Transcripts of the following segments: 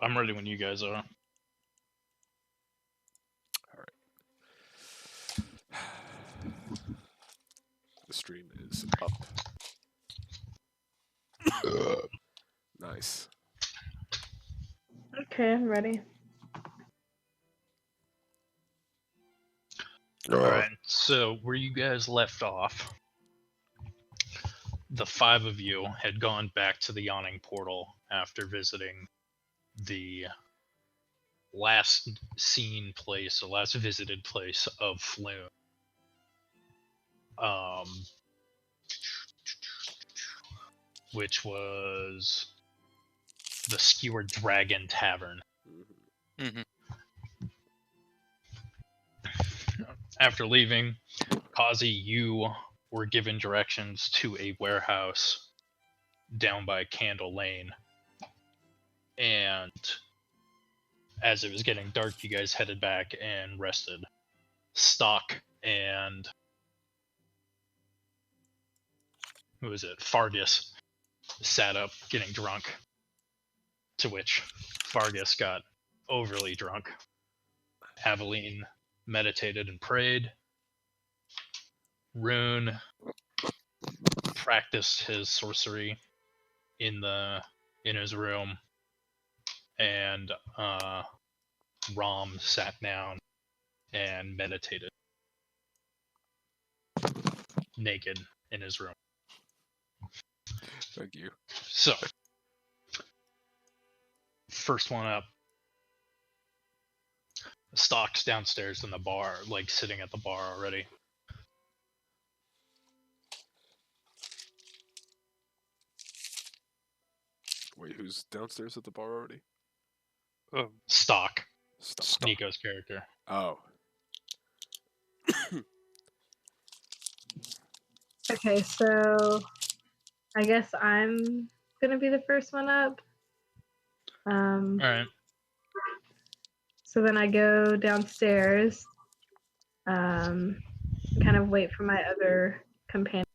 I'm ready when you guys are. The stream is up. Nice. Okay, I'm ready. Alright, so where you guys left off, the 5 of you had gone back to the Yawning Portal after visiting the last seen place, or last visited place of Floon. Which was the Skewered Dragon Tavern. Mm-hmm. After leaving, Kazi, you were given directions to a warehouse down by Candle Lane. And as it was getting dark, you guys headed back and rested. Stock and who was it? Fargus sat up getting drunk. To which Fargus got overly drunk. Aveline meditated and prayed. Rune practiced his sorcery in his room, and Rom sat down and meditated naked in his room. Thank you. So, first one up, Stock's downstairs in the bar, like sitting at the bar already. Wait, who's downstairs at the bar already? Stock, Stop. Nico's character. Oh. Okay, so I guess I'm gonna be the first one up. Alright. So then I go downstairs, kind of wait for my other companion.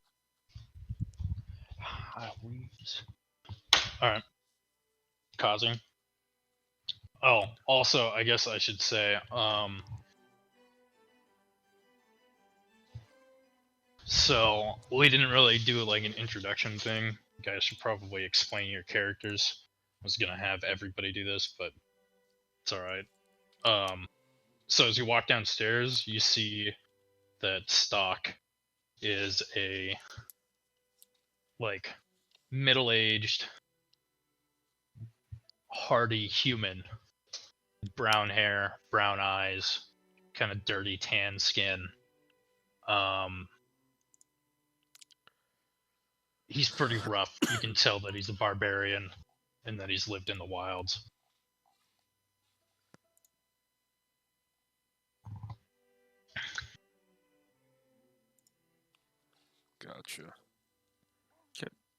Alright. Kazi. Oh, also, I guess I should say, so we didn't really do like an introduction thing. You guys should probably explain your characters. I was gonna have everybody do this, but it's alright. So as you walk downstairs, you see that Stock is a like middle-aged, hardy human. Brown hair, brown eyes, kind of dirty tan skin. He's pretty rough. You can tell that he's a barbarian and that he's lived in the wilds. Gotcha.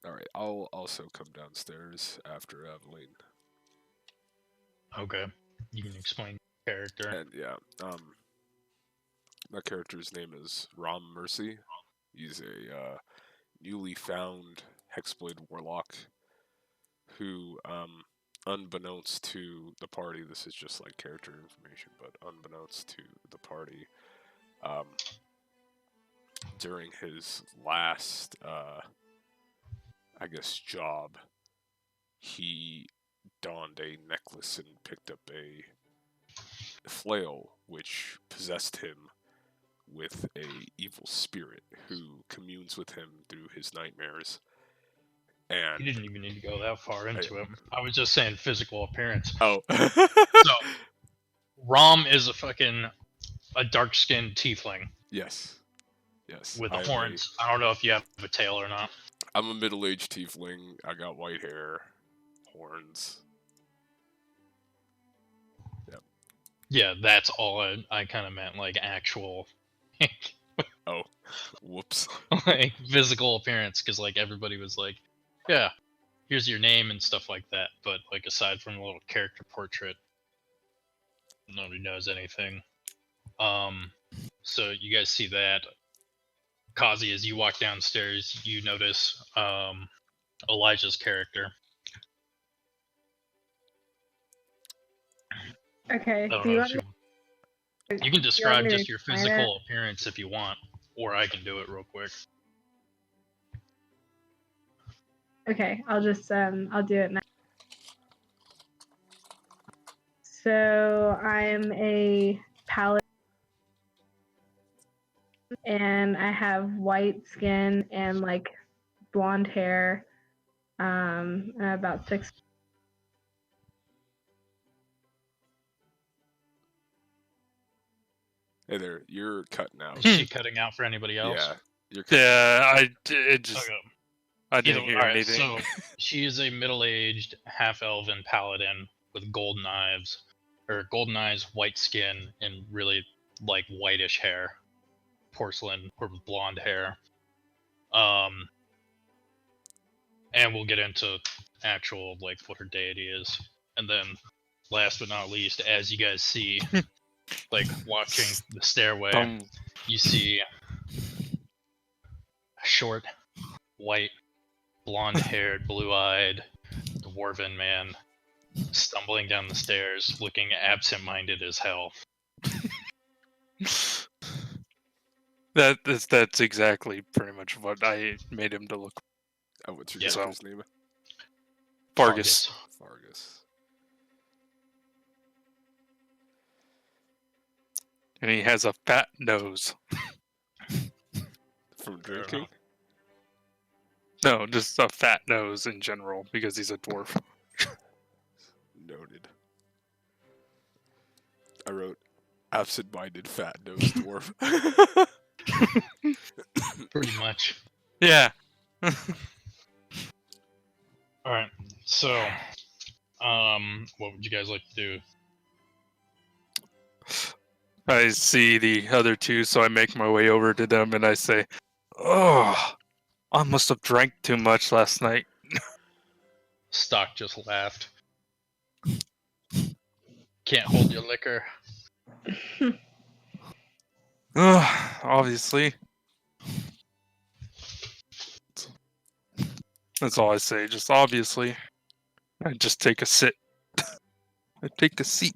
Alright, I'll also come downstairs after Aveline. Okay. You can explain your character. And yeah, my character's name is Rom Mercy. He's a newly found Hexblade Warlock who, unbeknownst to the party, this is just like character information, but unbeknownst to the party, during his last, I guess, job, he donned a necklace and picked up a flail, which possessed him with a evil spirit who communes with him through his nightmares. And You didn't even need to go that far into it. I was just saying physical appearance. Oh. So, Rom is a dark-skinned tiefling. Yes. Yes. With horns. I don't know if you have a tail or not. I'm a middle-aged tiefling. I got white hair, horns. Yep. Yeah, that's all I kind of meant, like actual. Oh, whoops. Like physical appearance, because like everybody was like, yeah, here's your name and stuff like that. But like aside from a little character portrait, nobody knows anything. So you guys see that. Kazi, as you walk downstairs, you notice Elijah's character. Okay. I don't Do know you if want you me? can You want describe me to just your explain it? physical appearance if you want, or I can do it real quick. Okay, I'll just I'll do it now. So I'm a paladin, and I have white skin and like blonde hair. And I'm about 6. Hey there, you're cutting out. Is she cutting out for anybody else? Yeah, you're cutting out. Yeah, Okay. I didn't hear Alright, anything. so she is a middle-aged half-elven paladin with golden eyes, white skin, and really like whitish hair, porcelain or blonde hair. And we'll get into actual like what her deity is, and then last but not least, as you guys see, like watching the stairway, you see a short, white, blonde-haired, blue-eyed, dwarven man stumbling down the stairs, looking absent-minded as hell. That's exactly pretty much what I made him to look. What's your Yeah. character's name? Fargus. Fargus. And he has a fat nose. From drinking? No, just a fat nose in general because he's a dwarf. Noted. I wrote absent-minded fat-nosed dwarf. Pretty much. Yeah. Alright, so, what would you guys like to do? I see the other two, so I make my way over to them and I say, "Oh, I must have drank too much last night." Stock just laughed. Can't hold your liquor. Obviously. That's all I say, just obviously. I just take a sit. I take a seat.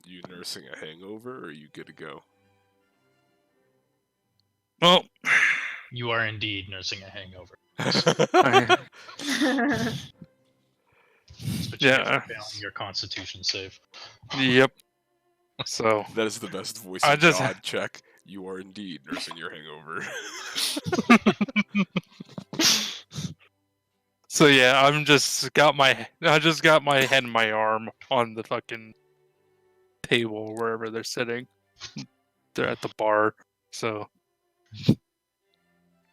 You nursing a hangover, or are you good to go? Well, You are indeed nursing a hangover. I- But you Yeah. are failing your constitution save. yep. So, That is the best voice I of just- God check. You are indeed nursing your hangover. so yeah, I just got my head and my arm on the fucking table wherever they're sitting. They're at the bar, so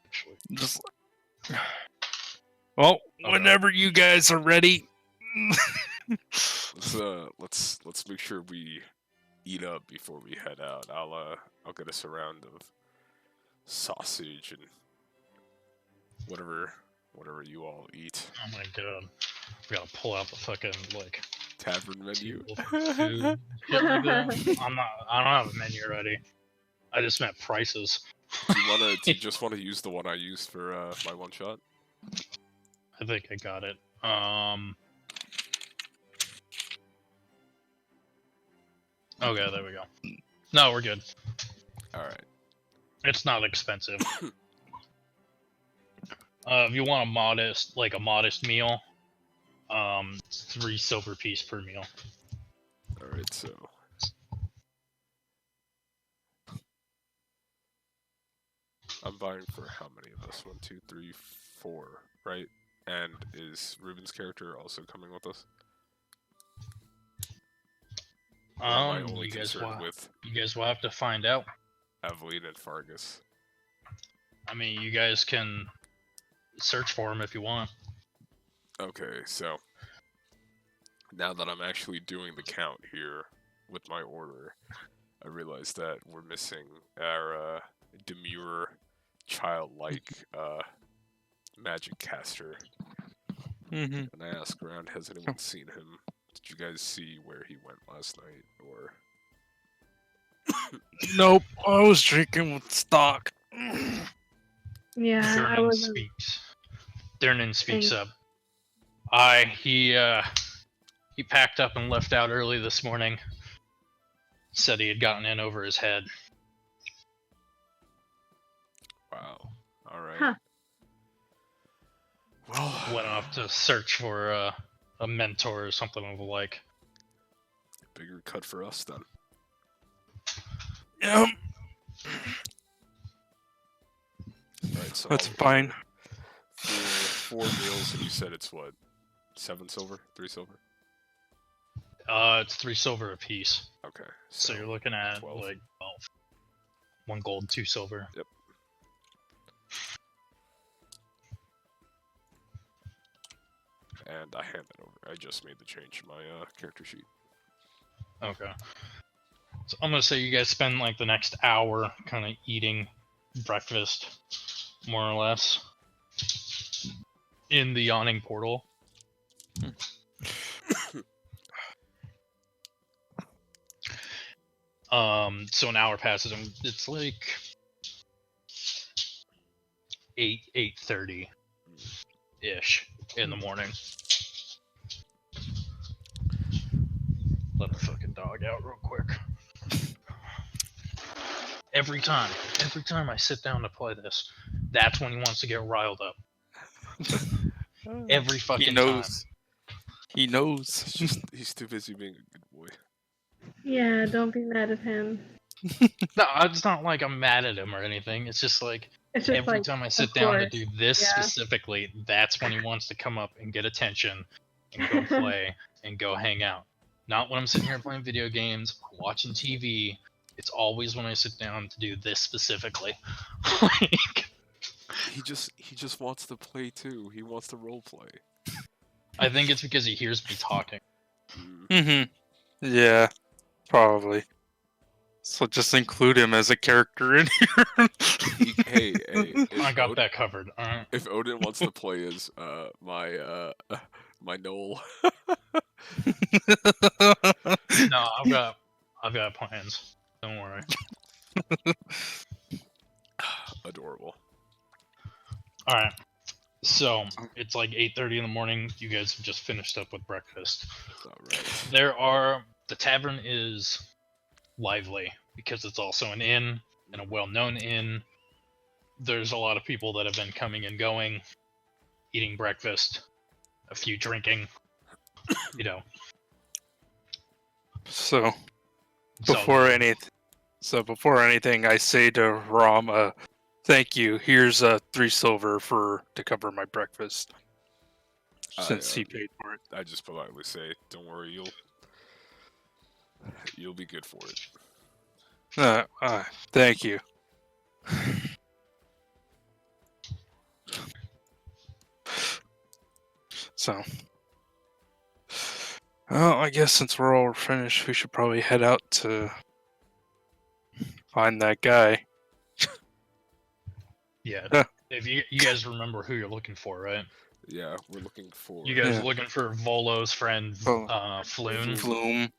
Actually. just well, Okay. whenever you guys are ready. Let's make sure we eat up before we head out. I'll get us a round of sausage and whatever you all eat. Oh my god. We gotta pull out the fucking, like, Tavern menu. table for food. Shit like that. I don't have a menu ready. I just meant prices. Do you just wanna use the one I used for my one shot? I think I got it. Okay, there we go. No, we're good. Alright. It's not expensive. If you want a modest meal, 3 silver piece per meal. Alright, so I'm buying for how many of us? 1, 2, 3, 4, right? And is Ruben's character also coming with us? Or am I only You guys concerned with will have to find out. Evelyn and Fargus? I mean, you guys can search for him if you want. Okay, so now that I'm actually doing the count here with my order, I realize that we're missing our demure, childlike magic caster. Mm-hmm. And I ask around, has anyone seen him? Did you guys see where he went last night? Or Nope, I was drinking with stock. Yeah, I Durnan wasn't. speaks up. He packed up and left out early this morning. said he had gotten in over his head. Wow. All right. Huh. Well, Went off to search for a mentor or something of the like. bigger cut for us then. Yep, Right. So that's I'll- fine. For 4 meals, and you said it's what? 7 silver? 3 silver? It's 3 silver apiece. Okay. So you're looking at 12. like 12. 1 gold, 2 silver. Yep. And I hand it over. I just made the change to my character sheet. Okay. So I'm gonna say you guys spend like the next hour kind of eating breakfast, more or less, in the yawning portal. So an hour passes and it's like 8:30 ish in the morning. Let the fucking dog out real quick. Every time I sit down to play this, that's when he wants to get riled up. Every fucking He knows. He knows. It's just he's too busy being a good boy. Yeah, don't be mad at him. No, it's not like I'm mad at him or anything. It's just like It's just every like, time I sit of down to course, do this yeah. specifically, that's when he wants to come up and get attention and go play and go hang out. Not when I'm sitting here playing video games, watching TV. It's always when I sit down to do this specifically. Like, He just wants to play too. He wants to role play. I think it's because he hears me talking. Yeah, probably. So just include him as a character in here. Hey, I got that covered. Alright. If Odin wants to play as my Knoll, No, I've got plans. Don't worry. adorable. Alright. So it's like 8:30 in the morning. You guys have just finished up with breakfast. All right. The tavern is lively because it's also an inn and a well-known inn. There's a lot of people that have been coming and going, eating breakfast, a few drinking, you know. So So before anything, I say to Ram, thank you. Here's 3 silver to cover my breakfast. Since he paid for it. I just politely say, "Don't worry, you'll be good for it." Thank you. So, well, I guess since we're all finished, we should probably head out to find that guy. yeah. Huh. If you guys remember who you're looking for, right? Yeah, we're looking for. You guys Yeah. are looking for Volo's friend, Oh. Floon. Flume.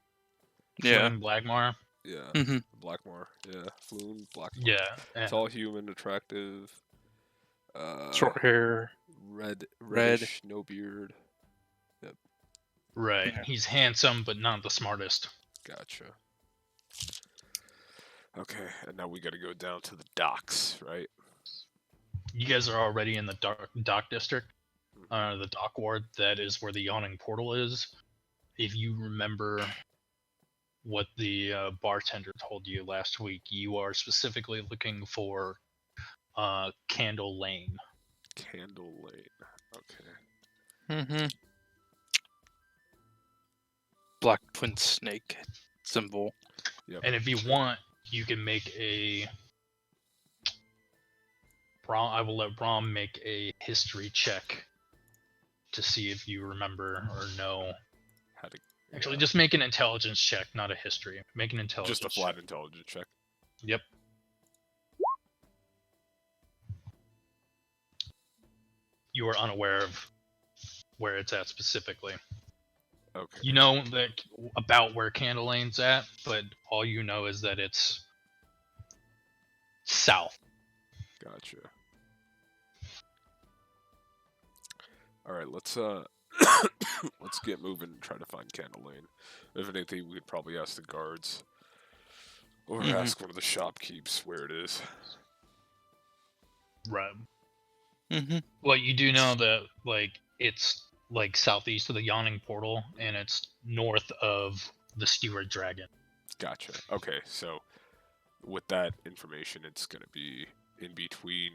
Yeah. Floon Blagmar. Yeah, Mm-hmm. Blackmore. Yeah, Floon, Blackmore. Yeah. and- Tall, human, attractive. Short hair. Reddish, no beard. Right. Yeah. He's handsome, but not the smartest. Gotcha. Okay, and now we got to go down to the docks, right? You guys are already in the dock district, the dock ward. That is where the yawning portal is. If you remember what the bartender told you last week, you are specifically looking for Candle Lane. Candle Lane. Okay. Mm-hmm. Black twin snake symbol. Yep. And if you want, you can make a. I will let Brom make a history check to see if you remember or know. How to, Actually, just make an intelligence check, not a history. Make an intelligence just a flat check. intelligence check. Yep. You are unaware of where it's at specifically. Okay. You know that about where Candle Lane's at, but all you know is that it's south. Gotcha. All right, let's let's get moving and try to find Candle Lane. If anything, we could probably ask the guards Or ask one of the shopkeepers where it is. Right. Mm-hmm. Well, you do know that like it's like southeast of the Yawning Portal, and it's north of the Steward Dragon. Gotcha. Okay, so with that information, it's gonna be in between.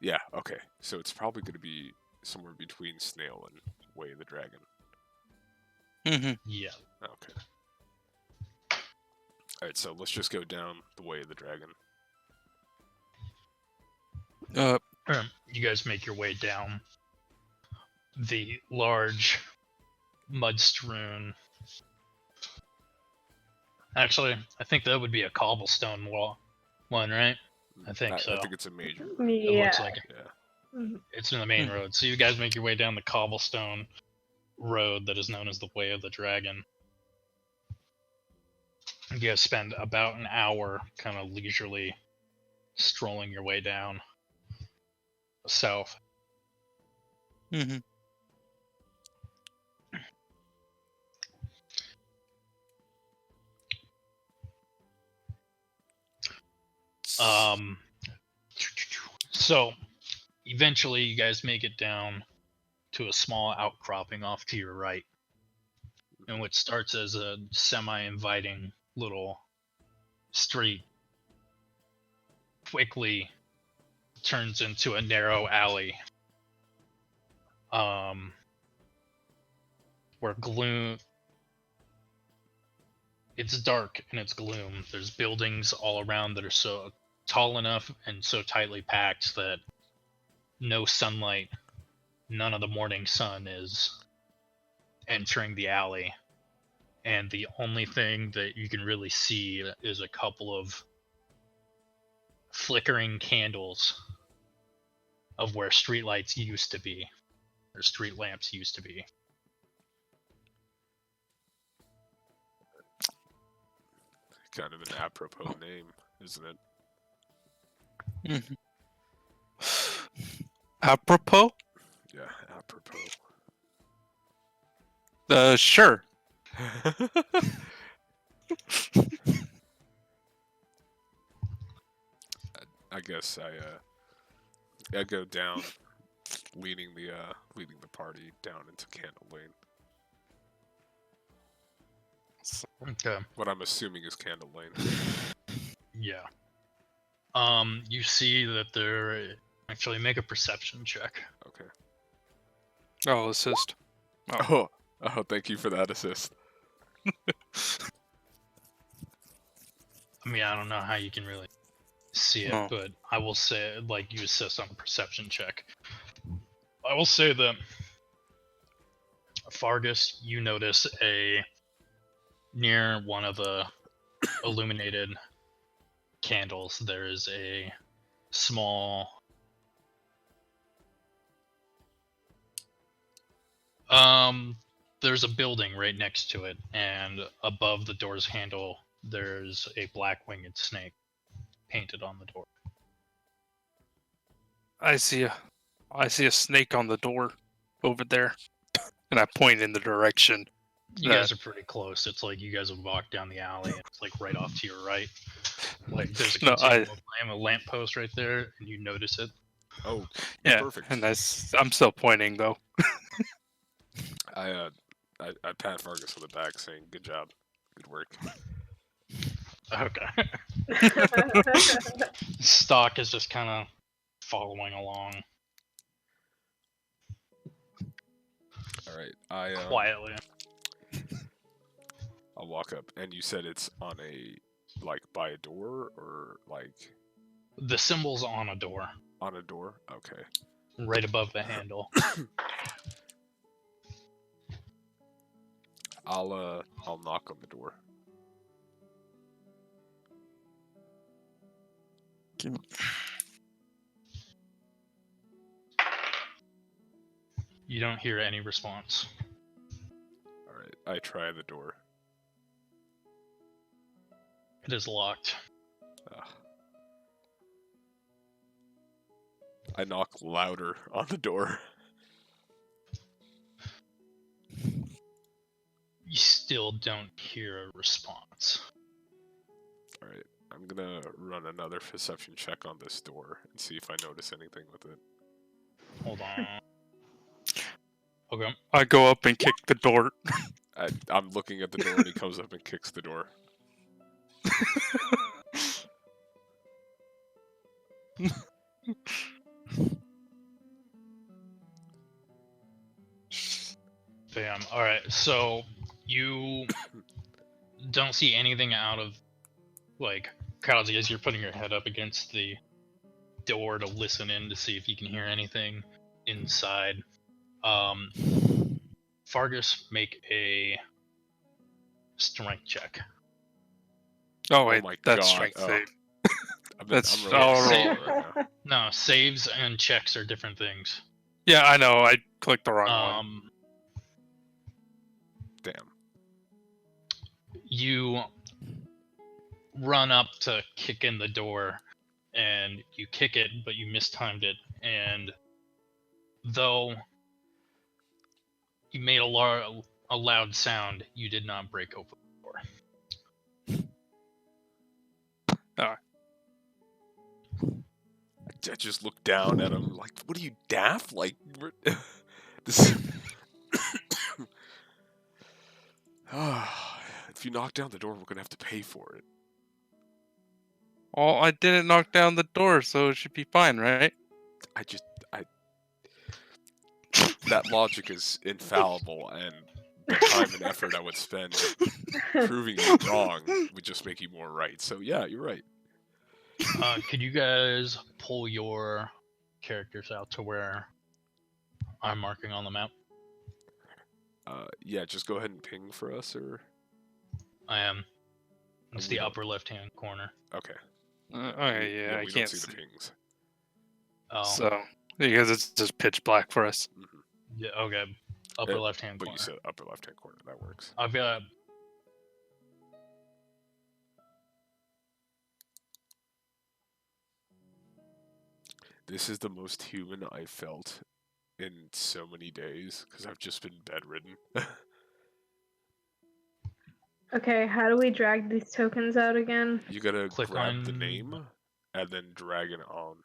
Yeah. Okay, so it's probably gonna be somewhere between Snail and Way of the Dragon. Mm-hmm. Yeah. Okay. All right, so let's just go down the Way of the Dragon. You guys make your way down the large mud-strewn. Actually, I think that would be a cobblestone one, right? I think so. I think it's a major. It Yeah. looks like it. Mhm. It's in the main road. So you guys make your way down the cobblestone road that is known as the Way of the Dragon. You guys spend about an hour kind of leisurely strolling your way down south. Mm-hmm. So eventually you guys make it down to a small outcropping off to your right, and what starts as a semi-inviting little street quickly turns into a narrow alley, where gloom. It's dark and it's gloom. There's buildings all around that are so tall enough and so tightly packed that no sunlight, none of the morning sun is entering the alley. And the only thing that you can really see is a couple of flickering candles of where streetlights used to be, or street lamps used to be. Kind of an apropos name, isn't it? Mm-hmm. Apropos? Yeah, apropos. Sure. I guess I go down, leading the party down into Candle Lane. Okay. What I'm assuming is Candle Lane. Yeah. You see that they're actually make a perception check. Okay. Oh, assist. Oh, thank you for that assist. I mean, I don't know how you can really see it, but I will say, like, you assist on a perception check. I will say that, Fargus, you notice near one of the illuminated candles, there is a small there's a building right next to it, and above the door's handle there's a black winged snake painted on the door. I see a snake on the door over there, and I point in the direction. You guys are pretty close. It's like you guys have walked down the alley, and it's like right off to your right. Like there's a continuum of flame, a lamppost right there, and you notice it. Oh, yeah, perfect. And I'm still pointing though. I pat Fargus on the back, saying, "Good job, good work." Okay. Stock is just kind of following along. All right, quietly. I'll walk up, and you said it's on by a door, or like the symbol's on a door. On a door, okay. Right above the handle. I'll knock on the door. You don't hear any response. Alright, I try the door. It is locked. I knock louder on the door. You still don't hear a response. Alright, I'm gonna run another perception check on this door and see if I notice anything with it. Hold on. Okay. I go up and kick the door. I'm looking at the door and he comes up and kicks the door. Bam. All right. So you don't see anything out of like Kazi as you're putting your head up against the door to listen in to see if you can hear anything inside. Fargus, make a strength check. Oh wait, my that's God. strength Oh. save. I'm That's really all roll. right now. No, saves and checks are different things. Yeah, I know. I clicked the wrong one. Damn. You run up to kick in the door, and you kick it, but you mistimed it. And though you made a loud sound, you did not break open the door. I just look down at him like, what are you, daft? Like, this. If you knock down the door, we're gonna have to pay for it. Well, I didn't knock down the door, so it should be fine, right? That logic is infallible, and the time and effort I would spend proving you wrong would just make you more right. So yeah, you're right. Could you guys pull your characters out to where I'm marking on the map? Yeah, just go ahead and ping for us, or I am. It's we the don't- upper left-hand corner. okay. Okay, yeah, I we can't don't see see. the pings. Oh, So, because it's just pitch black for us. Mhm. yeah, okay. Upper left-hand But corner. you said upper left-hand corner. That works. I've got. This is the most human I've felt in so many days because I've just been bedridden. Okay, how do we drag these tokens out again? You gotta Click grab the on- name and then drag it on.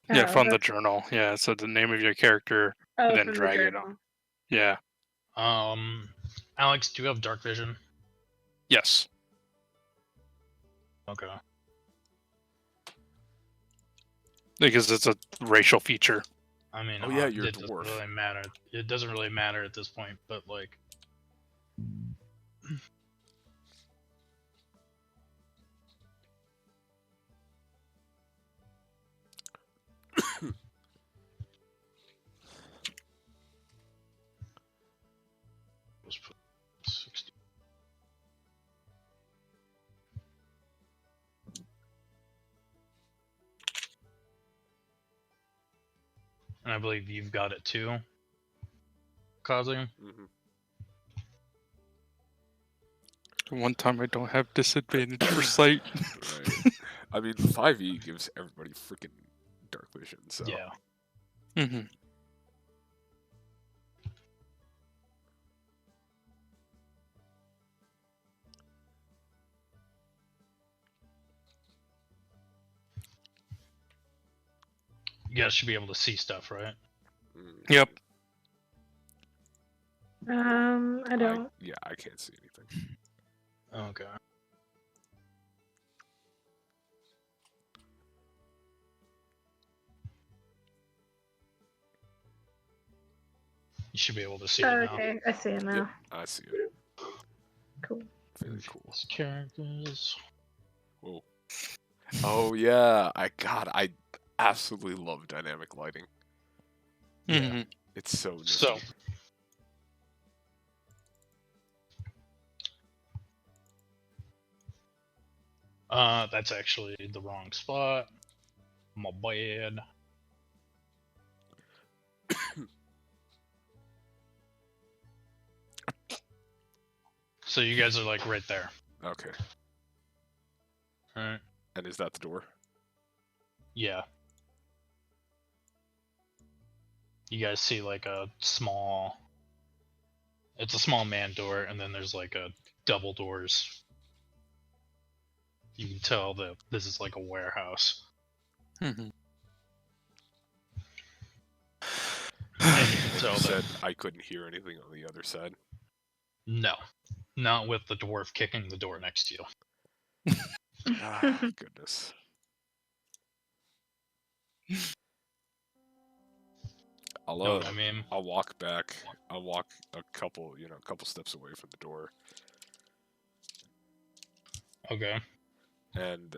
Yeah, from the that's- journal. Yeah, so the name of your character, oh, and then from the drag it journal. on. Yeah. Alex, do you have dark vision? Yes. Okay. Because it's a racial feature. I mean, Oh, yeah, you're a it doesn't dwarf. really matter. It doesn't really matter at this point, but like. Let's put 60. And I believe you've got it too, Kazi. Mm-hmm. One time I don't have disadvantage for sight. Right. I mean, 5e gives everybody freaking dark vision, so. Yeah. Mm-hmm. You guys should be able to see stuff, right? Mm. Yep. I don't. Yeah, I can't see anything. Okay. You should be able to see it now. Okay, I see it now. Yep, I see it. Cool. Very cool. These characters. Whoa. Oh yeah, I absolutely love dynamic lighting. Mm-hmm. It's so nifty. So, that's actually the wrong spot. My bad. So you guys are like right there. Okay. Alright. And is that the door? Yeah. You guys see like a small. It's a small man door, and then there's like a double doors. You can tell that this is like a warehouse. Mhm. And you can And tell you that said I couldn't hear anything on the other side. no, not with the dwarf kicking the door next to you. Ah, goodness. Know what I mean? I'll walk back. I'll walk a couple steps away from the door, Okay. and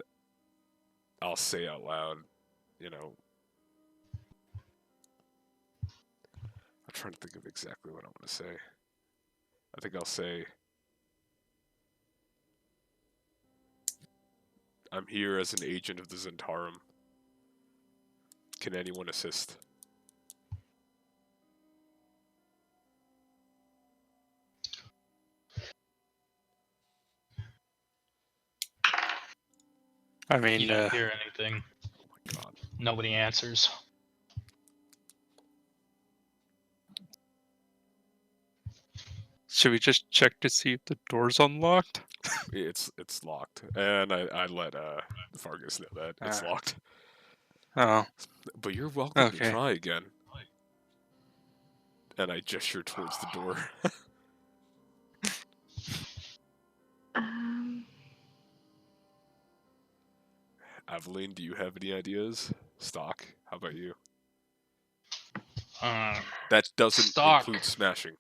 I'll say out loud, you know, I'm trying to think of exactly what I want to say. I think I'll say, I'm here as an agent of the Zentarum. Can anyone assist? I You mean, don't hear anything. Oh my god. Nobody answers. should we just check to see if the door's unlocked? It's locked. And I let Fargus know that it's Ah. locked. Oh, But you're welcome to okay. try again. And I gesture towards the door. Um, Aveline, do you have any ideas? Stock, how about you? That doesn't Stock include smashing.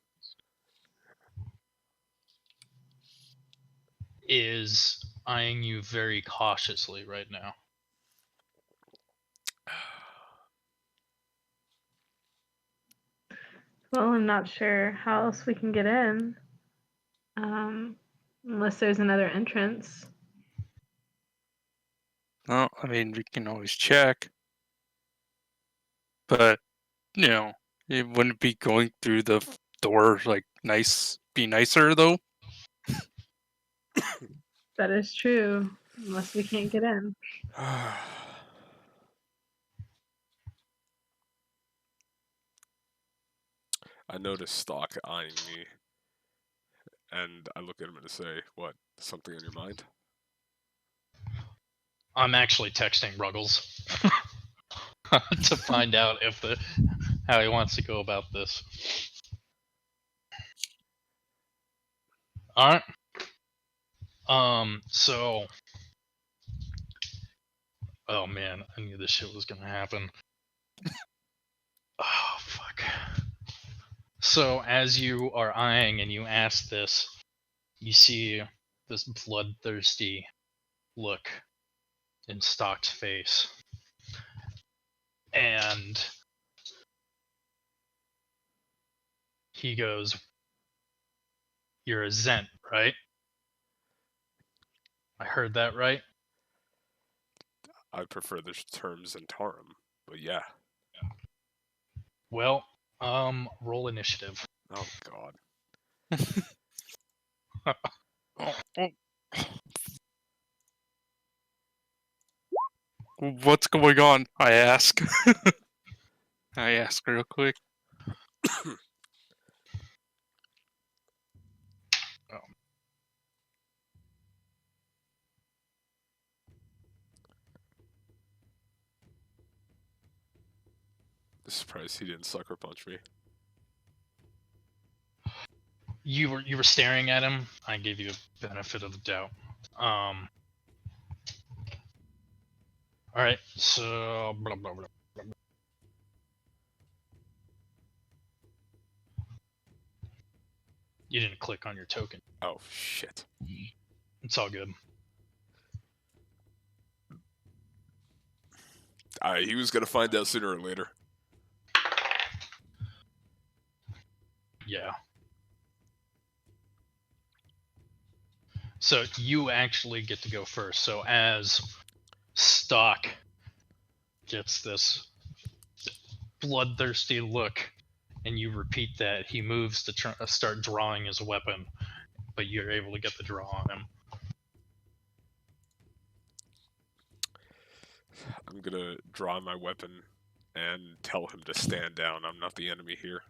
is eyeing you very cautiously right now. well, I'm not sure how else we can get in. Unless there's another entrance. Well, I mean, we can always check. But, it wouldn't be going through the door, like, be nicer, though? That is true. Unless we can't get in. I notice Stock eyeing me, and I look at him and say, "What? Something on your mind?" I'm actually texting Ruggles to find out how he wants to go about this. All right. So, oh man, I knew this shit was gonna happen. Oh fuck. So as you are eyeing and you ask this, you see this bloodthirsty look in Stock's face, and he goes, "You're a Zent, right? I heard that right?" I prefer the term Zentarum, but yeah. Well, roll initiative. Oh god. What's going on? I ask. I ask real quick. Surprised he didn't sucker punch me. You were staring at him. I gave you a benefit of the doubt. All right. So blah blah blah. You didn't click on your token. Oh shit. It's all good. He was gonna find out sooner or later. Yeah. So you actually get to go first. So as Stock gets this bloodthirsty look, and you repeat that, he moves to start drawing his weapon, but you're able to get the draw on him. I'm gonna draw my weapon and tell him to stand down. I'm not the enemy here.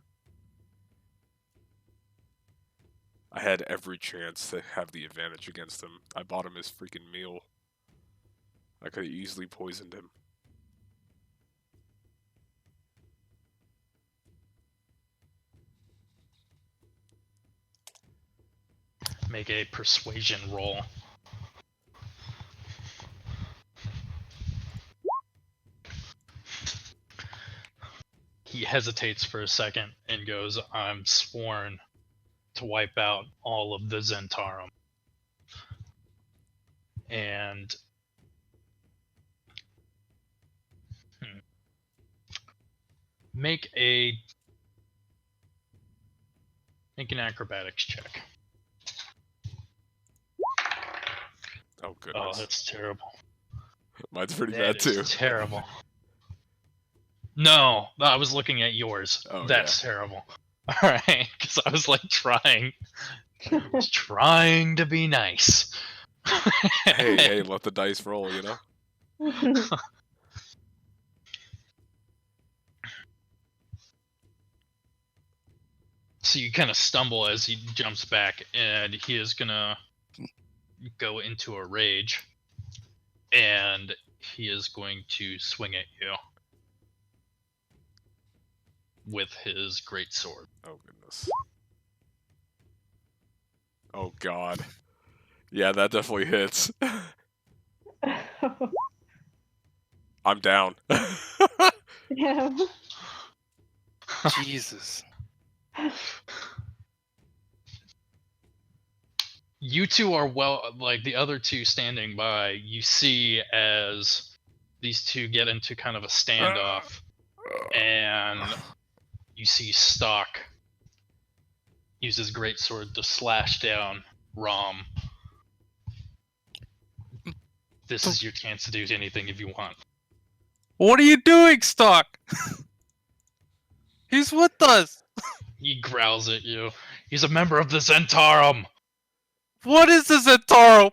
I had every chance to have the advantage against him. I bought him his freaking meal. I could have easily poisoned him. Make a persuasion roll. He hesitates for a second and goes, I'm sworn to wipe out all of the Zentarum. And make an acrobatics check. Oh goodness. Oh, that's terrible. Mine's pretty That bad too. is terrible. No, I was looking at yours. Oh, That's terrible. Alright, because I was like trying to be nice. Hey, let the dice roll, you know? So you kind of stumble as he jumps back, and he is gonna go into a rage, and he is going to swing at you with his greatsword. Oh goodness. Oh god. Yeah, that definitely hits. I'm down. Yeah. Jesus. You two are like the other two standing by. You see as these two get into kind of a standoff, and you see Stock use his greatsword to slash down Rom. This is your chance to do anything if you want. What are you doing, Stock? He's with us. He growls at you. He's a member of the Zentarum. What is this, Ataro?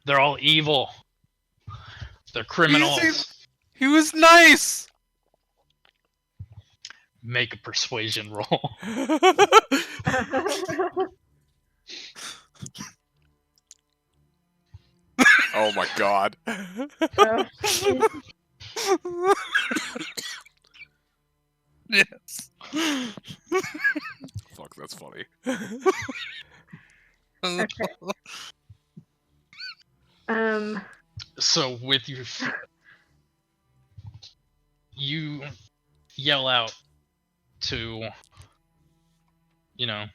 They're all evil. They're criminals. He was nice. Make a persuasion roll. Oh my god. Yes. Fuck, that's funny. Okay. So with your, you yell out to,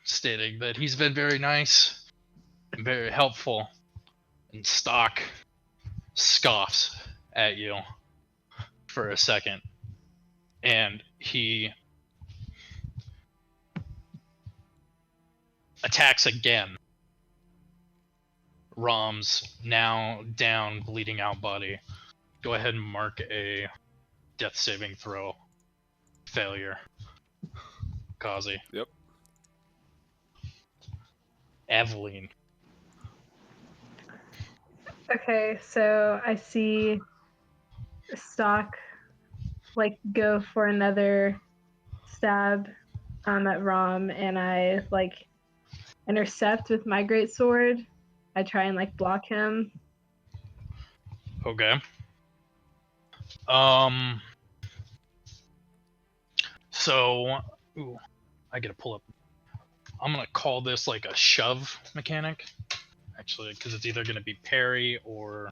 stating that he's been very nice, and very helpful, and Stock scoffs at you for a second, and he attacks again. Rom's now down, bleeding out body. Go ahead and mark a death saving throw failure. Kazi. Yep. Aveline. Okay, so I see Stock like go for another stab at Rom, and I like intercept with my great sword. I try and like block him. Okay. So, I gotta pull up. I'm gonna call this like a shove mechanic, actually, because it's either gonna be parry or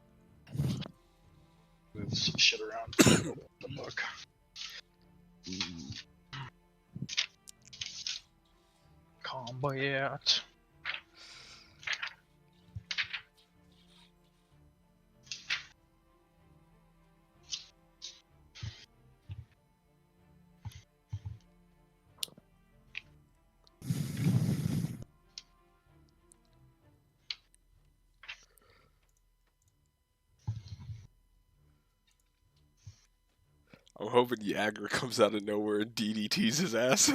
move some shit around. The book. Combat. I'm hoping Jagger comes out of nowhere and DDTs his ass.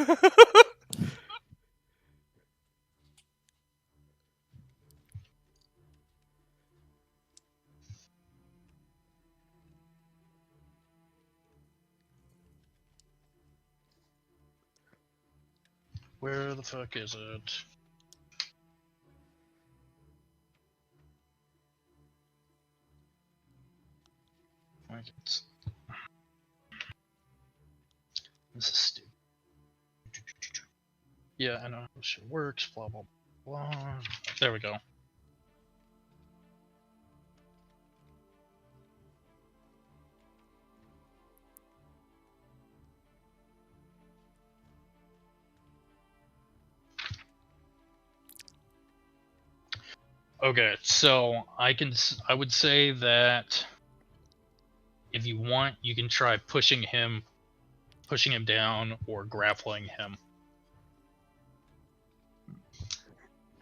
Where the fuck is it? It's... This is stupid. Yeah, I know how shit works. Blah blah blah. There we go. Okay, so I would say that if you want, you can try pushing him down, or grappling him.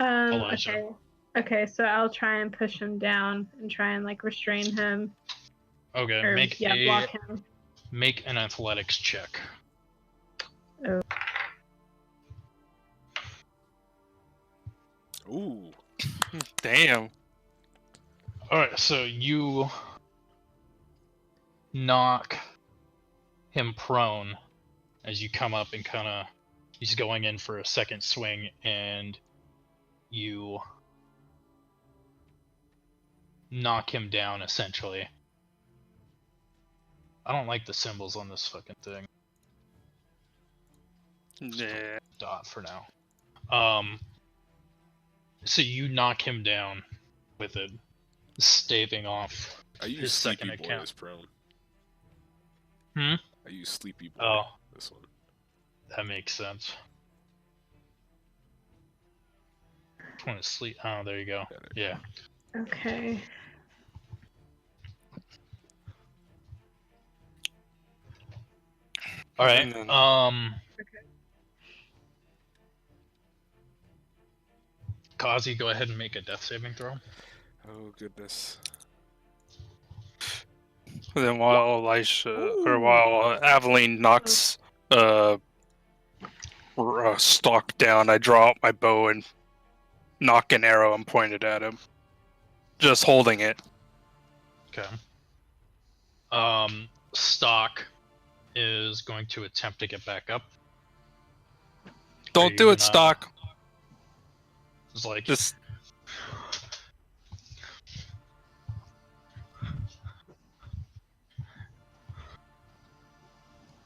Elysia. Okay. Okay, so I'll try and push him down and try and like restrain him. Okay, Or block him. Make an athletics check. Oh. Ooh. Damn. Alright, so you knock him prone as you come up and he's going in for a second swing, and you knock him down essentially. I don't like the symbols on this fucking thing. Yeah. Dot for now. So you knock him down with it, staving off I use his second Sleepy Boy account. as prone. Hmm? I use Sleepy Boy. Oh. This one. That makes sense. I want to sleep. Oh, there you go. Yeah. Okay. All right. And then- Kazi, go ahead and make a death saving throw. Oh goodness. Then while Aveline knocks Stalk down, I draw out my bow and knock an arrow and point it at him. Just holding it. Okay. Stock is going to attempt to get back up. Don't do it, Stock. It's like Just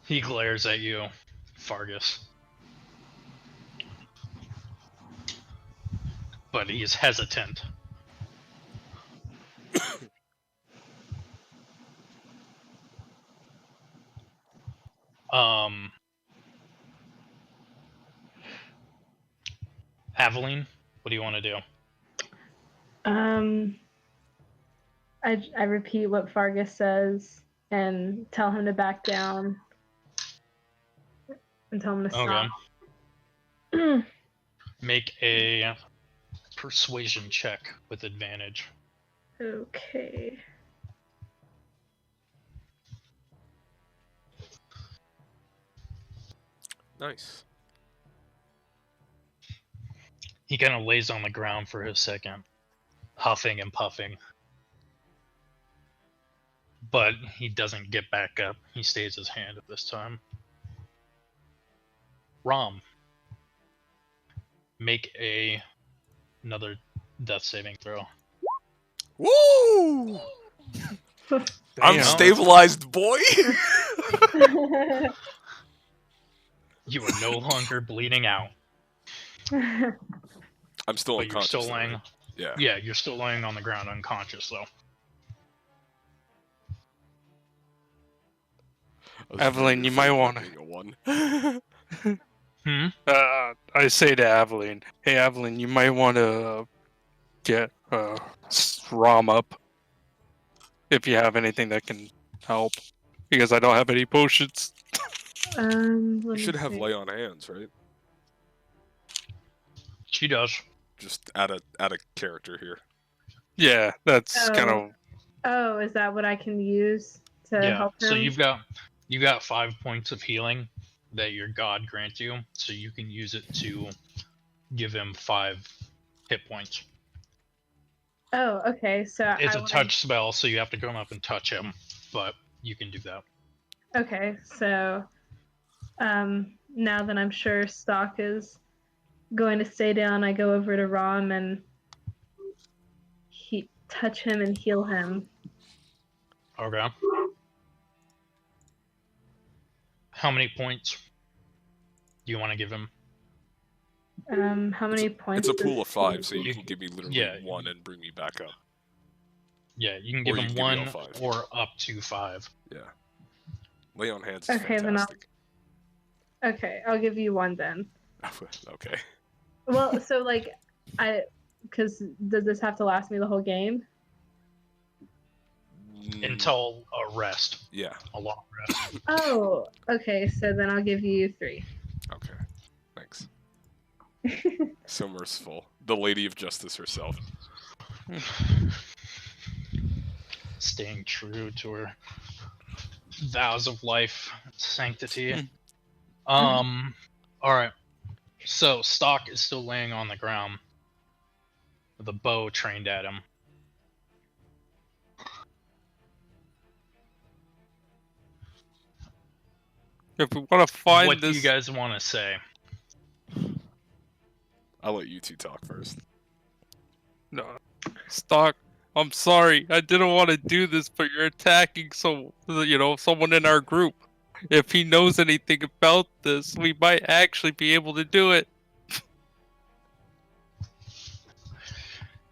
he glares at you, Fargus. But he is hesitant. Aveline, what do you want to do? I repeat what Fargus says and tell him to back down and tell him to stop. Okay. Make a persuasion check with advantage. Okay. Nice. He kind of lays on the ground for a second, huffing and puffing. But he doesn't get back up. He stays his hand at this time. Rom, make another death saving throw. Woo! I'm damn. stabilized, boy. You are no longer bleeding out. I'm still But you're unconscious. still though, laying. right? Yeah. Yeah, you're still laying on the ground unconscious though. I was Aveline, very you might afraid of wanna- being a one. I say to Aveline, "Hey, Aveline, you might want to get Rom up if you have anything that can help, because I don't have any potions." You should have lay on hands, right? She does. Just add a character here. Yeah, that's kind of. Oh, is that what I can use to help him? So you got 5 points of healing that your god grants you, so you can use it to give him 5 hit points. Oh, okay. So It's a touch spell, so you have to come up and touch him, but you can do that. Okay, so now that I'm sure Stock is going to stay down, I go over to Rom and touch him and heal him. Okay. How many points do you want to give him? How many points? It's a pool of does 5, so he- you can give me literally Yeah. 1 and bring me back up. Yeah, you can Or give you him can give me all 1 5. or up to 5. Yeah. Lay on hands is Okay, then fantastic. Okay, I'll give you 1 then. Okay. Well, so like, because does this have to last me the whole game? Until a rest. Yeah. A long rest. Oh, okay. So then I'll give you 3. Okay. Thanks. So merciful. The Lady of Justice herself. Staying true to her vows of life, sanctity. Alright. So Stock is still laying on the ground with a bow trained at him. If we want to find What do this, you guys want to say? I'll let you two talk first. no, Stock. I'm sorry. I didn't want to do this, but you're attacking someone in our group. If he knows anything about this, we might actually be able to do it.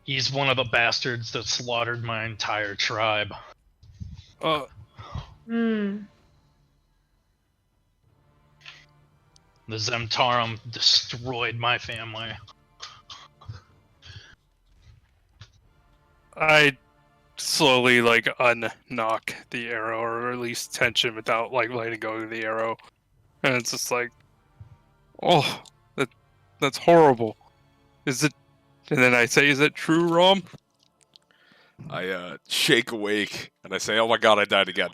He's one of the bastards that slaughtered my entire tribe. Hmm. The Zemtarum destroyed my family. I slowly unknock the arrow, or release tension without letting go of the arrow, and it's just like, oh, that's horrible. Is it? And then I say, "Is it true, Rom?" I shake awake and I say, "Oh my god, I died again."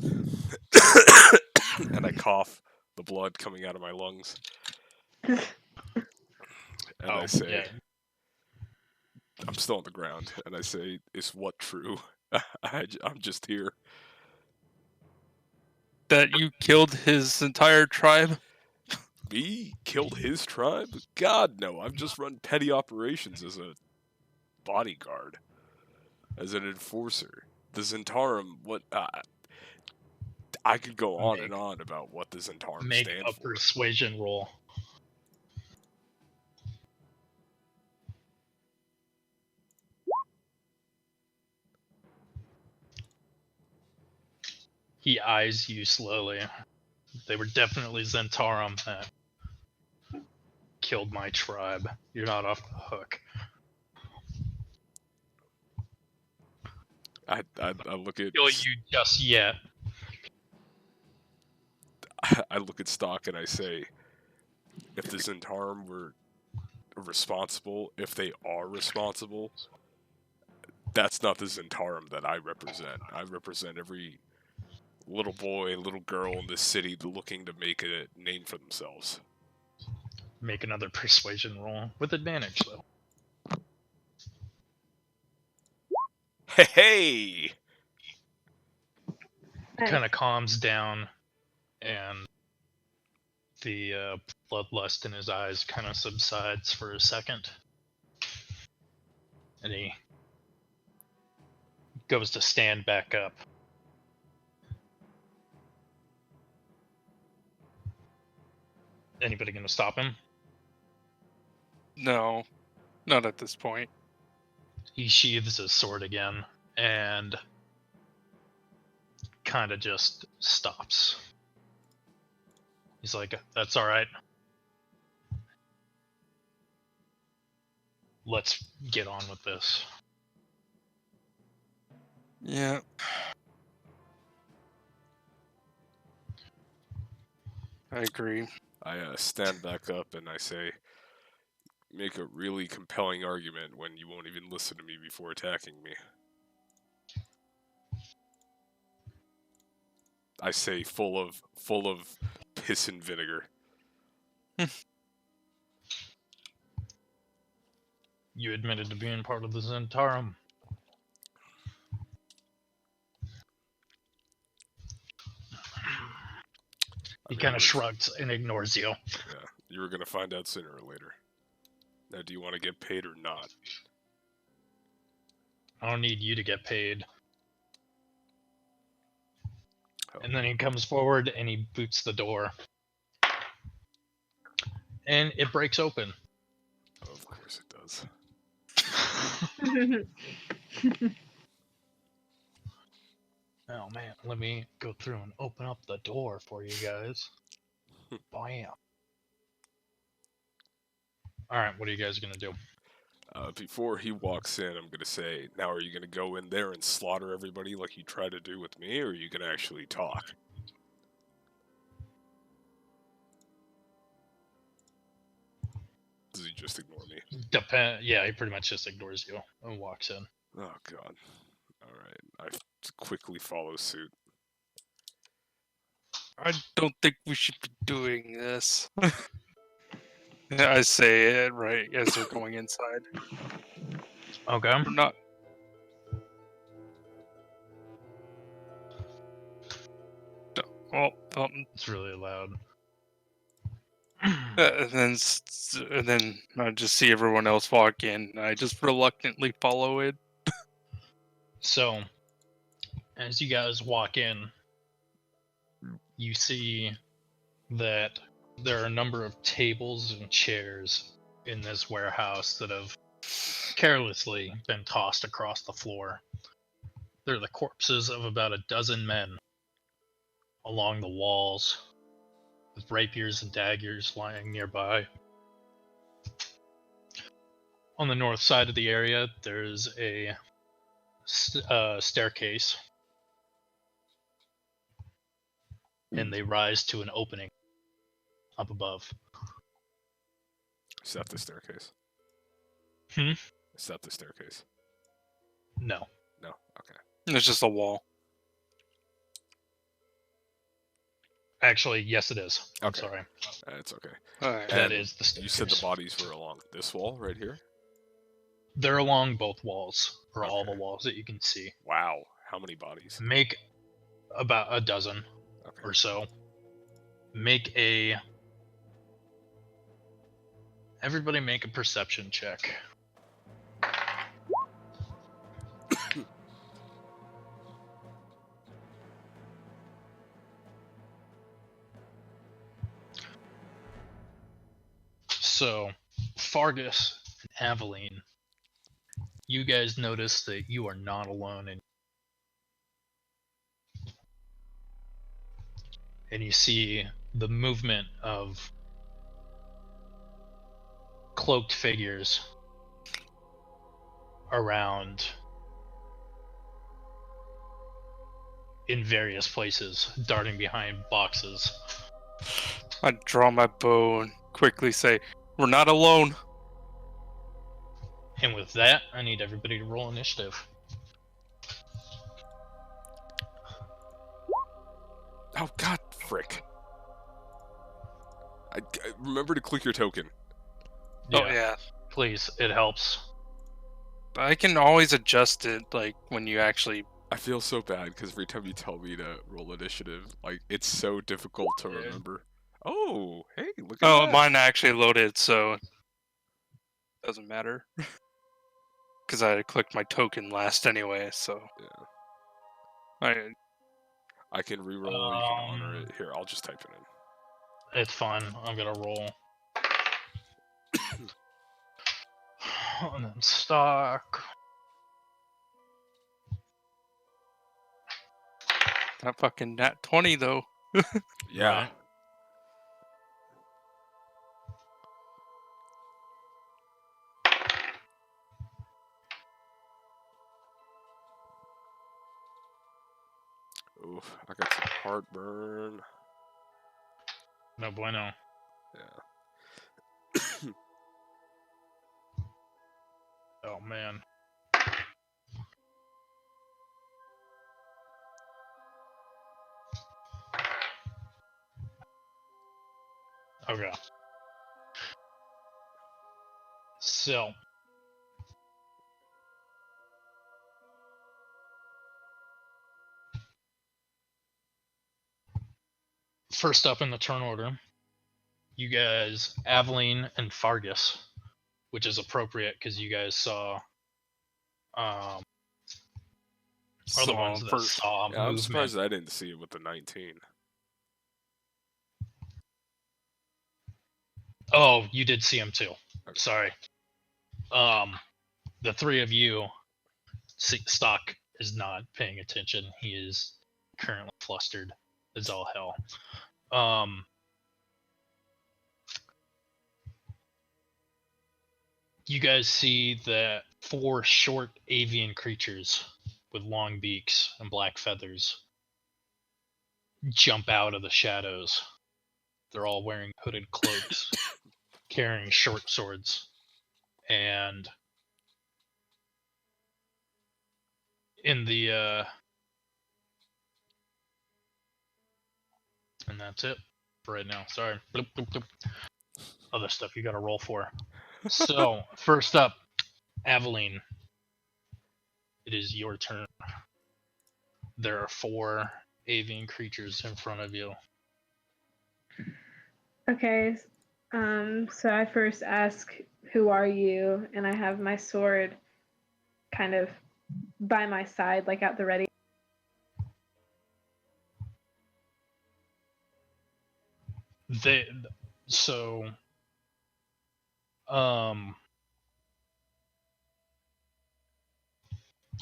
And I cough, the blood coming out of my lungs. And I say, yeah. I'm still on the ground, and I say, "Is what true? I'm just here." That you killed his entire tribe? Me? Killed his tribe? God, no. I've just run petty operations as a bodyguard, as an enforcer. The Zentarum, what... I could go on and on about what the Zentarum Make stand a for. persuasion roll. He eyes you slowly. They were definitely Zentarum that killed my tribe. You're not off the hook. I look at... Kill you just yet. I look at Stock and I say, if the Zentarum were responsible, if they are responsible, that's not the Zentarum that I represent. I represent every little boy, little girl in this city looking to make a name for themselves. Make another persuasion roll with advantage, though. Hey! Nice. Kind of calms down, and the bloodlust in his eyes kind of subsides for a second. And he goes to stand back up. Anybody gonna stop him? No, not at this point. He sheathes his sword again and kind of just stops. He's like, "That's all right. Let's get on with this." Yeah. I agree. I stand back up and I say, make a really compelling argument when you won't even listen to me before attacking me. I say full of piss and vinegar. You admitted to being part of the Zentarum. He kind of shrugs and ignores you. Yeah, you were gonna find out sooner or later. Now, do you want to get paid or not? I don't need you to get paid. And then he comes forward and he boots the door. And it breaks open. Oh, of course it does. Oh man, let me go through and open up the door for you guys. Bam. Alright, what are you guys gonna do? Before he walks in, I'm gonna say, now are you gonna go in there and slaughter everybody like you tried to do with me, or are you gonna actually talk? Does he just ignore me? Yeah, he pretty much just ignores you and walks in. Oh god. Alright, I quickly follow suit. I don't think we should be doing this. I say it right as they're going inside. Okay. We're not. Well, It's really loud. and then I just see everyone else walk in. I just reluctantly follow it. So, as you guys walk in, you see that there are a number of tables and chairs in this warehouse that have carelessly been tossed across the floor. They're the corpses of about a dozen men along the walls, with rapiers and daggers lying nearby. On the north side of the area, there's a staircase, and they rise to an opening up above. Is that the staircase? Hmm? Is that the staircase? No. No? Okay. It's just a wall. Actually, yes, it is. I'm Okay. sorry. It's okay. Alright. That And is the staircase. you said the bodies were along this wall right here? They're along both walls, or all the Okay. walls that you can see. Wow. How many bodies? Make about a dozen Okay. or so. Make a... Everybody make a perception check. So, Fargus and Aveline, you guys notice that you are not alone, and you see the movement of cloaked figures around in various places, darting behind boxes. I draw my bow and quickly say, "We're not alone." And with that, I need everybody to roll initiative. Oh god, frick. I remember to click your token. Oh yeah. Please, it helps. I can always adjust it, like when you actually. I feel so bad because every time you tell me to roll initiative, like it's so difficult to Yeah. remember. Oh, hey, look at Oh, that. mine actually loaded, so it doesn't matter. Because I clicked my token last anyway, so. Yeah. I can reroll. You can honor it. Here, I'll just type it in. It's fine. I'm gonna roll. And then stock. That fucking nat 20 though. Yeah. Right. Oof, I got some heartburn. No bueno. Yeah. Oh man. Okay. So. First up in the turn order, you guys, Aveline and Fargus, which is appropriate because you guys saw are the ones that first. saw Yeah, I'm movement. surprised I didn't see it with the 19. Oh, you did see him too. Okay. Sorry. The three of you, Stock is not paying attention. He is currently flustered as all hell. You guys see that 4 short avian creatures with long beaks and black feathers jump out of the shadows. They're all wearing hooded cloaks, carrying short swords, and in the and that's it for right now. Sorry. Bloop, bloop, bloop. Other stuff you gotta roll for. So first up, Aveline. It is your turn. There are 4 avian creatures in front of you. Okay. So I first ask, "Who are you?" And I have my sword kind of by my side, like at the ready. They so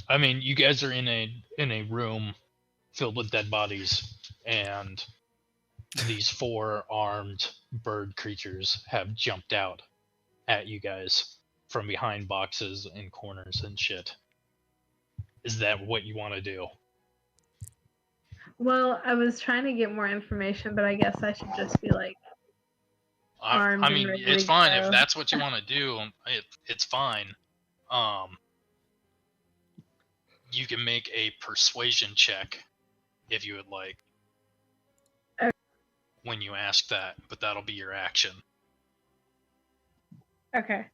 I mean, you guys are in a room filled with dead bodies, and these 4 armed bird creatures have jumped out at you guys from behind boxes and corners and shit. Is that what you want to do? Well, I was trying to get more information, but I guess I should just be like armed I and mean, ready it's to fine go. if that's what you want to do. It's fine. You can make a persuasion check if you would like. Okay. When you ask that, but that'll be your action. Okay.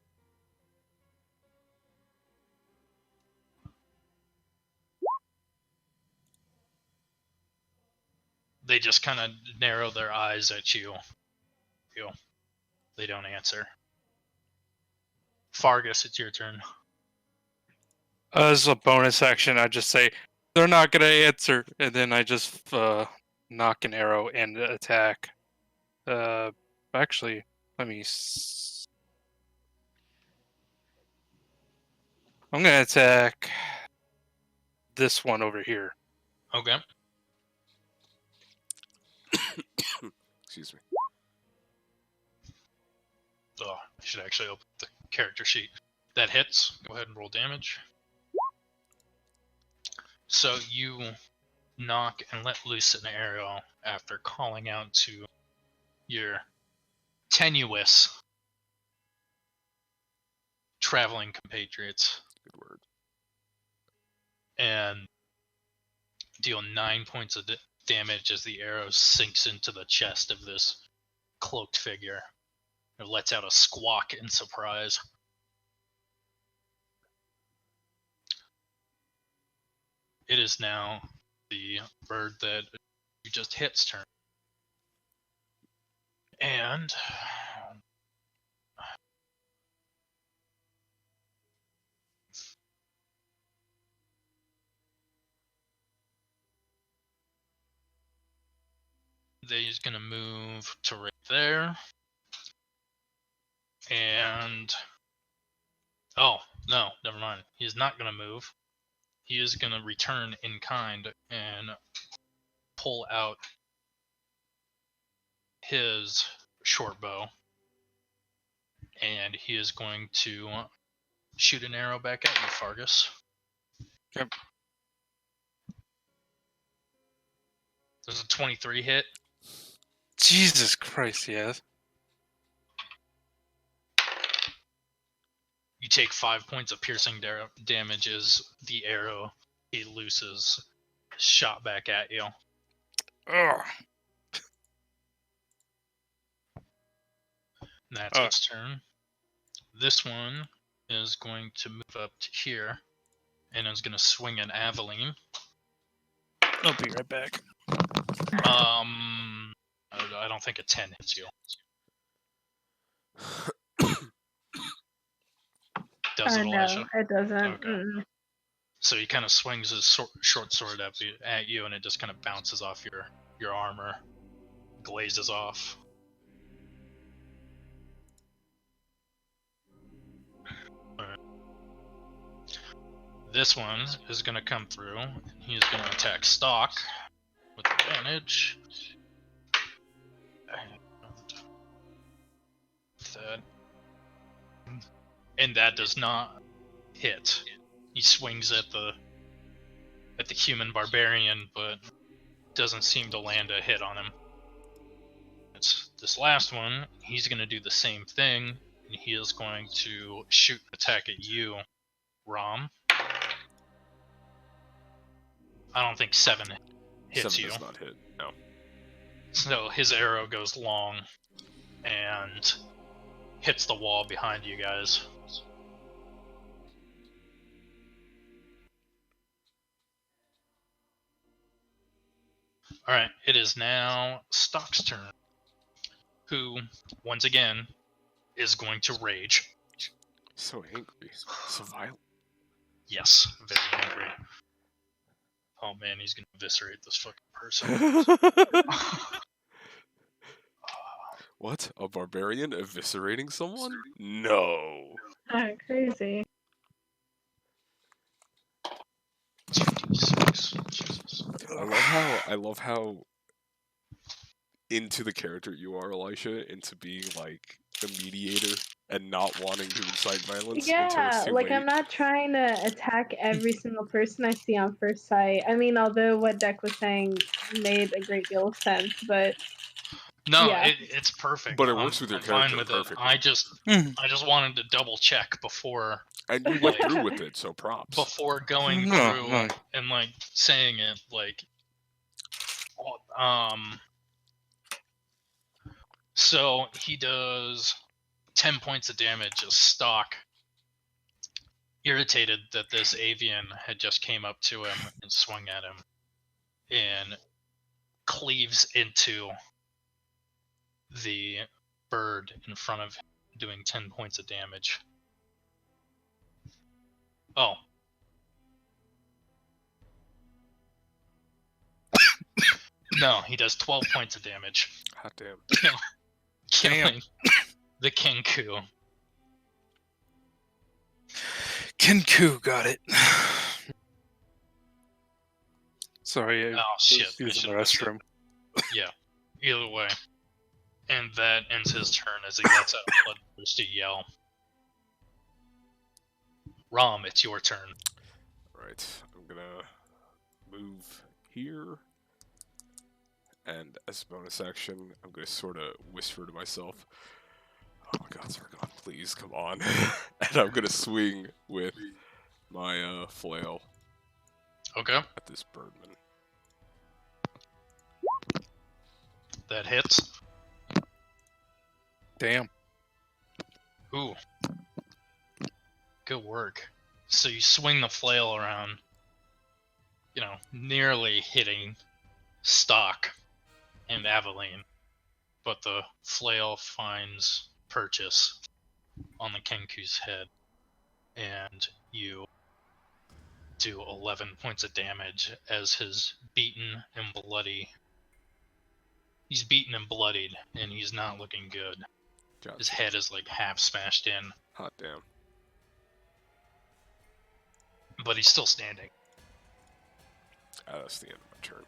They just kind of narrow their eyes at you. They don't answer. Fargus, it's your turn. As a bonus action, I just say they're not gonna answer, and then I just knock an arrow and attack. Actually, let me. I'm gonna attack this one over here. Okay. Excuse me. Oh, I should actually open the character sheet. That hits. Go ahead and roll damage. So you knock and let loose an arrow after calling out to your tenuous traveling compatriots Good word. and deal 9 points of damage as the arrow sinks into the chest of this cloaked figure. It lets out a squawk in surprise. It is now the bird that you just hit's turn. And he's going to move to right there. And oh, no, never mind. He's not going to move. He is going to return in kind and pull out his short bow. And he is going to shoot an arrow back at you, Fargus. Yep. Does a 23 hit? Jesus Christ, yes. You take 5 points of piercing damage as the arrow he looses shot back at you. Ugh. That's its turn. This one is going to move up to here and is going to swing an Aveline. I'll be right back. I don't think a 10 hits you. Does it, No, Elysia? it doesn't. Okay. So he kind of swings his short sword at you, and it just kind of bounces off your armor, glazes off. Alright. This one is going to come through. He's going to attack Stock with advantage. And that does not hit. He swings at the human barbarian, but doesn't seem to land a hit on him. It's this last one. He's going to do the same thing, and he is going to shoot an attack at you, Rom. I don't think 7 hits 7 you. does not hit. No. So his arrow goes long and hits the wall behind you guys. Alright, it is now Stock's turn, who, once again, is going to rage. So angry. So violent. Yes, very angry. Oh man, he's gonna eviscerate this fucking person. What? A barbarian eviscerating someone? No. Crazy. 2d6. Jesus. I love how into the character you are, Elisha, into being like the mediator and not wanting to incite violence until Yeah, it's too like late. I'm not trying to attack every single person I see on first sight. I mean, although what Deck was saying made a great deal of sense, but No, yeah. it's perfect. But it works with your I'm fine character with perfectly. it. I just wanted to double check before And you went through with it, so props. before going No, through no. and like saying it like so he does 10 points of damage as Stock, irritated that this avian had just came up to him and swung at him, and cleaves into the bird in front of him, doing 10 points of damage. Oh. No, he does 12 points of damage. Hot damn. Killing the Kenku. Kenku got it. Sorry, I Oh shit. was using the restroom. Yeah. Either way. And that ends his turn as he lets out a bloodthirsty yell. Rom, it's your turn. Alright, I'm gonna move here. And as a bonus action, I'm gonna sort of whisper to myself, "Oh my god, Zergon, please, come on." And I'm gonna swing with my flail Okay. at this birdman. That hits. Damn. Ooh. Good work. So you swing the flail around, nearly hitting Stock and Aveline, but the flail finds purchase on the Kenku's head, and you do 11 points of damage as he's beaten and bloodied, and he's not looking good. Gotcha. His head is like half smashed in, Hot damn. but he's still standing. That's the end of my turn.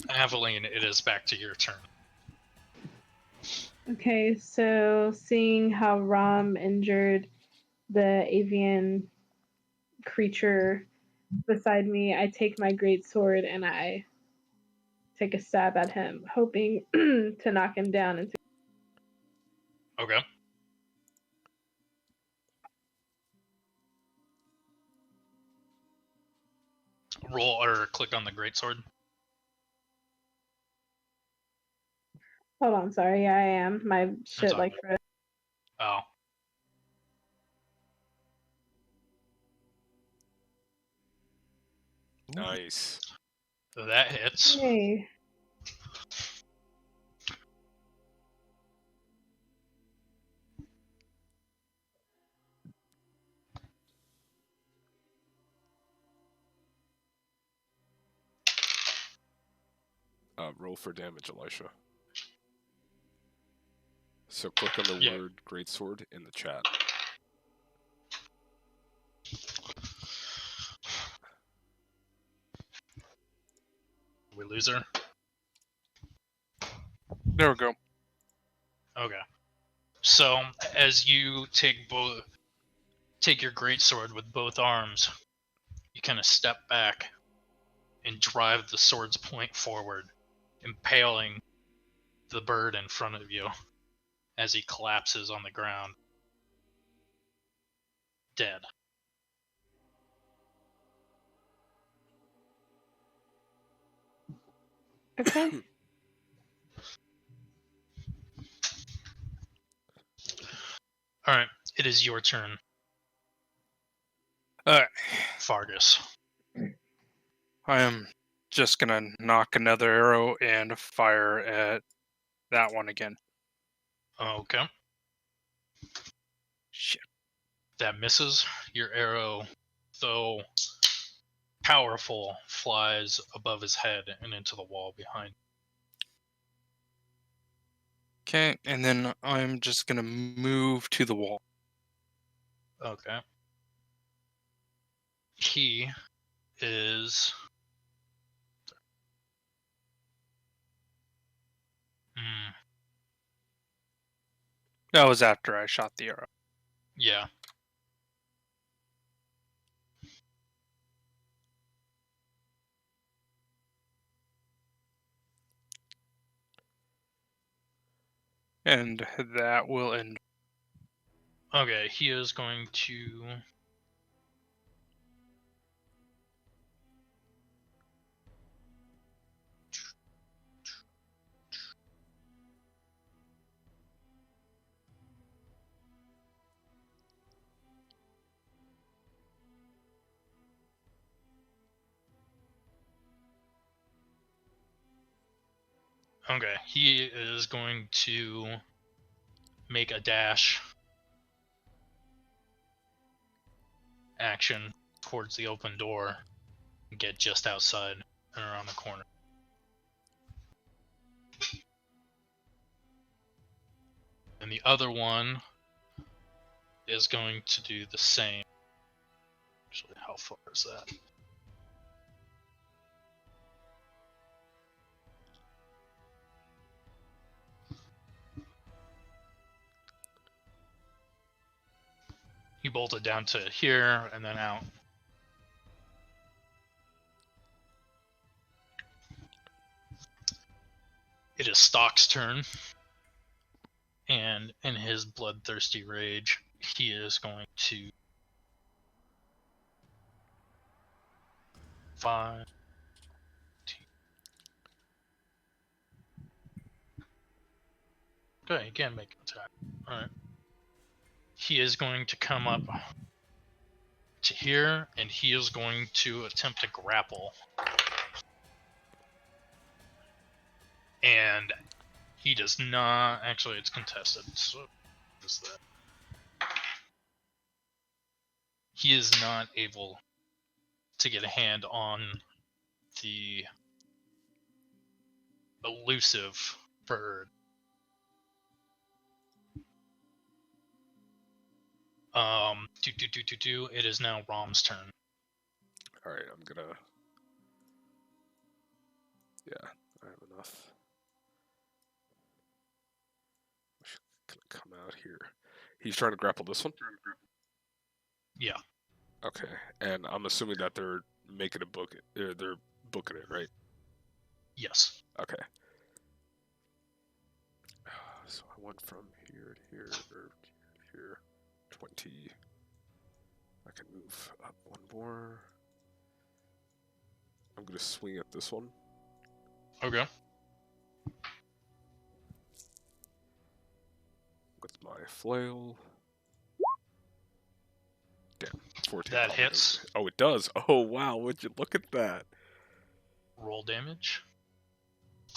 Aveline, it is back to your turn. Okay, so seeing how Rom injured the avian creature beside me, I take my great sword and I take a stab at him, hoping to knock him down. Okay. Roll or click on the greatsword. Hold on, sorry, yeah, I am. My shit all like good. froze. Oh. Nice. So that hits. Yay. Roll for damage, Elisha. So click on the Yeah. word greatsword in the chat. We lose her. There we go. Okay. So as you take your greatsword with both arms, you kind of step back and drive the sword's point forward, impaling the bird in front of you as he collapses on the ground, dead. Okay. Alright, it is your turn, Alright. Fargus. I am just gonna knock another arrow and fire at that one again. Okay. Shit. That misses. Your arrow, though powerful, flies above his head and into the wall behind. Okay, and then I'm just gonna move to the wall. Okay. He is... That was after I shot the arrow. yeah. And that will end. Okay, he is going to... Okay, he is going to make a dash action towards the open door and get just outside and around the corner. And the other one is going to do the same. Actually, how far is that? He bolted down to here and then out. It is Stock's turn. And in his bloodthirsty rage, he is going to 5. Okay, he can make an attack. Alright. He is going to come up to here, and he is going to attempt to grapple. And he does not... Actually, it's contested, so what is that? He is not able to get a hand on the elusive bird. It is now Rom's turn. Alright, I'm gonna... Yeah, I have enough. Gonna come out here. He's trying to grapple this one? Yeah. Okay, and I'm assuming that they're making a book it, or they're booking it, right? Yes. Okay. So I went from here to here, or here to here. 20. I can move up one more. I'm gonna swing at this one. Okay. With my flail. Damn, 14. That hits. Oh, it does. Oh, wow. Would you look at that? Roll damage.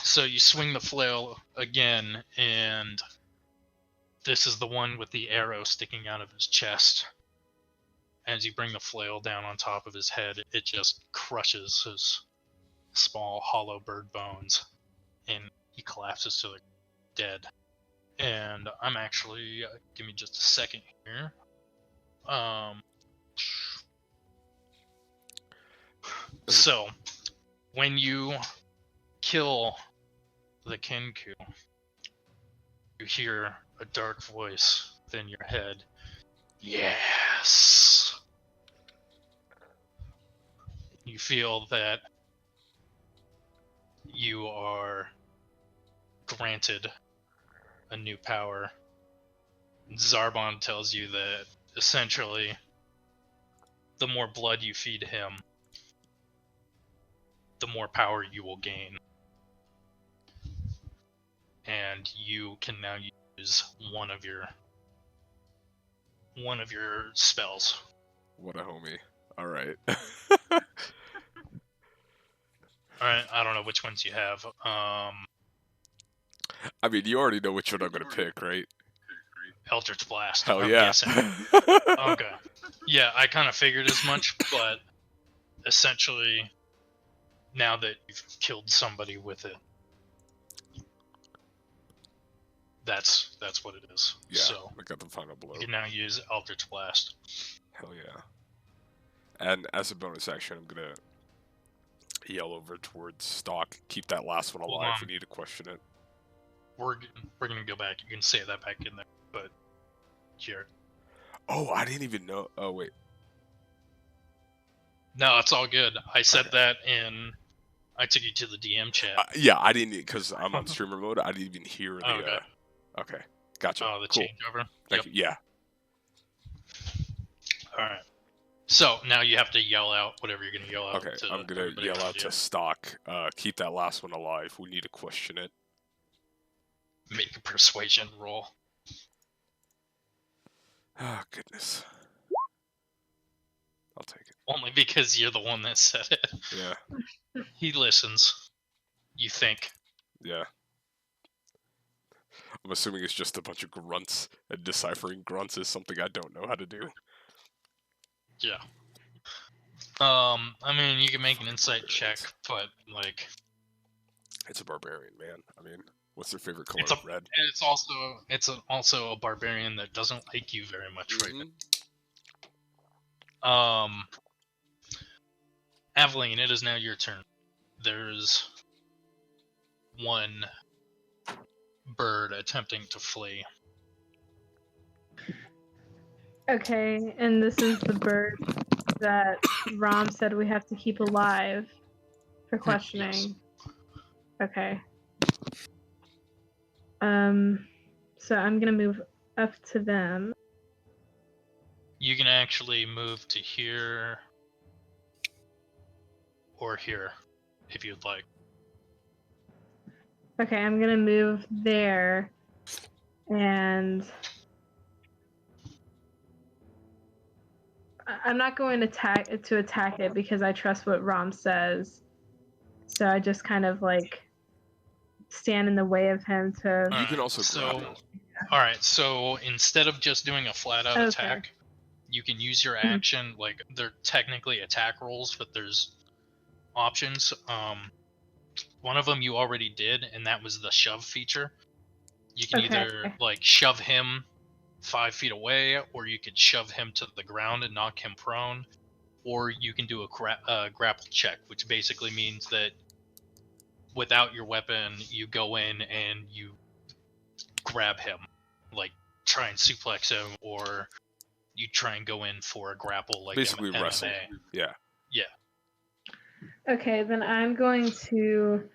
So you swing the flail again, and this is the one with the arrow sticking out of his chest. As you bring the flail down on top of his head, it just crushes his small hollow bird bones and he collapses to the dead. And I'm actually give me just a second here. So when you kill the Kenku, you hear a dark voice within your head. Yes. You feel that you are granted a new power. Zarbon tells you that essentially the more blood you feed him, the more power you will gain. And you can now use one of your spells. What a homie. Alright. Alright, I don't know which ones you have. I mean, you already know which one I'm gonna pick, right? Eldritch Blast. Hell I'm yeah. guessing. Okay. Yeah, I kind of figured as much, but essentially, now that you've killed somebody with it, that's what it is. Yeah, So I got the final blow. you can now use Eldritch Blast. Hell yeah. And as a bonus action, I'm gonna yell over towards Stock. Keep that last one Hold alive. on. We need to question it. We're gonna go back. You can say that back in there, but here. Oh, I didn't even know. Oh, wait. No, it's all good. I said Okay. that in. I took you to the DM chat. Yeah, I didn't, because I'm on streamer mode. I didn't even hear the. Okay. Okay, gotcha. Oh, the Cool. changeover. Thank you. Yeah. All right. So now you have to yell out whatever you're gonna yell out. Okay, to I'm gonna everybody yell around out you. to Stock. Keep that last one alive. We need to question it. Make a persuasion roll. Oh, goodness. I'll take it. Only because you're the one that said it. Yeah. He listens. You think. Yeah. I'm assuming it's just a bunch of grunts, and deciphering grunts is something I don't know how to do. Yeah. I mean, you can make an insight check, but like, It's a barbarian, man. I mean, what's their favorite color? It's a- Red. it's also a barbarian that doesn't like you very much right now. Aveline, it is now your turn. There's one bird attempting to flee. Okay, and this is the bird that Rom said we have to keep alive for questioning. Okay. So I'm gonna move up to them. You can actually move to here or here if you'd like. Okay, I'm gonna move there, and I'm not going to attack it because I trust what Rom says. So I just kind of like stand in the way of him to. You can also so, grapple. Alright, so instead of just doing a flat out Okay. attack, you can use your action, like, they're technically attack rolls, but there's options. One of them you already did, and that was the shove feature. You can either, like, shove him 5 feet away, or you could shove him to the ground and knock him prone, or you can do a grapple check, which basically means that without your weapon, you go in and you grab him, like try and suplex him, or you try and go in for a grapple, like Basically MMA. wrestle. Yeah. Yeah. Okay, then I'm going to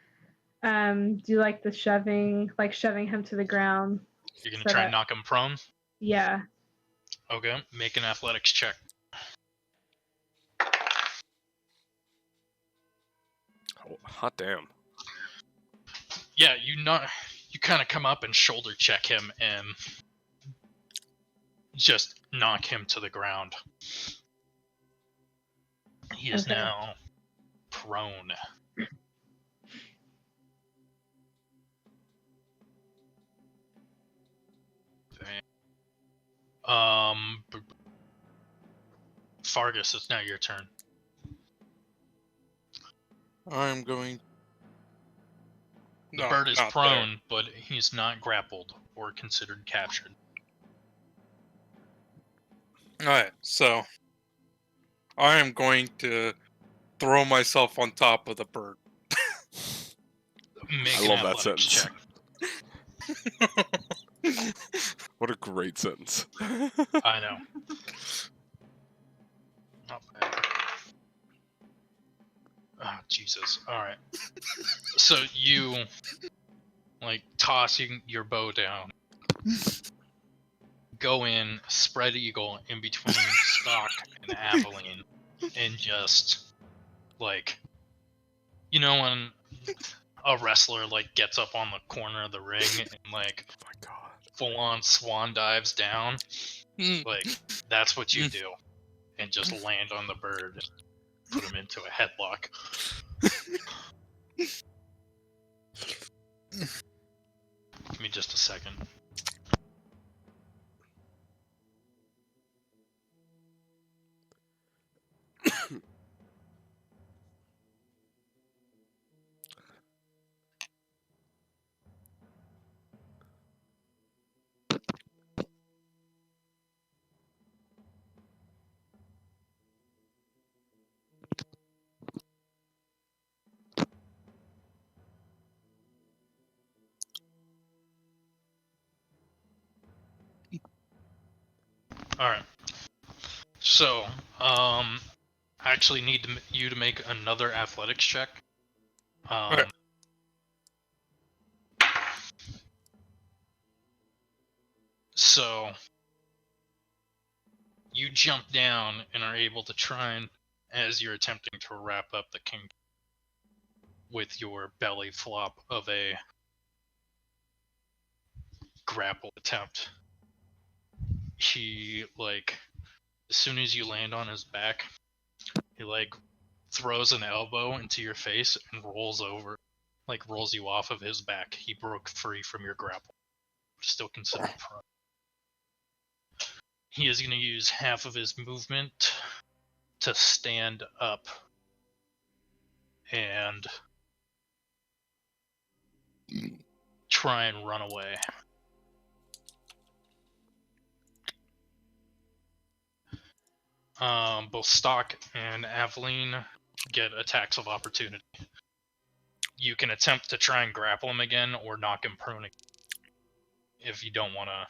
do like the shoving, like shoving him to the ground. You're gonna So try that- and knock him prone. Yeah. Okay, make an athletics check. Oh, hot damn. Yeah, you kind of come up and shoulder check him and just knock him to the ground. He is Okay. now prone. Fargus, it's now your turn. I'm going. The No, bird is not prone, but he's not grappled or considered captured. Alright, so I am going to throw myself on top of the bird. Make I an love that athletics sentence. check. What a great sentence. I know. Not bad. Oh, Jesus. Alright. So you, toss your bow down, go in, spread eagle in between Stock and Aveline, and just, when a wrestler, gets up on the corner of the ring and, Oh my god. full-on swan dives down, that's what you do. And just land on the bird and put him into a headlock. Give me just a second. Alright. So, I actually need you to make another athletics check. Okay. So, you jump down and are able to try and, as you're attempting to wrap up the king with your belly flop of a grapple attempt, he, as soon as you land on his back, he, throws an elbow into your face and rolls you off of his back. He broke free from your grapple. Still considered prone. He is going to use half of his movement to stand up and try and run away. Both Stock and Aveline get attacks of opportunity. You can attempt to try and grapple him again or knock him prone if you don't want to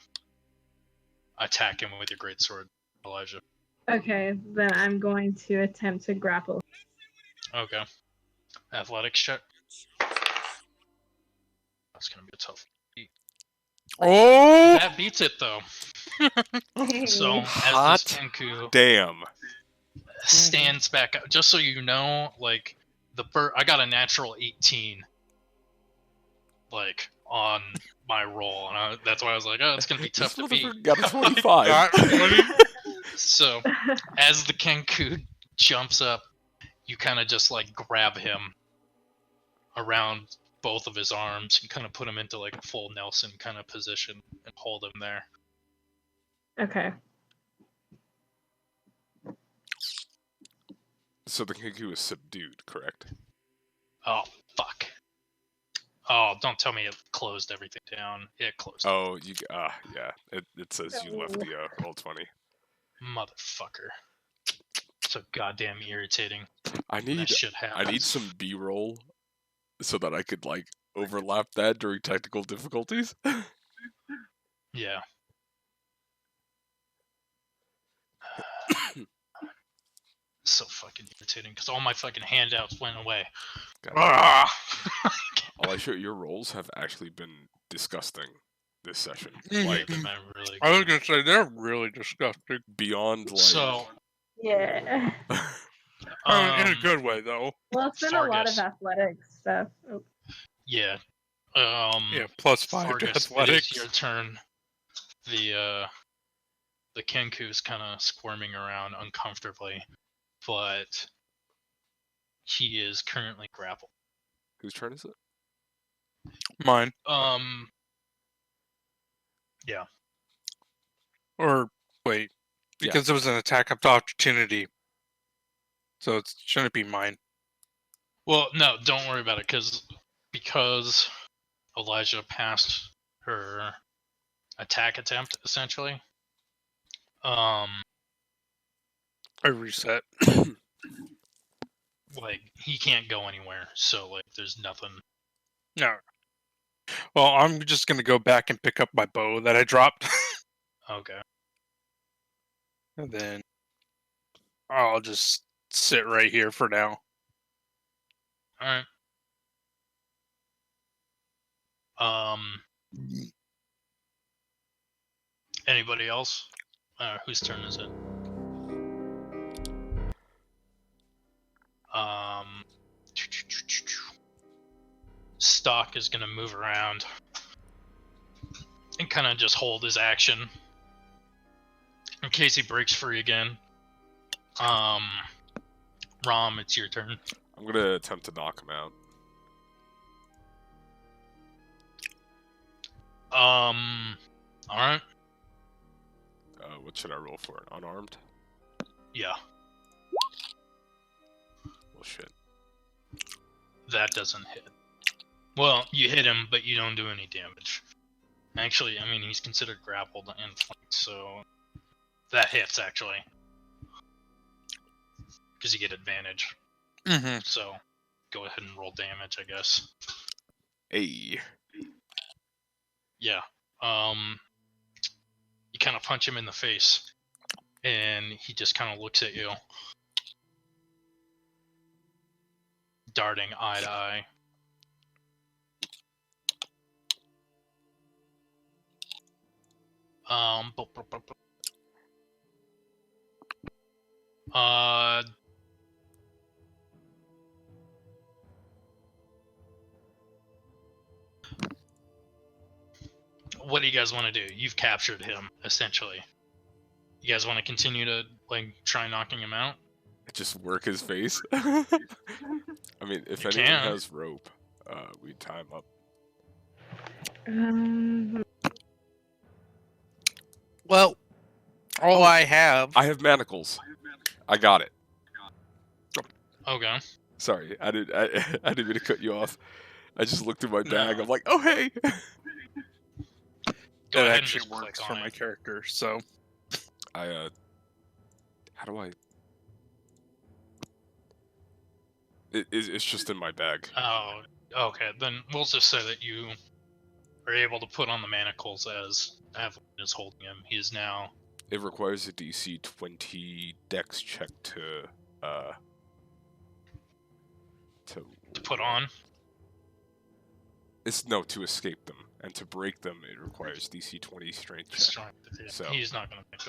attack him with your greatsword, Elijah. Okay, then I'm going to attempt to grapple. Okay. Athletics check. That's going to be a tough beat. Oh! That beats it, though. So, as Hot this Kenku damn. stands back up, just so you know, the bird, I got a natural 18, on my roll, and that's why I was like, oh, it's gonna be tough This to beat. motherfucker got a 25. Not funny. So, as the Kenku jumps up, you kind of just grab him around both of his arms and kind of put him into a full Nelson kind of position and hold him there. Okay. So the Kenku is subdued, correct? Oh, fuck. Oh, don't tell me it closed everything down. It closed. Oh, yeah. It says you left the Roll20. Motherfucker. So goddamn irritating. I when that need shit happens. some B-roll so that I could overlap that during technical difficulties. Yeah. So fucking irritating because all my fucking handouts went away. All I show your rolls have actually been disgusting this session. Really I was good. gonna say they're really disgusting. Beyond So Yeah. In a good way, though. Well, it's been a lot of Fargus. athletics stuff. Oh. Yeah. Yeah, +5 to Fargus, it athletics. is your turn. The Kenku's kind of squirming around uncomfortably, but he is currently grappled. Whose turn is it? Mine. Yeah. Or wait, because it was an attack of opportunity, so it shouldn't be mine. Well, no, don't worry about it because Elysia passed her attack attempt, essentially. I reset. Like, he can't go anywhere, so, like, there's nothing. No. Well, I'm just gonna go back and pick up my bow that I dropped. Okay. And then I'll just sit right here for now. Alright. Anybody else? Whose turn is it? Stock is gonna move around and kind of just hold his action in case he breaks free again. Rom, it's your turn. I'm gonna attempt to knock him out. Alright. What should I roll for? Unarmed? Yeah, Well, shit. that doesn't hit. Well, you hit him, but you don't do any damage. Actually, I mean, he's considered grappled and flanked, so that hits, actually. Because you get advantage. Mm-hmm. So, go ahead and roll damage, I guess. Hey. Yeah. You kind of punch him in the face, and he just kind of looks at you, darting eye to eye. What do you guys want to do? You've captured him, essentially. You guys want to continue to, like, try knocking him out? Just work his face? I mean, if You anyone can. has rope, we tie him up. Well, all I have. I have manacles. I got it. Okay. Sorry, I didn't mean to cut you off. I just looked through my bag. No. I'm like, oh hey. Go That ahead and actually just works click for on my it. character. So How do I? It's just in my bag. Oh, okay. Then we'll just say that you are able to put on the manacles as Evelyn is holding him. He is now. It requires a DC 20 Dex check to To put on. It's no, to escape them, and to break them it requires DC 20 strength check. Strength. So He's not going to make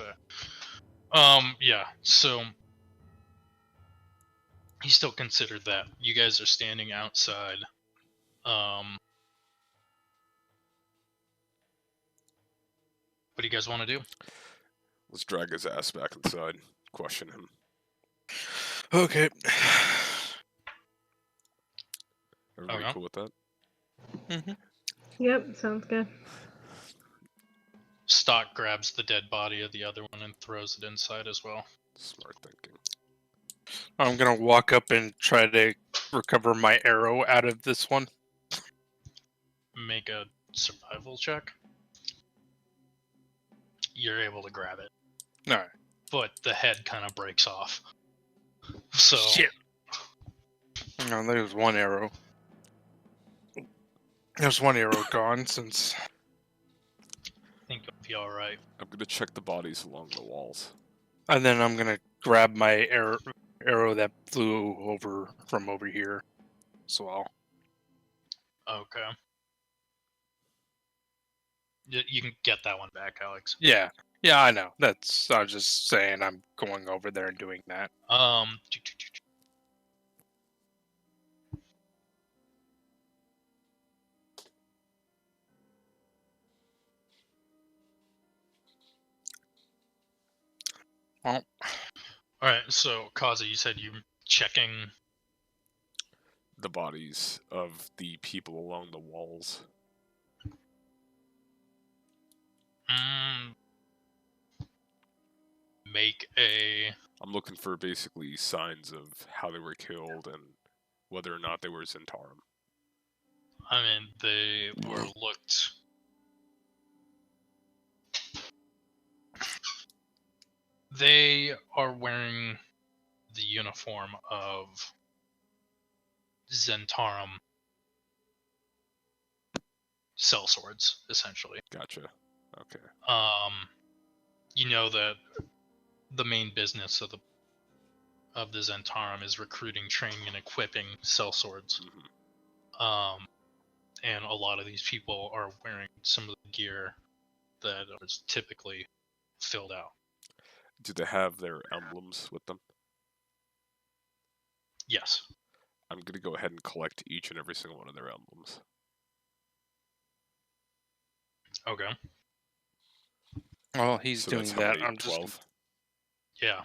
that. Yeah. So he still considered that. You guys are standing outside. What do you guys want to do? let's drag his ass back inside. Question him. okay. Everybody Okay. cool with that? Mm-hmm. Yep, sounds good. Stock grabs the dead body of the other one and throws it inside as well. Smart thinking. I'm gonna walk up and try to recover my arrow out of this one. Make a survival check. You're able to grab it, All right. but the head kind of breaks off. So Shit. No, there's one arrow. There's one arrow gone since. I think it'll be all right. I'm gonna check the bodies along the walls. And then I'm gonna grab my arrow that flew over from over here as well. Okay. You can get that one back, Alex. Yeah. Yeah, I know. I was just saying I'm going over there and doing that. Well, All right. So Kazi, you said you checking. The bodies of the people along the walls. Make a. I'm looking for basically signs of how they were killed and whether or not they were Zentarum. I mean, they were looked. They are wearing the uniform of Zentarum sellswords, essentially. Gotcha. Okay. You know that the main business of the Zentarum is recruiting, training, and equipping sellswords. Mm-hmm. And a lot of these people are wearing some of the gear that is typically filled out. Do they have their emblems with them? Yes. I'm gonna go ahead and collect each and every single one of their emblems. Okay. Well, he's So doing that's how that. many? 12? Yeah.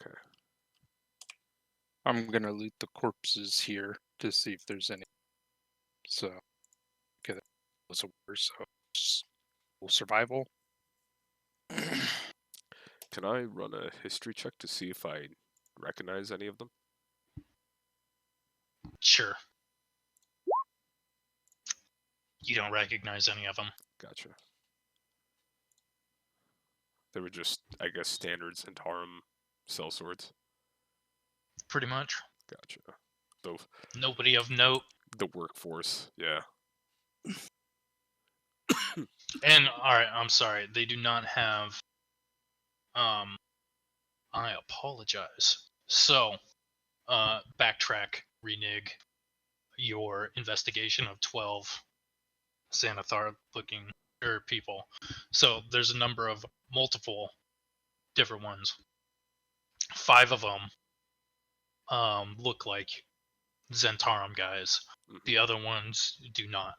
Okay. I'm gonna loot the corpses here to see if there's any. So, okay, that was a war, so just survival. Can I run a history check to see if I recognize any of them? Sure. You don't recognize any of them. Gotcha. They were just, I guess, standard Zentarum sellswords. Pretty much. Gotcha. The Nobody of note. the workforce, yeah. And alright, I'm sorry. They do not have I apologize. So, backtrack, renege your investigation of 12 Xanathar looking people. So there's a number of multiple different ones. 5 of them look like Zentarum guys. Mhm. The other ones do not.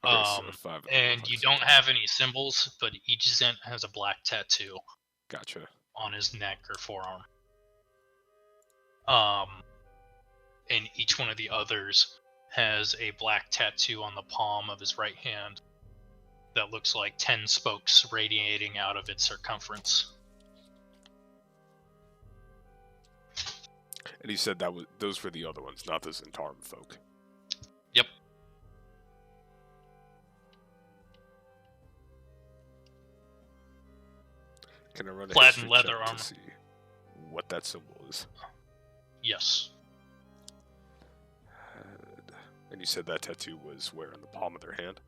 Okay, so 5 of them and look you like don't Zentarum. have any symbols, but each Zent has a black tattoo Gotcha. on his neck or forearm. And each one of the others has a black tattoo on the palm of his right hand that looks like 10 spokes radiating out of its circumference. And he said those were the other ones, not the Zentarum folk. Yep. Can I run a Plaid history and leather check armor. to see what that symbol is? Yes. And you said that tattoo was where, in the palm of their hand?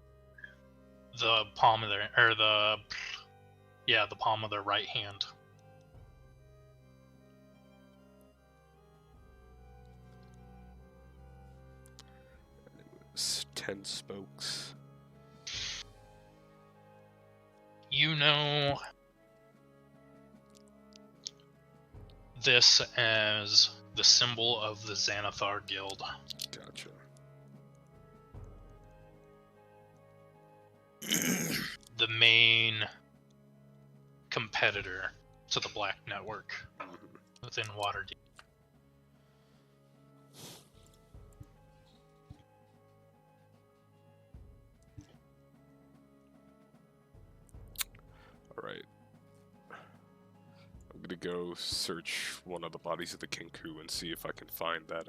The palm of their, or the palm of their right hand. And it was 10 spokes. You know this as the symbol of the Xanathar Guild. Gotcha. The main competitor to the Black Network within Waterdeep. Alright. I'm gonna go search one of the bodies of the Kinku and see if I can find that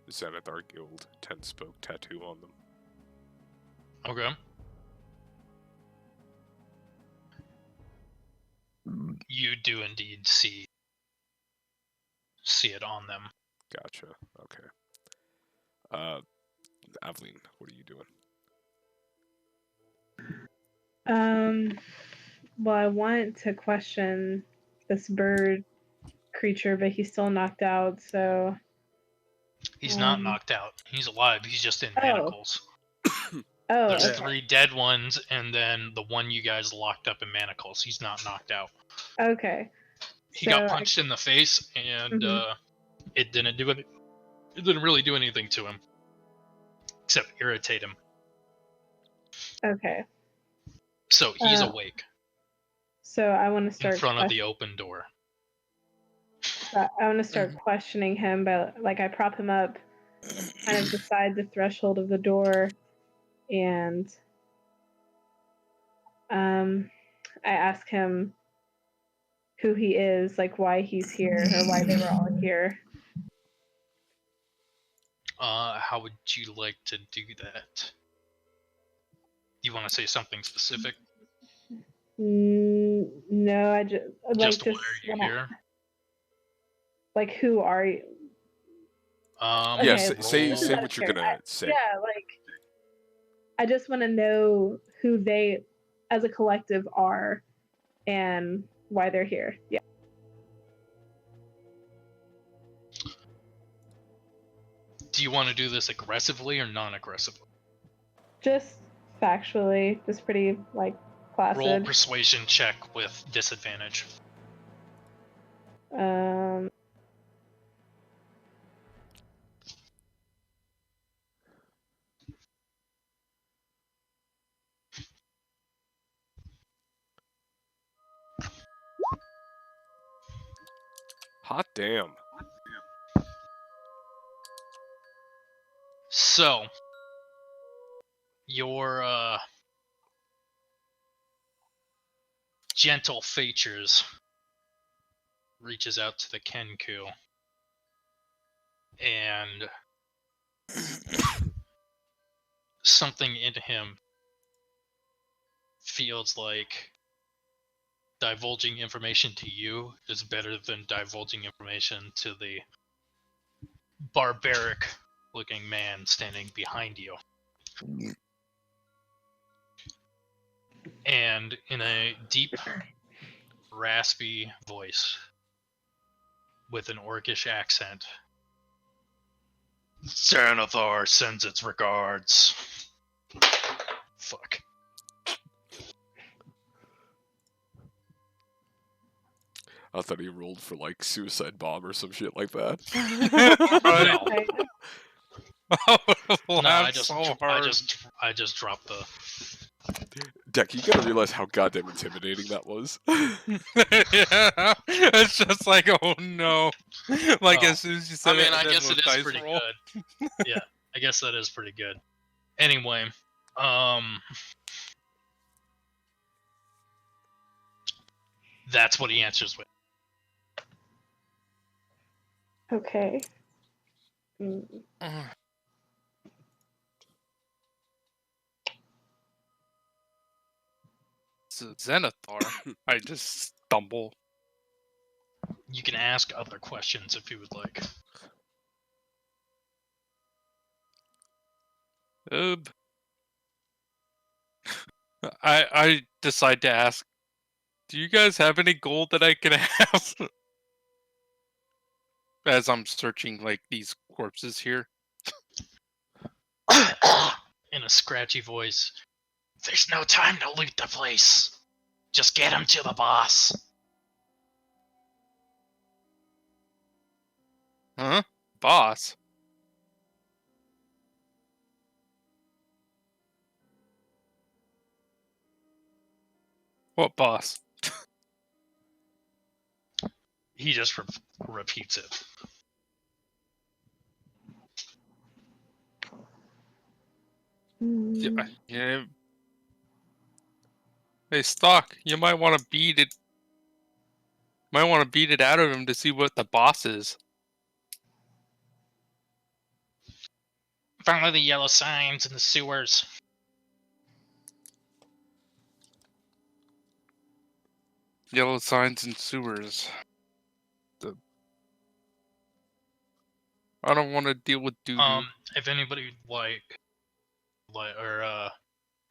Xanathar Guild 10-spoke tattoo on them. Okay. You do indeed see it on them. Gotcha. Okay. Aveline, what are you doing? Well, I want to question this bird creature, but he's still knocked out, so... He's not knocked out. He's alive. He's just in manacles. Oh, There's okay. 3 dead ones, and then the one you guys locked up in manacles. He's not knocked out. Okay. He got punched in the face, and it didn't do it. It didn't really do anything to him, except irritate him. Okay. So he's awake. So I want to start in front of the open door. I want to start questioning him, but like I prop him up, kind of beside the threshold of the door, and I ask him who he is, like why he's here, or why they were all here. How would you like to do that? You want to say something specific? No, I just Just why are you here? Like, who are you? Yeah, Okay, say this is say out of what you're gonna character. say. Yeah, like, I just want to know who they, as a collective, are, and why they're here. Yeah. Do you want to do this aggressively or non-aggressively? Just factually, just pretty like Roll placid. persuasion check with disadvantage. Um. Hot damn. So, your gentle features reaches out to the Kenku, and something in him feels like divulging information to you is better than divulging information to the barbaric looking man standing behind you. And in a deep, raspy voice with an orcish accent, Xanathar sends its regards. Fuck. I thought he rolled for like suicide bomb or some shit like that. Right. No, Laugh I just, so I hard. just dropped the. Deck, you gotta realize how goddamn intimidating that was. Yeah, it's just like, oh no. Like Oh. as soon as you said I mean, it, I and then guess the it is dice pretty roll. good. Yeah, I guess that is pretty good. Anyway, that's what he answers with. Okay. Xanathar. I just stumble. You can ask other questions if you would like. I decide to ask, do you guys have any gold that I can have? As I'm searching like these corpses here. In a scratchy voice, there's no time to loot the place. Just get him to the boss. Huh? Boss? What boss? He just repeats it. Yeah. Hey, Stock, you might want to beat it. Might want to beat it out of him to see what the boss is. Follow the yellow signs in the sewers. Yellow signs and sewers. I don't want to deal with doo-doo. If anybody or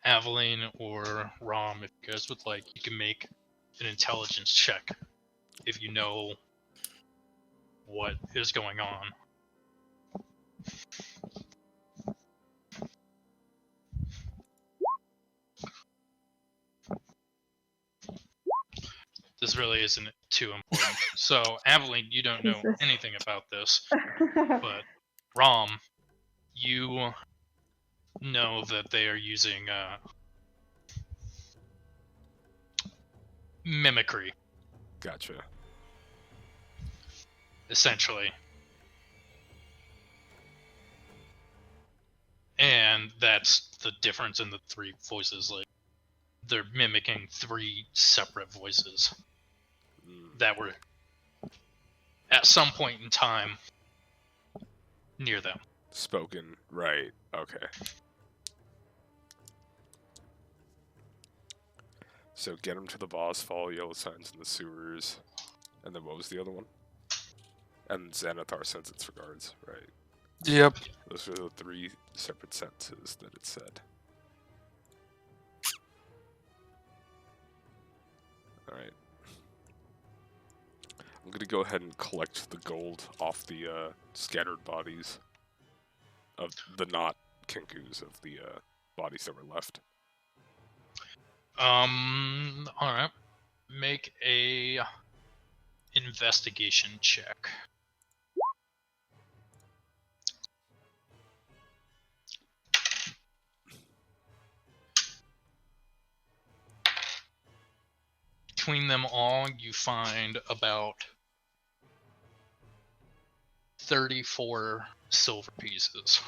Aveline or Rom, if you guys would like, you can make an intelligence check if you know what is going on. This really isn't too important. So, Aveline, you don't know Jesus. anything about this, but Rom, you know that they are using mimicry, Gotcha. essentially. And that's the difference in the three voices. Like, they're mimicking three separate voices that were at some point in time near them. Spoken, right, okay. So get him to the boss, follow yellow signs in the sewers, and then what was the other one? And Xanathar sends its regards, right? Yep. Those are the 3 separate sentences that it said. Alright. I'm gonna go ahead and collect the gold off the scattered bodies of the not Kinkus, of the bodies that were left. Alright. Make a investigation check. Between them all, you find about 34 silver pieces.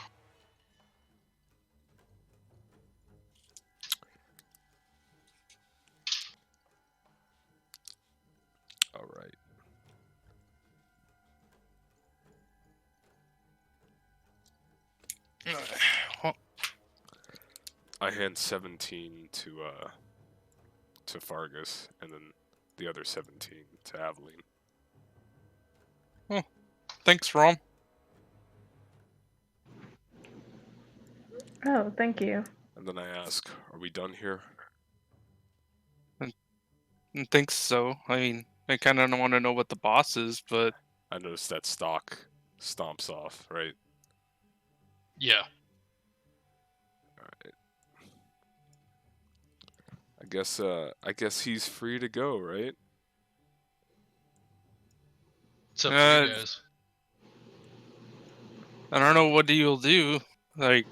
Alright. Well, I hand 17 to Fargus, and then the other 17 to Aveline. thanks, Rom. Oh, thank you. And then I ask, are we done here? I think so. I mean, I kind of want to know what the boss is, but I noticed that stock stomps off, right? Yeah. Alright. I guess he's free to go, right? It's up to you Uh, guys. I don't know what you'll do. Like,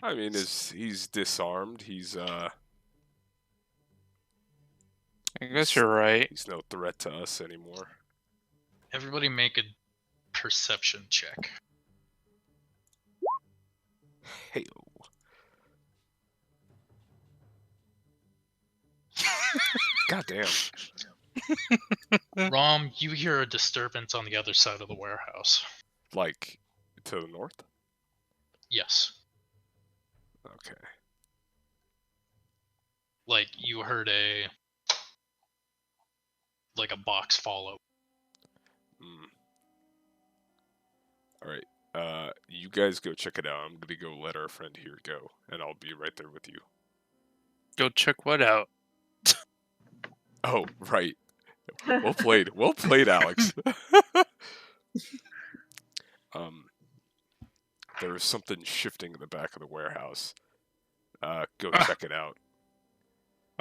I mean, he's disarmed. He's I guess you're right. he's no threat to us anymore. Everybody make a perception check. Hey. God damn. Rom, you hear a disturbance on the other side of the warehouse. Like, to the north? Yes. Okay. Like, you heard a box fall open. Alright. You guys go check it out. I'm gonna go let our friend here go, and I'll be right there with you. Go check what out. Oh, right. Well played. Well played, Alex. There was something shifting in the back of the warehouse. Go check it out.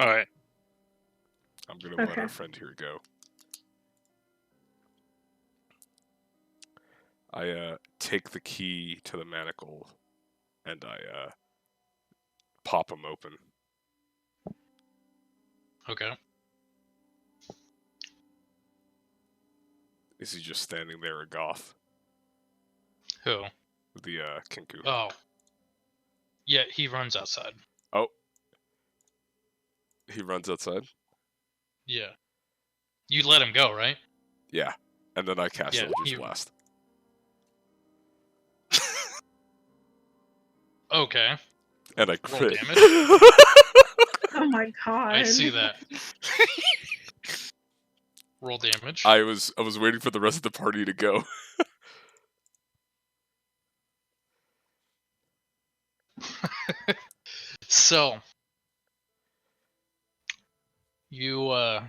Alright. I'm gonna let Okay. our friend here go. I take the key to the manacle and I pop him open. Okay. Is he just standing there, a goth? Who? The Kinku. Oh. Yeah, he runs outside. Oh. He runs outside? Yeah. You let him go, right? Yeah. And then I cast Eldritch he- Blast. Okay. And I Roll crit. damage. Oh my god. I see that. Roll damage. I was waiting for the rest of the party to go. So, you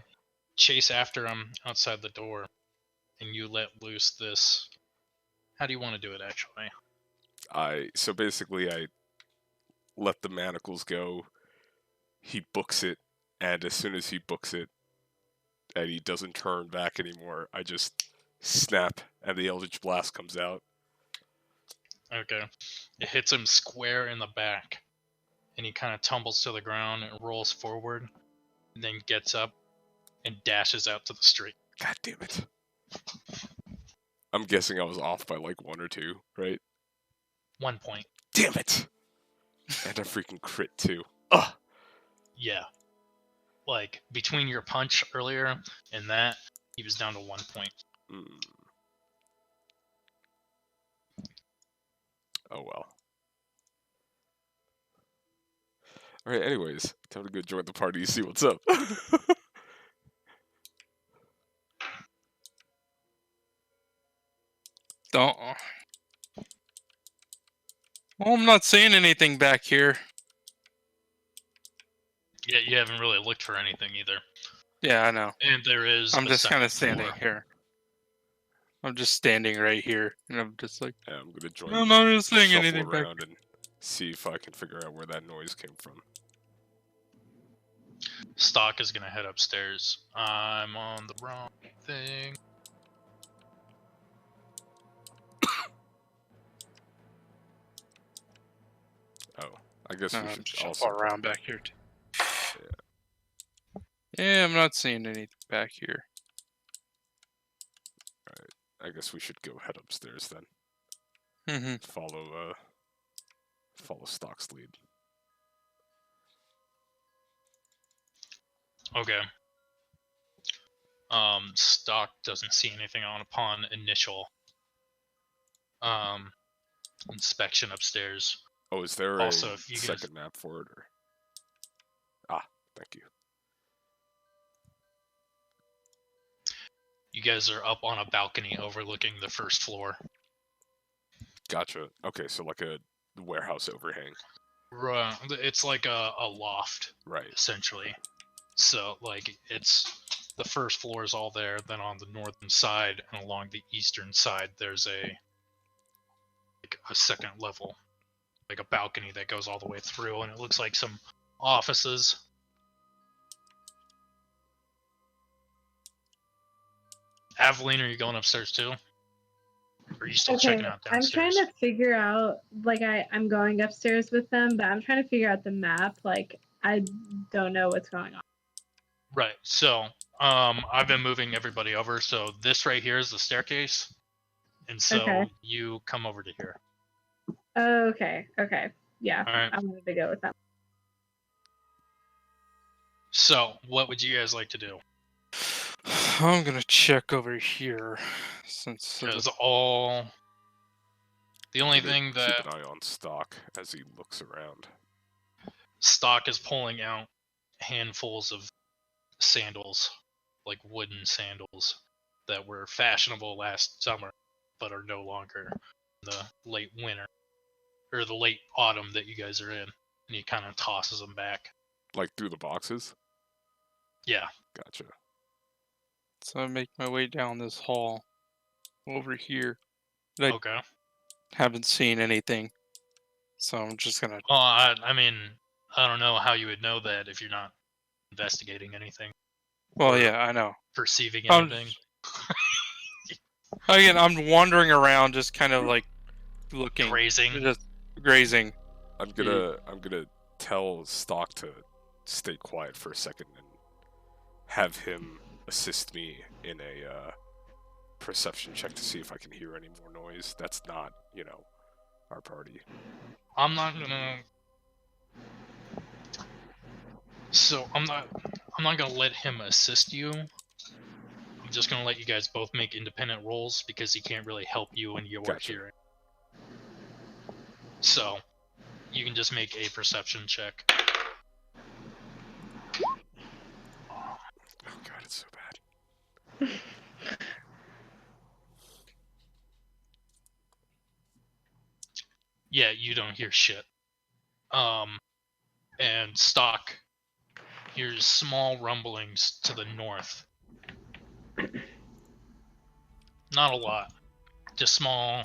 chase after him outside the door, and you let loose this. How do you want to do it, actually? So basically I let the manacles go. He books it, and as soon as he books it, and he doesn't turn back anymore, I just snap, and the Eldritch Blast comes out. Okay. It hits him square in the back, and he kind of tumbles to the ground and rolls forward, and then gets up and dashes out to the street. God damn it. I'm guessing I was off by like 1 or 2, right? 1 point. Damn it! And a freaking crit too. Ugh! Yeah. Like, between your punch earlier and that, he was down to 1 point. Mm. Oh well. Alright, anyways, time to go join the party, see what's up. Don't. Well, I'm not seeing anything back here. Yeah, you haven't really looked for anything either. Yeah, I know. And there is. I'm a just kind second of standing floor. here. I'm just standing right here, and I'm just like, Yeah, I'm gonna join I'm not seeing shuffle anything back. around and see if I can figure out where that noise came from. Stock is gonna head upstairs. I'm on the wrong thing. Oh, I guess we should Shuffle also around back here too. Yeah, I'm not seeing anything back here. I guess we should go head upstairs then. Mm-hmm. Follow Stock's lead. Okay. Stock doesn't see anything upon initial inspection upstairs. Oh, is there Also, a if you second map for it? Or... Ah, thank you. You guys are up on a balcony overlooking the first floor. Gotcha. Okay, so like a warehouse overhang. Right. It's like a loft, Right. essentially. So, like, it's the first floor is all there. Then on the northern side and along the eastern side, there's a second level, like a balcony that goes all the way through, and it looks like some offices. Aveline, are you going upstairs too? Or are you still checking out I'm downstairs? trying to figure out, like, I'm going upstairs with them, but I'm trying to figure out the map. Like, I don't know what's going on. Right. So, I've been moving everybody over. So this right here is the staircase, and so Okay. you come over to here. Okay. Yeah, All right. I'm going to go with that. So, what would you guys like to do? I'm gonna check over here, since Because the only thing that keep an eye on Stock as he looks around. Stock is pulling out handfuls of sandals, like wooden sandals, that were fashionable last summer, but are no longer in the late winter or the late autumn that you guys are in. And he kind of tosses them back. Like through the boxes? Yeah. Gotcha. so I make my way down this hall over here. Okay. Haven't seen anything, so I'm just gonna. Well, I mean, I don't know how you would know that if you're not investigating anything. Well, or yeah, I know. Perceiving I'm- anything. Again, I'm wandering around, just kind of like looking, Grazing. just grazing. I'm gonna tell Stock to stay quiet for a second and have him assist me in a perception check to see if I can hear any more noise. That's not, our party. I'm not gonna. So I'm not gonna let him assist you. I'm just gonna let you guys both make independent rolls because he can't really help you in your Gotcha. hearing. So you can just make a perception check. Oh god, it's so bad. Yeah, you don't hear shit. And Stock hears small rumblings to the north. Not a lot. Just small.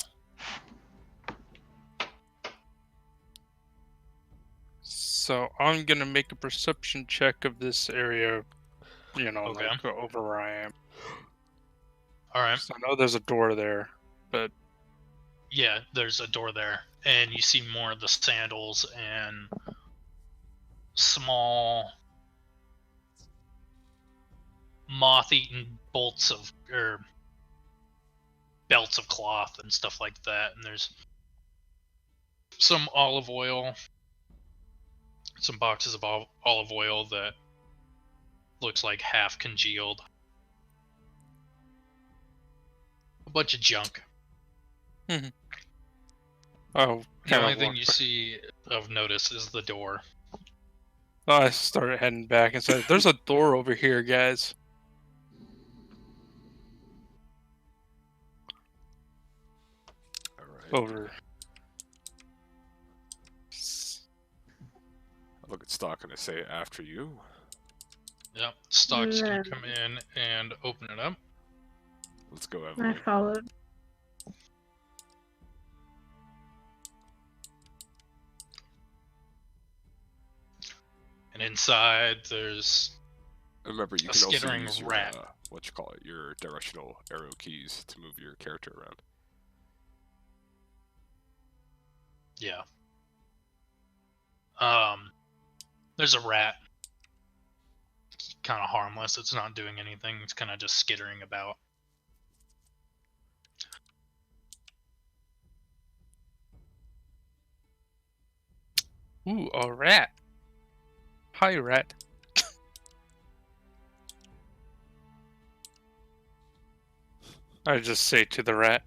So I'm gonna make a perception check of this area. Okay. Like over where I am. Alright. So I know there's a door there, but Yeah, there's a door there. And you see more of the sandals and small moth-eaten bolts of belts of cloth and stuff like that. And there's some olive oil, some boxes of olive oil that looks like half congealed. A bunch of junk. Mhm. Oh, The only thing you see of notice is the door. I started heading back and said, "There's a door over here, guys." All right. Over. I look at Stock and I say, "After you." Yep, Stock's gonna Then come in and open it up. Let's go, I Evelyn. followed. And inside, there's Remember, you a can also skittering use your rat. your directional arrow keys to move your character around. Yeah. There's a rat. Kind of harmless. It's not doing anything. It's kind of just skittering about. Ooh, a rat. Hi, rat. I just say to the rat,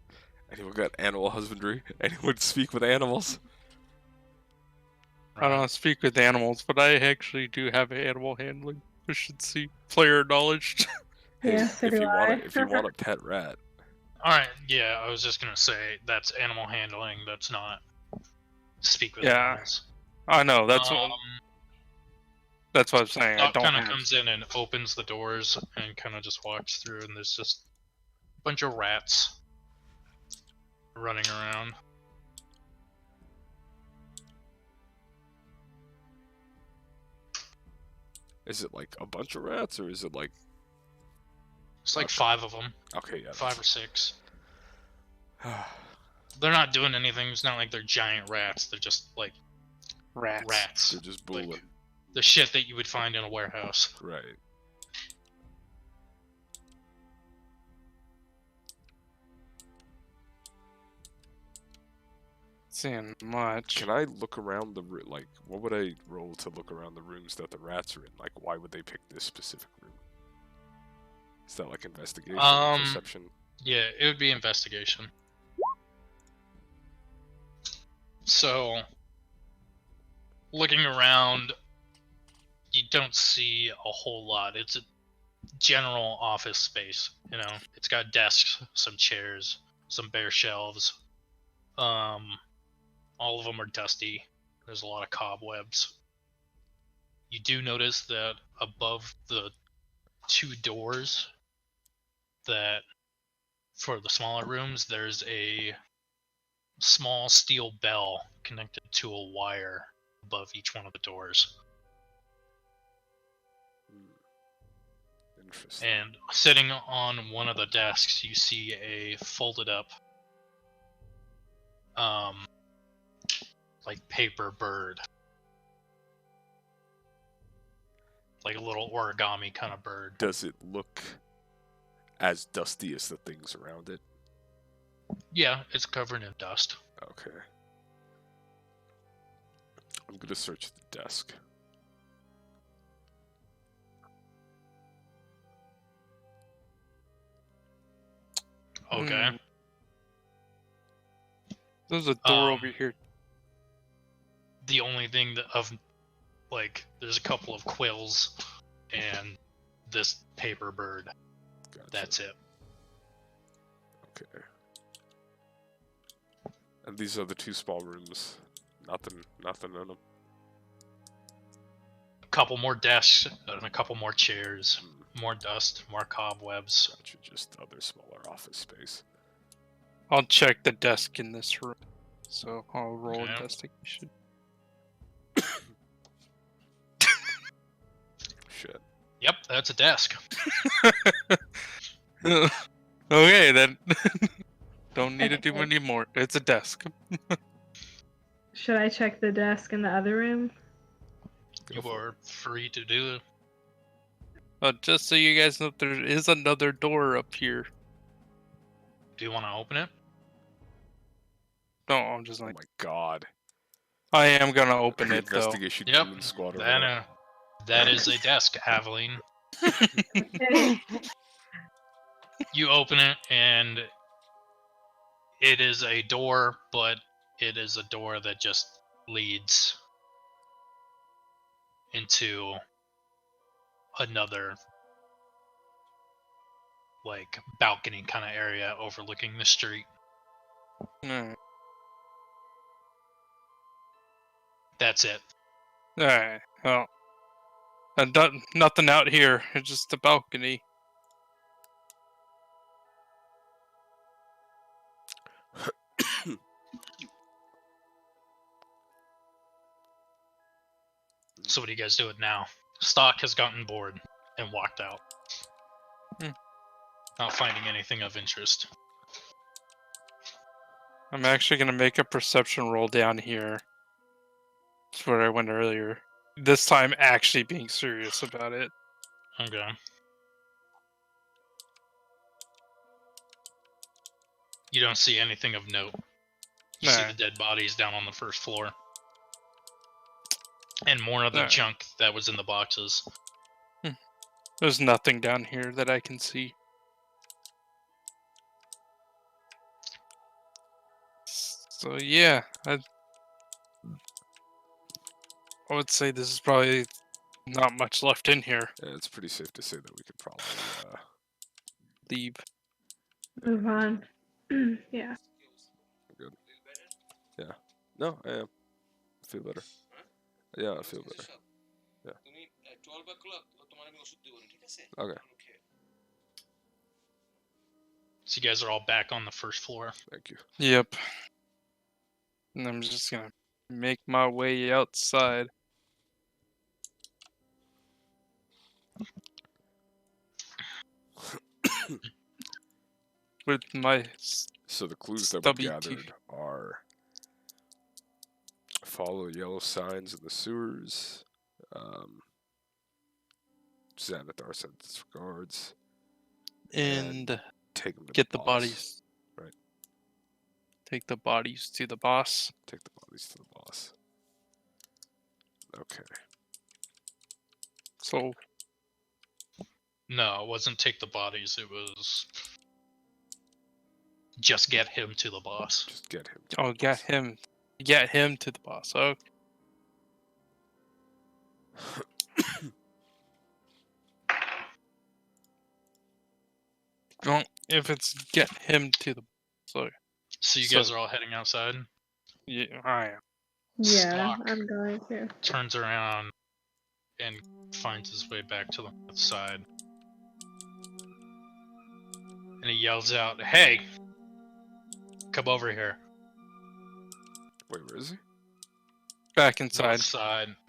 Anyone got animal husbandry? Anyone speak with animals? I don't speak with animals, but I actually do have animal handling proficiency, player knowledge. Hey, Yeah, so do I. if you want a pet rat, Alright, yeah, I was just gonna say that's animal handling. That's not speak with Yeah. animals. I know, that's what I'm saying. I Doc don't kind of have. comes in and opens the doors and kind of just walks through, and there's just a bunch of rats running around. is it like a bunch of rats or is it like? It's like Okay. 5 of them, Okay, yeah. 5 or 6. That's... They're not doing anything. It's not like they're giant rats. They're just like rats. They're just bullying. Like the shit that you would find in a warehouse. Right. Seeing much. Can I look around the like? What would I roll to look around the rooms that the rats are in? Like, why would they pick this specific room? Is that like investigation, perception? Yeah, it would be investigation. So, looking around, you don't see a whole lot. It's a general office space, you know. It's got desks, some chairs, some bare shelves. All of them are dusty. There's a lot of cobwebs. You do notice that above the 2 doors that for the smaller rooms, there's a small steel bell connected to a wire above each one of the doors. Interesting. And sitting on one of the desks, you see a folded up, like paper bird, like a little origami kind of bird. Does it look as dusty as the things around it? Yeah, it's covered in dust. Okay. I'm gonna search the desk. Okay. There's a door over here. The only thing that there's a couple of quills and this paper bird. Gotcha. That's it. Okay. And these are the 2 small rooms. Nothing in them. A couple more desks and a couple more chairs. More dust, more cobwebs. Gotcha, just other smaller office space. I'll check the desk in this room. So I'll roll Yeah. investigation. Shit. Yep, that's a desk. Okay, then. Don't need to do any more. It's a desk. Should I check the desk in the other room? You are free to do it. Just so you guys know, there is another door up here. Do you want to open it? No, I'm just Oh like, my god. I am gonna open it though. Investigation Yep. Demon Squad over That, there. that is a desk, Aveline. Okay. You open it, and it is a door, but it is a door that just leads into another like balcony kind of area overlooking the street. Alright. That's it. Alright. Well, and nothing out here. It's just the balcony. So what are you guys doing now? Stock has gotten bored and walked out. Not finding anything of interest. I'm actually gonna make a perception roll down here. That's where I went earlier. This time, actually being serious about it. Okay. You don't see anything of note. You see Nah. the dead bodies down on the first floor. And more of the Nah. junk that was in the boxes. There's nothing down here that I can see. So yeah, I would say this is probably not much left in here. Yeah, it's pretty safe to say that we could probably Leave. Move on. Yeah. good. Yeah. No, I am. I feel better. Yeah, I feel better. Yeah. Okay. So you guys are all back on the first floor. Thank you. Yep. And I'm just gonna make my way outside. With my So the clues that we stubby gathered teeth. are follow yellow signs in the sewers. Xanathar sends regards. And Take them to get the the boss. bodies. Right. Take the bodies to the boss. Take the bodies to the boss. Okay. So No, it wasn't take the bodies. It was just get him to the boss. Just get him. oh, get him to the boss. Okay. Well, if it's get him to the so So you guys are all heading outside. yeah, I am. Yeah, Stock I'm going to. turns around and finds his way back to the north side. And he yells out, "Hey! Come over here." Wait, where is he? Back inside.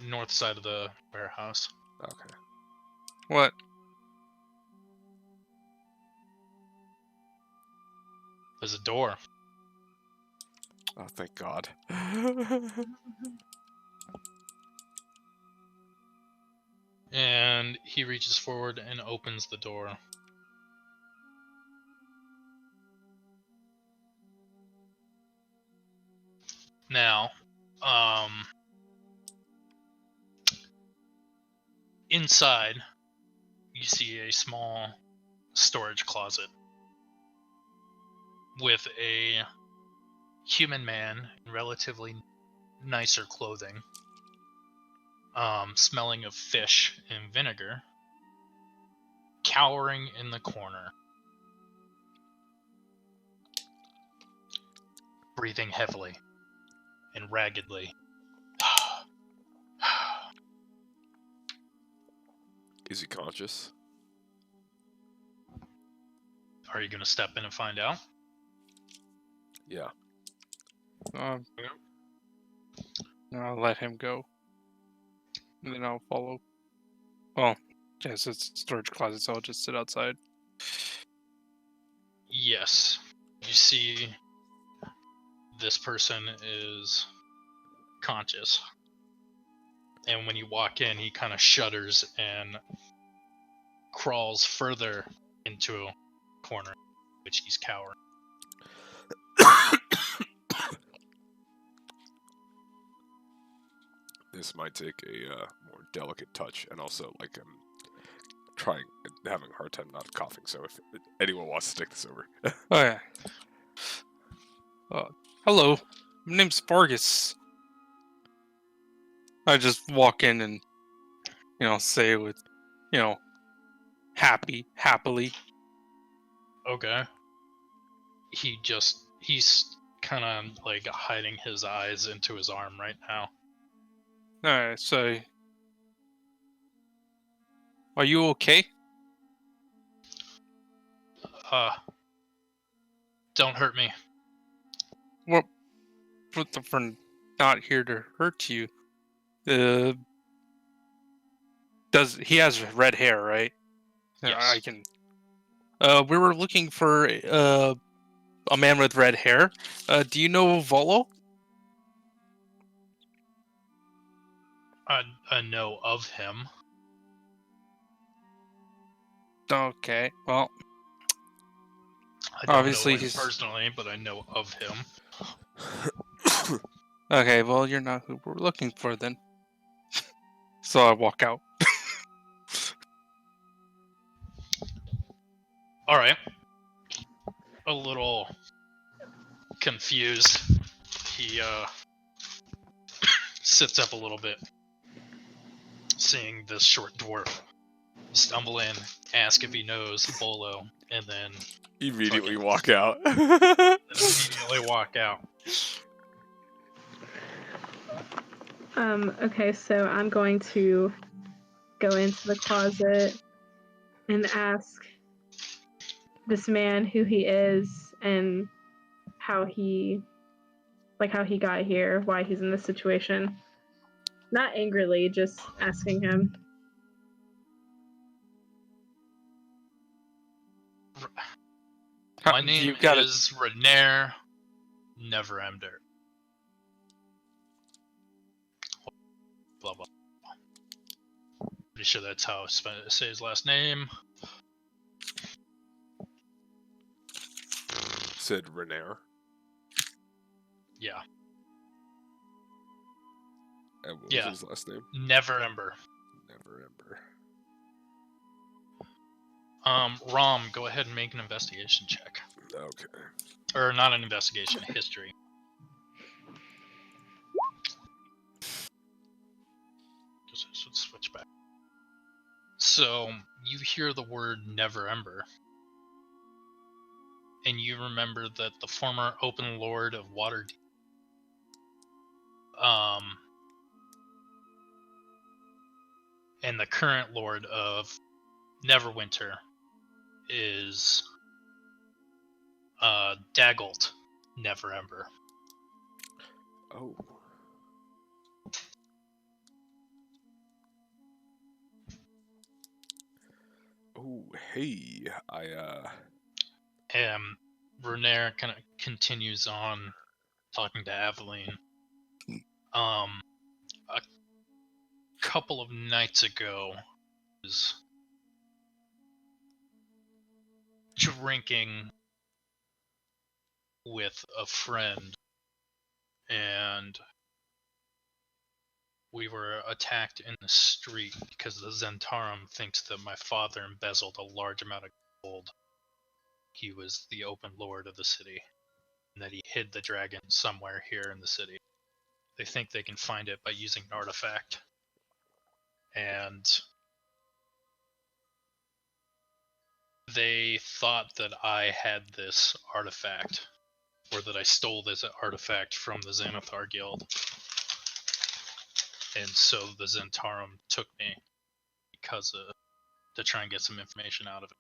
North side of the warehouse. Okay. What? There's a door. Oh, thank God. And he reaches forward and opens the door. Now, inside, you see a small storage closet with a human man in relatively nicer clothing, smelling of fish and vinegar, cowering in the corner, breathing heavily and raggedly. Is he conscious? Are you going to step in and find out? Yeah. I'll let him go. And then I'll follow. Well, yes, it's a storage closet, so I'll just sit outside. Yes. You see this person is conscious. And when you walk in, he kind of shudders and crawls further into a corner, which he's cowering. This might take a more delicate touch, and also, like, I'm having a hard time not coughing, so if anyone wants to take this over. Oh yeah. Hello. My name's Vargas. I just walk in and, say it with, happily. Okay. He's kind of like hiding his eyes into his arm right now. Alright, so... Are you okay? Don't hurt me. What for not here to hurt you? He has red hair, right? Yes. I can... we were looking for, a man with red hair. Do you know Volo? I know of him. Okay, well... I don't Obviously know him he's... personally, but I know of him. Okay, well, you're not who we're looking for then. So I walk out. Alright. A little confused. He sits up a little bit, seeing this short dwarf stumble in, ask if he knows Bolo, and then Immediately fucking- walk out. immediately walk out. Okay, so I'm going to go into the closet and ask this man who he is and how he got here, why he's in this situation. Not angrily, just asking him. My name is Renair Neverender. Blah blah. Pretty sure that's how I say his last name. Said Renair. Yeah. And what was his last name? Neverember. Neverember. Rom, go ahead and make an investigation check. Okay. Or not an investigation, a history. Guess I should switch back. So, you hear the word Neverember. And you remember that the former Open Lord of Waterdeep, and the current Lord of Neverwinter is Dagult Neverember. Oh. Oh, hey. And Renair kind of continues on talking to Aveline. A couple of nights ago, was drinking with a friend, and we were attacked in the street because the Zentarum thinks that my father embezzled a large amount of gold. He was the open lord of the city, and that he hid the dragon somewhere here in the city. They think they can find it by using an artifact. And they thought that I had this artifact, or that I stole this artifact from the Xanathar Guild. And so the Zentarum took me because to try and get some information out of it.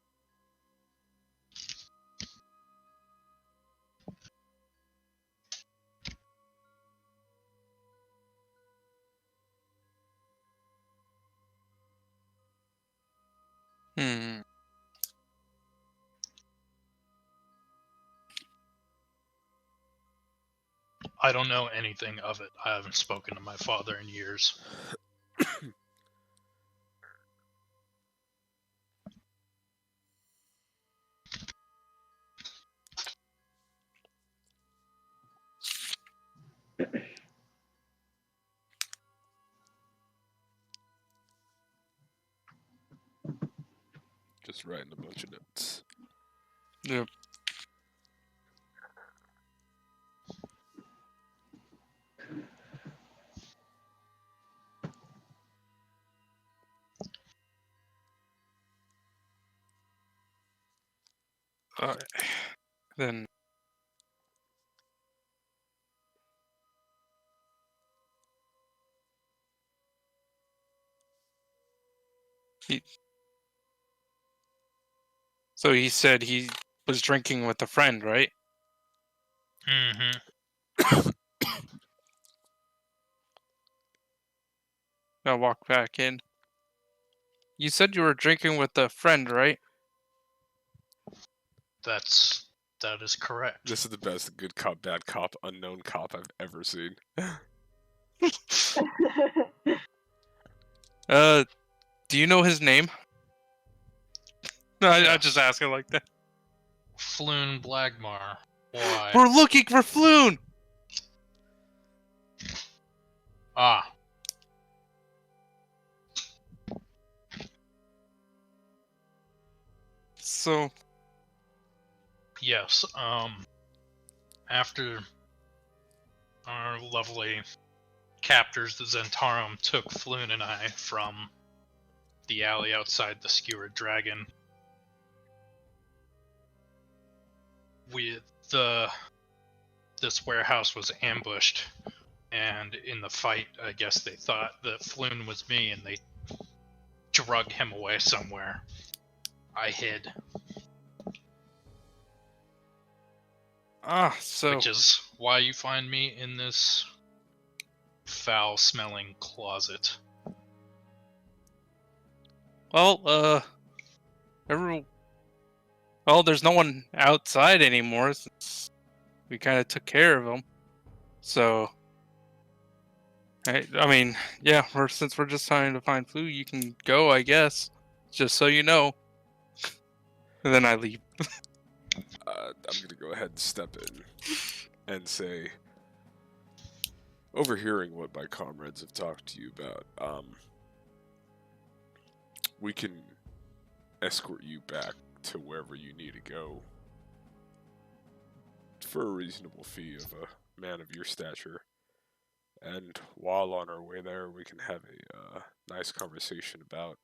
I don't know anything of it. I haven't spoken to my father in years. Just writing a bunch of notes. Yep. Then so he said he was drinking with a friend, right? Mm-hmm. I walk back in. You said you were drinking with a friend, right? That is correct. This is the best good cop, bad cop, unknown cop I've ever seen. Do you know his name? No, I Yeah. just ask it like that. Floon Blagmar. Why? We're looking for Floon! Ah, So, yes. After our lovely captors, the Zentarum, took Floon and I from the alley outside the Skewered Dragon, this warehouse was ambushed, and in the fight, I guess they thought that Floon was me, and they drug him away somewhere. I hid, so which is why you find me in this foul-smelling closet. well, well, there's no one outside anymore since we kind of took care of him. So, I mean, yeah, since we're just trying to find Flu, you can go, I guess. Just so you know. And then I leave. I'm gonna go ahead and step in and say, overhearing what my comrades have talked to you about, we can escort you back to wherever you need to go for a reasonable fee of a man of your stature. And while on our way there, we can have a nice conversation about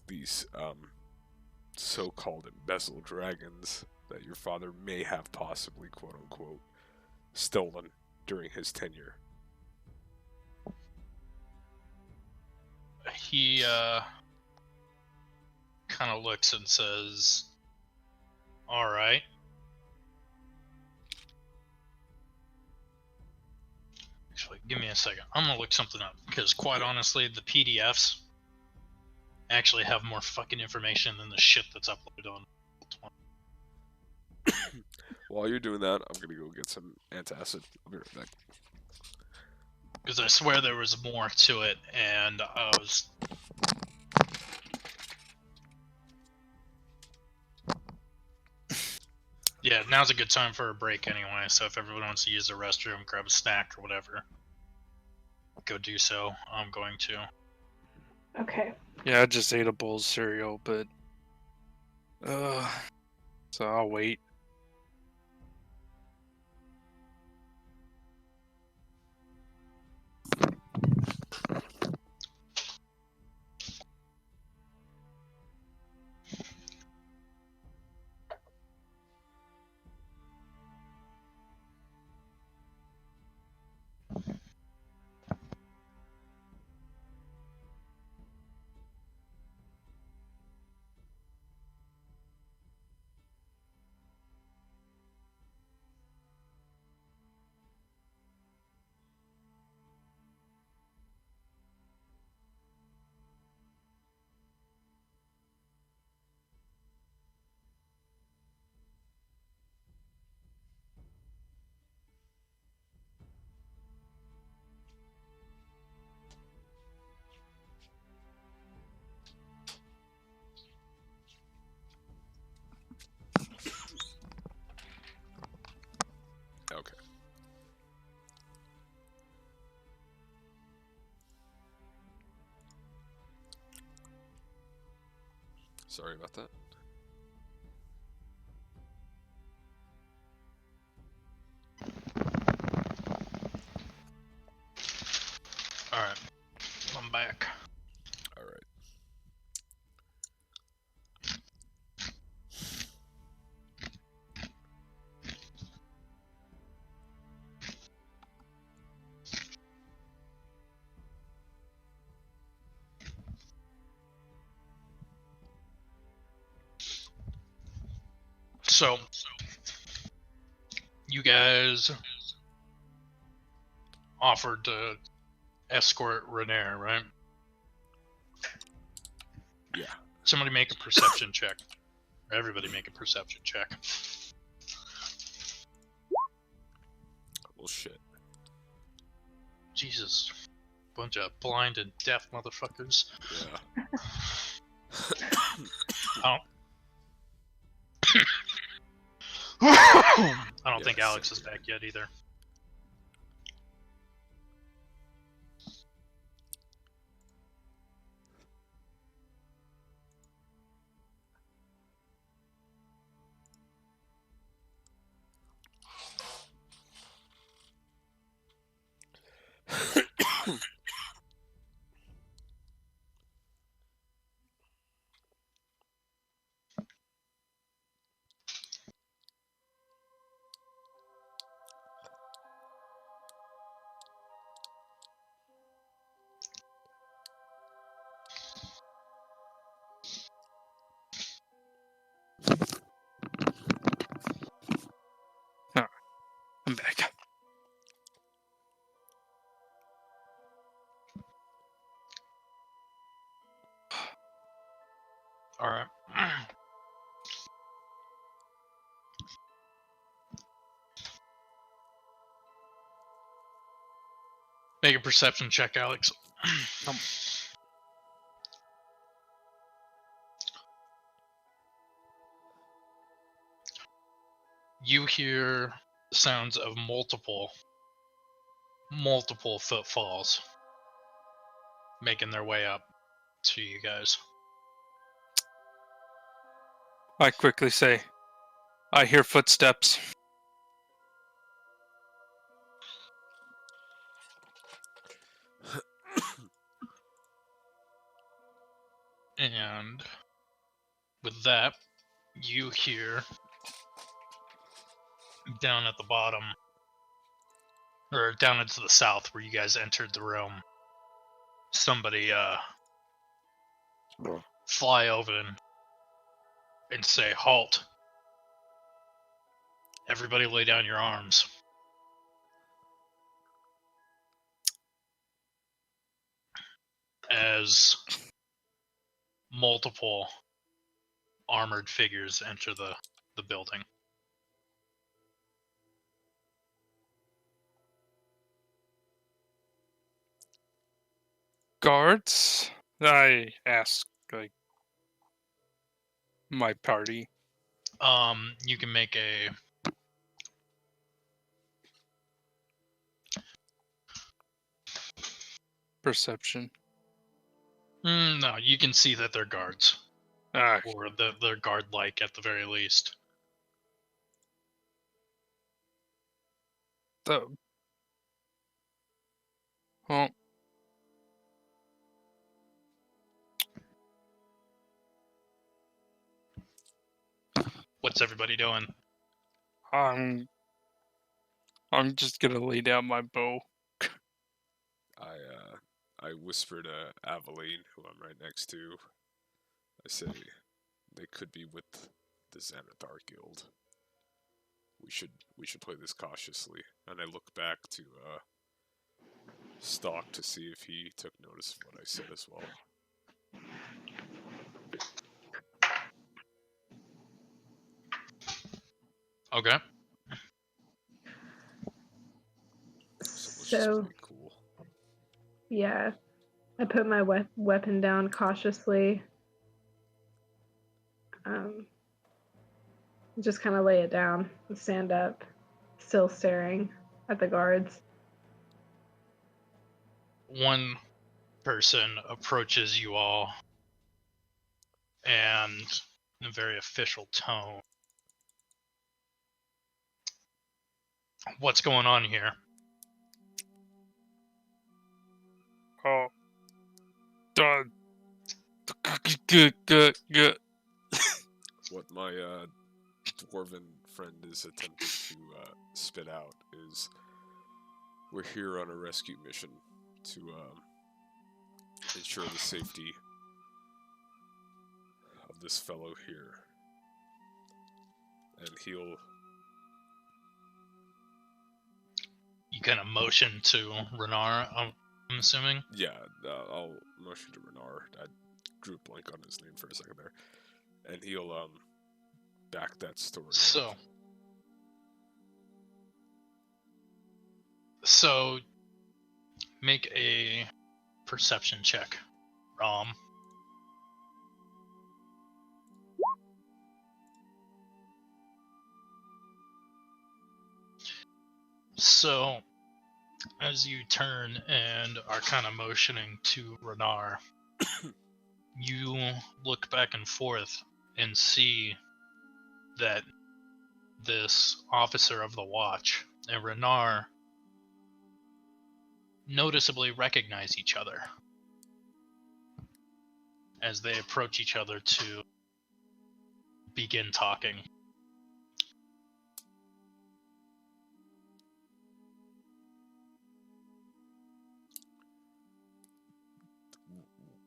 these so-called embezzled dragons that your father may have possibly, quote-unquote, stolen during his tenure. He kind of looks and says, "All right." Actually, give me a second. I'm gonna look something up because, quite honestly, the PDFs actually have more fucking information than the shit that's uploaded on. While you're doing that, I'm gonna go get some antacid. I'll be right back. Because I swear there was more to it, and I was. Yeah, now's a good time for a break anyway, so if everyone wants to use the restroom, grab a snack or whatever, go do so. I'm going to. Okay. Yeah, I just ate a bowl of cereal, but so I'll wait. Okay. Sorry about that. Alright, I'm back. All right. So, you guys offered to escort Renair, right? Yeah. Somebody make a perception check. Or everybody make a perception check. Well, shit. Jesus. Bunch of blind and deaf motherfuckers. Yeah. I don't think Yeah, Alex is same back yet either. I'm back. Alright. Make a perception check, Alex. You hear sounds of multiple footfalls making their way up to you guys. I quickly say, I hear footsteps. And with that, you hear down at the bottom, or down into the south where you guys entered the room, somebody fly over and say, "Halt. Everybody lay down your arms." As multiple armored figures enter the building. Guards? I ask, like, my party. You can make a Perception. no. You can see that they're guards, Ah, or they're guard-like at the very least. the... Well, What's everybody doing? I'm just gonna lay down my bow. I whisper to Aveline, who I'm right next to. I say, they could be with the Xanathar Guild. We should play this cautiously. And I look back to Stock to see if he took notice of what I said as well. Okay. So let's just So, play cool. yeah, I put my weapon down cautiously. Just kind of lay it down and stand up, still staring at the guards. One person approaches you all and in a very official tone. What's going on here? Oh. Good. What my dwarven friend is attempting to spit out is, we're here on a rescue mission to ensure the safety of this fellow here. and he'll. You kind of motion to Renar, I'm assuming. Yeah, I'll motion to Renard. I drew a blank on his name for a second there, and he'll back that story. So make a perception check, Rom. So, as you turn and are kind of motioning to Renar, you look back and forth and see that this officer of the watch and Renar noticeably recognize each other as they approach each other to begin talking.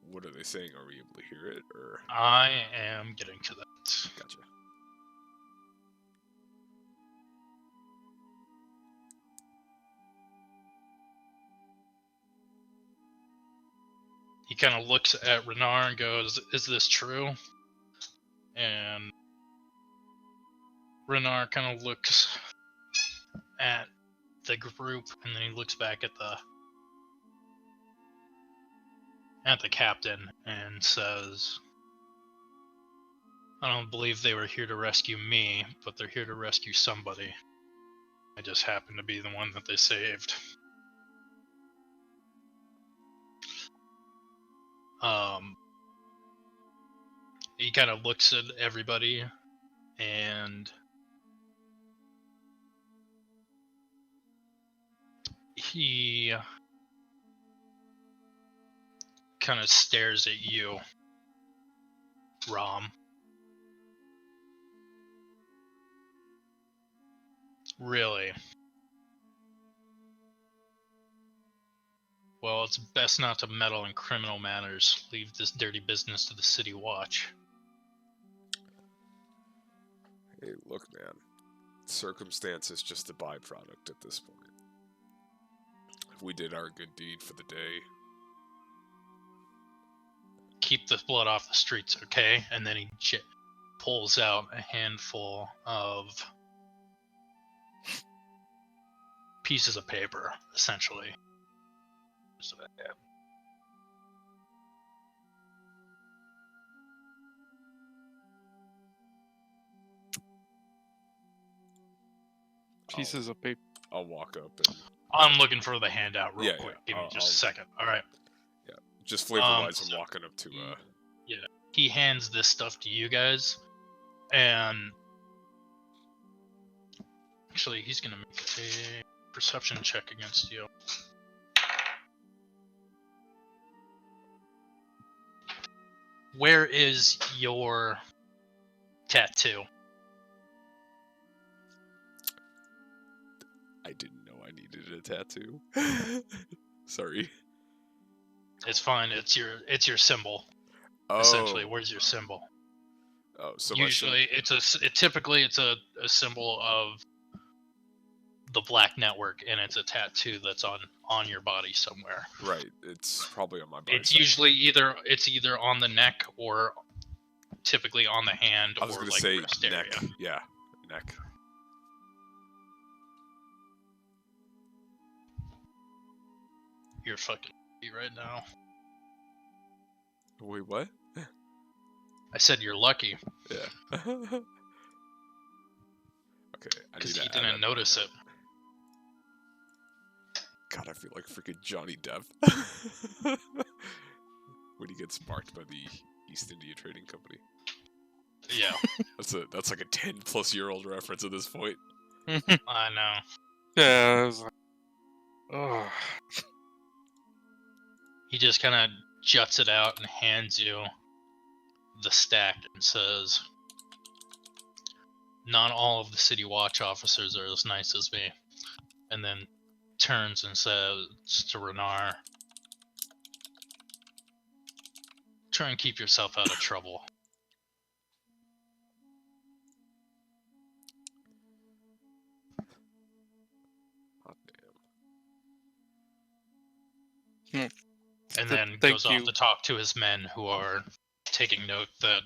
What are they saying? Are we able to hear it, or? I am getting to that. Gotcha. He kind of looks at Renar and goes, "Is this true?" And Renar kind of looks at the group, and then he looks back at the captain and says, "I don't believe they were here to rescue me, but they're here to rescue somebody. I just happen to be the one that they saved." He kind of looks at everybody and he kind of stares at you, Rom. Really? Well, it's best not to meddle in criminal matters. Leave this dirty business to the city watch. Hey, look, man. Circumstance is just a byproduct at this point. We did our good deed for the day. Keep the blood off the streets, okay? And then he pulls out a handful of pieces of paper, essentially. Pieces of paper. I'll walk up and I'm looking for the handout real Yeah, quick. yeah, Give me I'll- just a second. All right. just flavor-wise, so I'm walking up to he hands this stuff to you guys, and actually he's gonna make a perception check against you. Where is your tattoo? I didn't know I needed a tattoo. Sorry. It's fine. It's your symbol. Oh. Essentially, where's your symbol? Oh, so Usually, typically it's a symbol of the Black Network, and it's a tattoo that's on your body somewhere. Right. It's probably on my bicep. It's usually either on the neck or typically on the hand I was or gonna like say wrist neck. area. Yeah, neck. You're fucking right now. Wait, what? I said you're lucky Yeah. Okay. because he didn't notice it. God, I feel like freaking Johnny Depp when he gets marked by the East India Trading Company. Yeah, That's like a 10-plus-year-old reference at this point. I know. Yeah. I was like, oh. He just kind of juts it out and hands you the stack and says, "Not all of the city watch officers are as nice as me." And then turns and says to Renar, "Try and keep yourself out of trouble." goes you. off to talk to his men, who are taking note that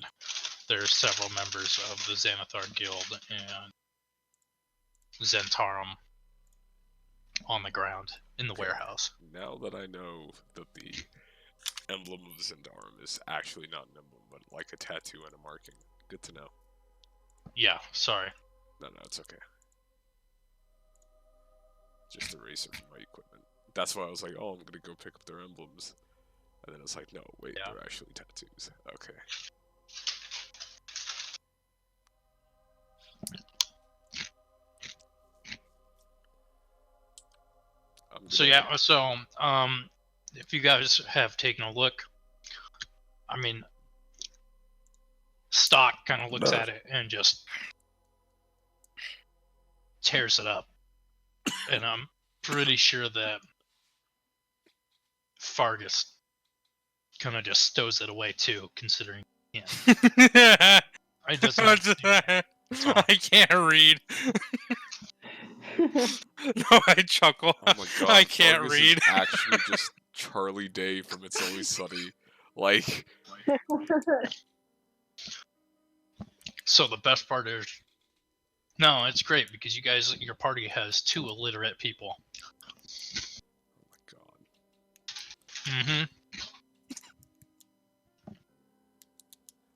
there are several members of the Xanathar Guild and Zentarum on the ground in the Okay. warehouse. Now that I know that the emblem of Zendarum is actually not an emblem, but like a tattoo and a marking. Good to know. Yeah, sorry. No, it's okay. Just eraser from my equipment. That's why I was like, oh, I'm gonna go pick up their emblems. And then it's like, no, wait, Yeah. they're actually tattoos. Okay. So yeah, so if you guys have taken a look, I mean, Stock kind of looks at it and just tears it up, and I'm pretty sure that Fargus kind of just stows it away too, considering he can't. It doesn't. I can't read. No, I chuckle. Oh my god, I can't Fargus read. Is actually just Charlie Day from It's Always Sunny. Like, So the best part is, no, it's great because you guys, your party has 2 illiterate people. oh my god. Mm-hmm.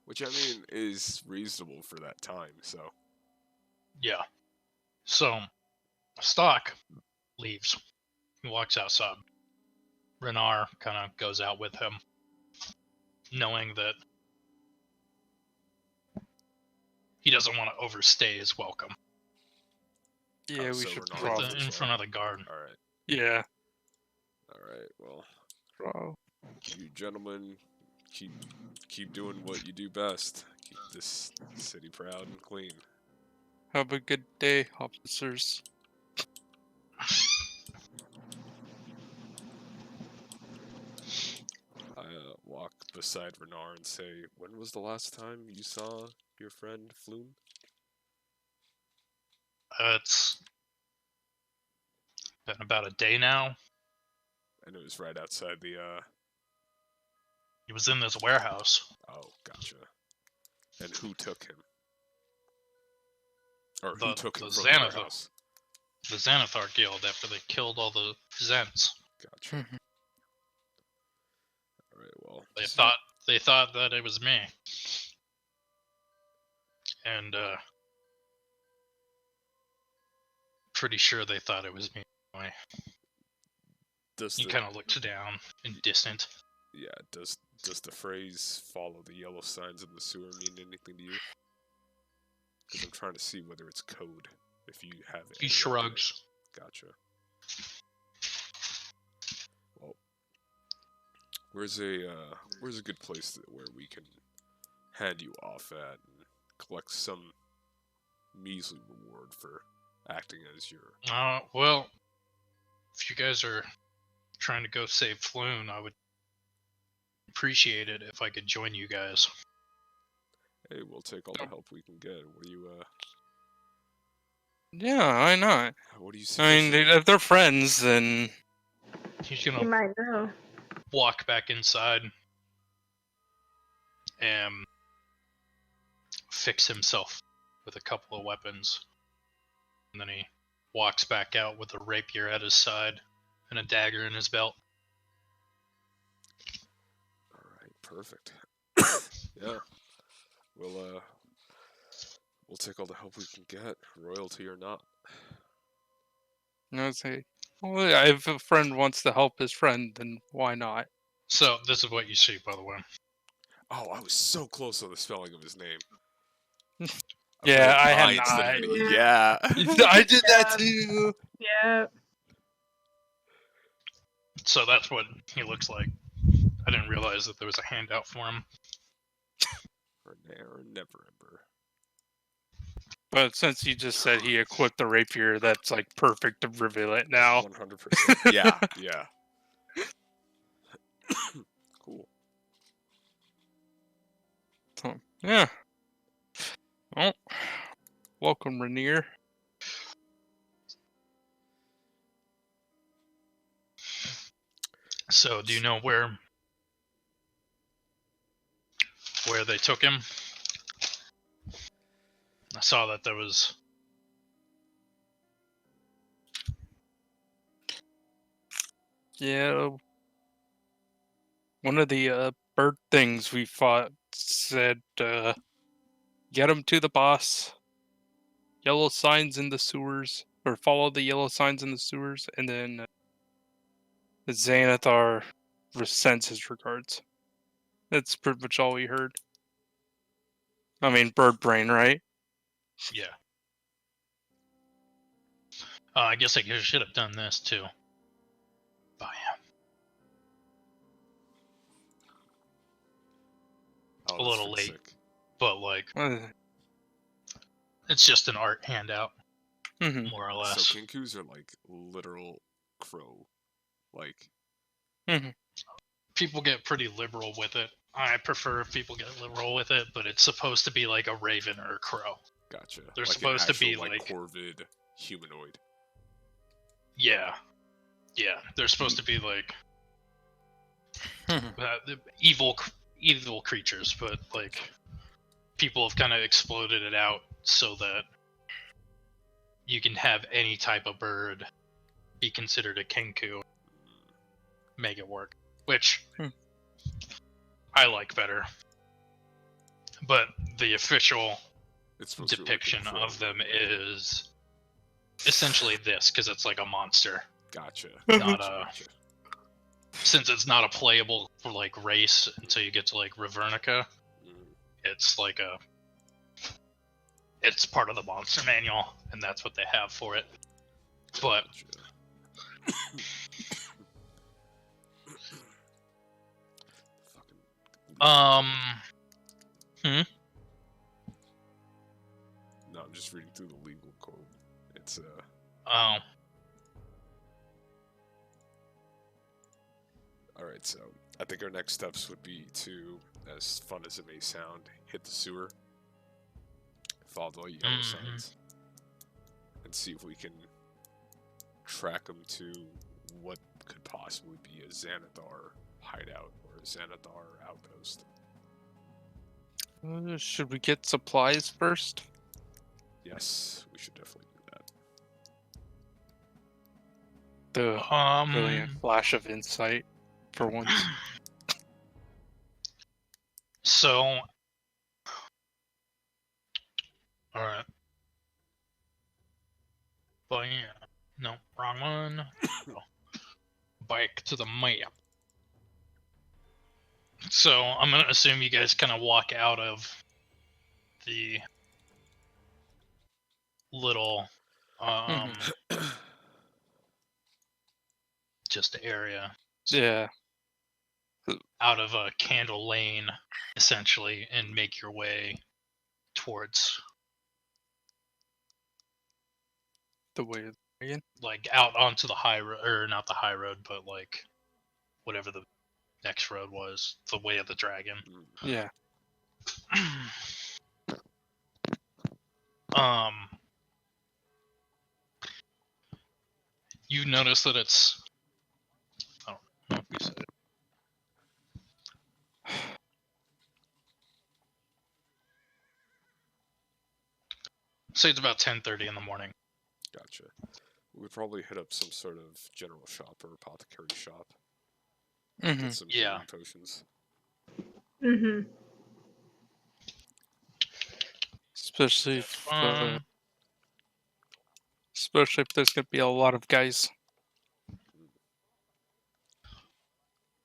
Which, I mean, is reasonable for that time, so. Yeah. So, Stock leaves. He walks outside. Renar kind of goes out with him, knowing that he doesn't want to overstay his welcome. Yeah, Oh, we so should we're not probably. this In way. front of the guard. Alright, Yeah. well, Bro. you gentlemen keep doing what you do best. Keep this city proud and clean. Have a good day, officers. I walk beside Renar and say, when was the last time you saw your friend Flume? It's been about a day now. And it was right outside the, He was in this warehouse. Oh, gotcha. And who took him? Or The- who took him the from the Xanathar. warehouse? The Xanathar Guild, after they killed all the Zents. Gotcha. Alright, well. They thought that it was me. And pretty sure they thought it was me anyway. He kind of looks down and distant. Yeah, does the phrase "follow the yellow signs in the sewer" mean anything to you? Because I'm trying to see whether it's code. If you have it. He shrugs. Gotcha. Well, where's a good place where we can hand you off at and collect some measly reward for acting as your. Well, if you guys are trying to go save Floon, I would appreciate it if I could join you guys. Hey, we'll take all the help we can get. What do you Yeah, why not? What do you I mean, suggest? if they're friends, then He's You gonna might know. walk back inside and fix himself with a couple of weapons. And then he walks back out with a rapier at his side and a dagger in his belt. Alright, perfect. Yeah. We'll take all the help we can get, royalty or not. I say, well, if a friend wants to help his friend, then why not? So this is what you see, by the way. Oh, I was so close on the spelling of his name. Yeah, I had instead of not. an E. Yeah. I did that too. Yeah. So that's what he looks like. I didn't realize that there was a handout for him. Or never ember. But since you just said he equipped the rapier, that's like perfect to reveal it now. 100%. Yeah, yeah. Cool. So, yeah. Well, welcome, Rainier. So do you know where where they took him. I saw that there was... Yeah. One of the bird things we fought said, get him to the boss. Yellow signs in the sewers, or follow the yellow signs in the sewers, and then Xanathar sends his regards. That's pretty much all we heard. I mean, bird brain, right? Yeah. I guess I should have done this too. Oh, yeah. Oh, A that's little pretty late. sick. But, like, it's just an art handout, Mm-hmm. more or less. So kinkus are like literal crow. Like, People get pretty liberal with it. I prefer if people get liberal with it, but it's supposed to be like a raven or a crow. gotcha. They're like supposed an to be actual, like corvid humanoid. Yeah. Yeah, they're supposed to be like Mhm. evil creatures, but like people have kind of exploded it out so that you can have any type of bird be considered a kinku, make it work, which I like better. But the official It's supposed depiction to be like a of crow. them is essentially this, because it's like a monster. Gotcha. Not Gotcha. since it's not a playable like race until you get to like Revernica, it's like it's part of the monster manual, and that's what they have for it. But No, I'm just reading through the legal code. It's oh. Alright, so I think our next steps would be to, as fun as it may sound, hit the sewer, follow the yellow signs, and see if we can track them to what could possibly be a Xanathar hideout or a Xanathar outpost. Should we get supplies first? Yes, we should definitely do that. The brilliant flash of insight for once. So, alright. But yeah, no, wrong one. Back to the map. So, I'm gonna assume you guys kind of walk out of the little, just area. Yeah. Out of a Candle Lane, essentially, and make your way towards The way of the dragon. like out onto the high road, or not the high road, but like whatever the next road was, the way of the dragon. Yeah. You notice that it's, I don't know if you said it. Say it's about 10:30 in the morning. Gotcha. We would probably hit up some sort of general shop or apothecary shop. Get some healing potions. Especially if there's gonna be a lot of guys.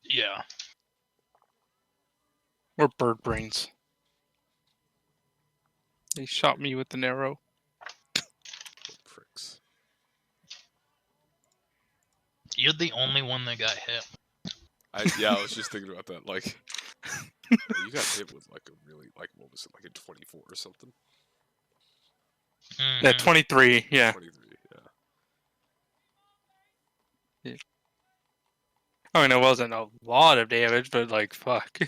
Yeah. Or bird brains. They shot me with an arrow. What pricks. You're the only one that got hit. I was just thinking about that. Like, you got hit with like a really, like, what was it, like a 24 or something? Yeah, 23. Yeah. 23. Yeah. I mean, it wasn't a lot of damage, but like, fuck.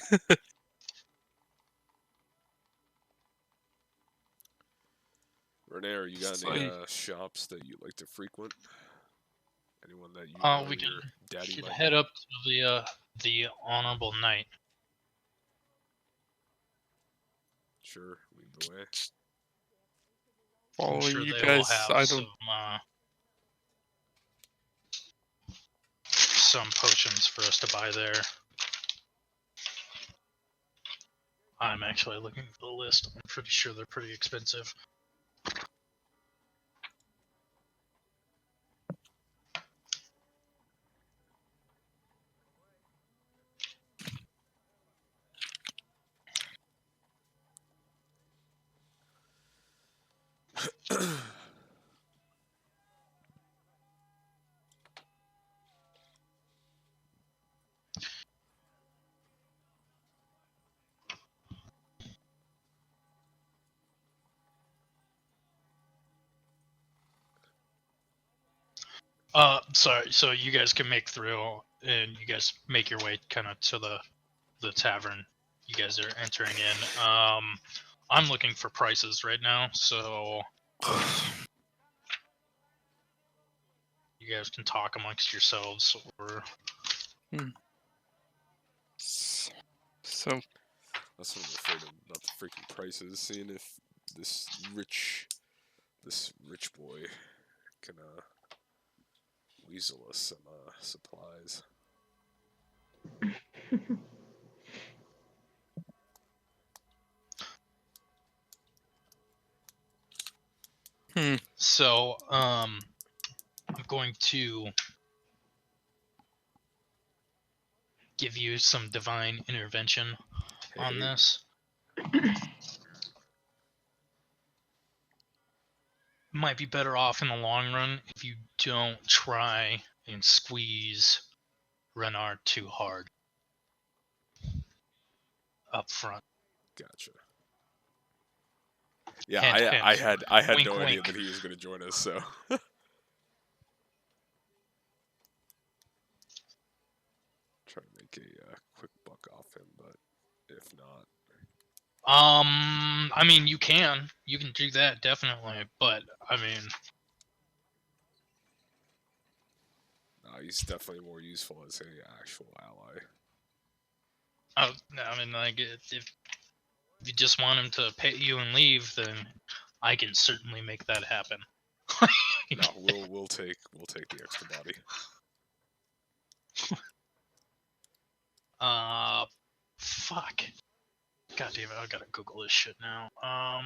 Renee, you got any shops that you like to frequent? Anyone that you we can your daddy should might head know? up to the Honorable Knight. Sure, lead the way. I'm Well, sure you they will guys, have I don't. some potions for us to buy there. I'm actually looking at the list. I'm pretty sure they're pretty expensive. Sorry. So you guys can make through, and you guys make your way kind of to the tavern. You guys are entering in. I'm looking for prices right now, so you guys can talk amongst yourselves, or So, That's what I'm afraid of, not the freaking prices. Seeing if this rich boy can weasel us some supplies. so I'm going to give you some divine intervention on Hey. this. Might be better off in the long run if you don't try and squeeze Renard too hard up front. Gotcha. Yeah, Hint, I hint. had Wink, no idea wink. that he was going to join us. So try to make a quick buck off him, but if not, I mean, you can do that definitely, but I mean, he's definitely more useful as a actual ally. I mean, like if you just want him to pay you and leave, then I can certainly make that happen. No, we'll take the extra body. Fuck. God damn it! I gotta Google this shit now. I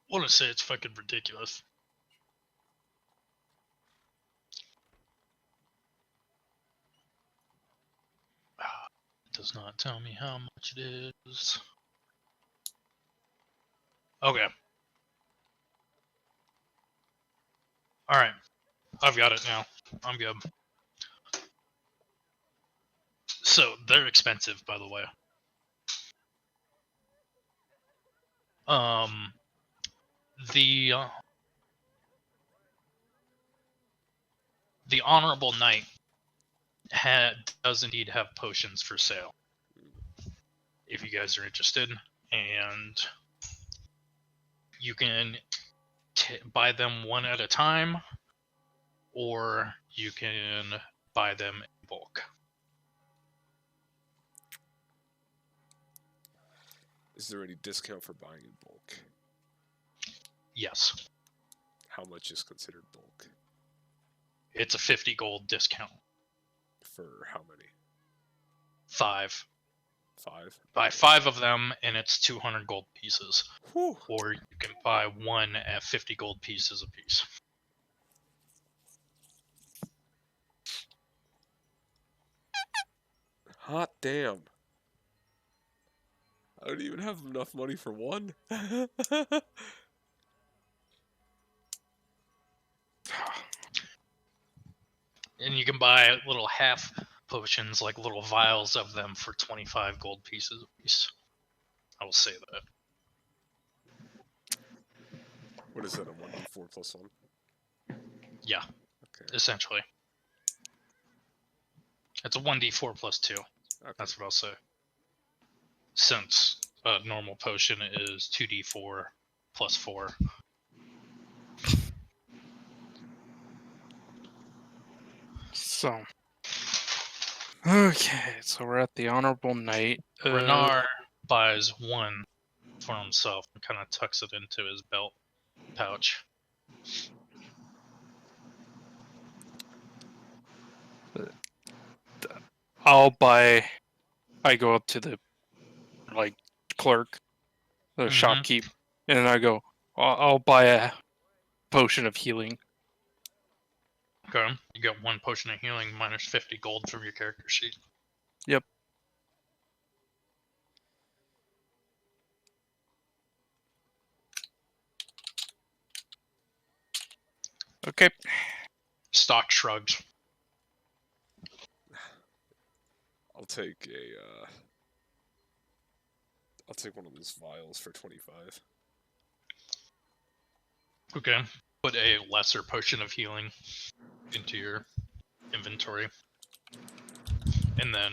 want to say it's fucking ridiculous. It does not tell me how much it is. Okay. Alright. I've got it now. I'm good. So, they're expensive, by the way. The Honorable Knight does indeed have potions for sale. If you guys are interested. And you can buy them one at a time, or you can buy them in bulk. Is there any discount for buying in bulk? Yes. How much is considered bulk? It's a 50 gold discount. For how many? 5. 5? Buy 5 of them, and it's 200 gold pieces. Whew. Or you can buy one at 50 gold pieces a piece. Hot damn. I don't even have enough money for one. And you can buy little half potions, like little vials of them, for 25 gold pieces a piece. I will say that. What is that, a 1d4 plus 1? Yeah, Okay. essentially. It's a 1d4 plus 2. Okay. That's what I'll say. Since a normal potion is 2d4 plus 4. So. Okay, so we're at the Honorable Knight. Renard buys one for himself and kind of tucks it into his belt pouch. I go up to the clerk, the shopkeep, and I go, I'll buy a potion of healing. Okay, you got one potion of healing minus 50 gold from your character sheet. Yep. Okay. Stock shrugs. I'll take one of those vials for 25. Okay, put a lesser potion of healing into your inventory. And then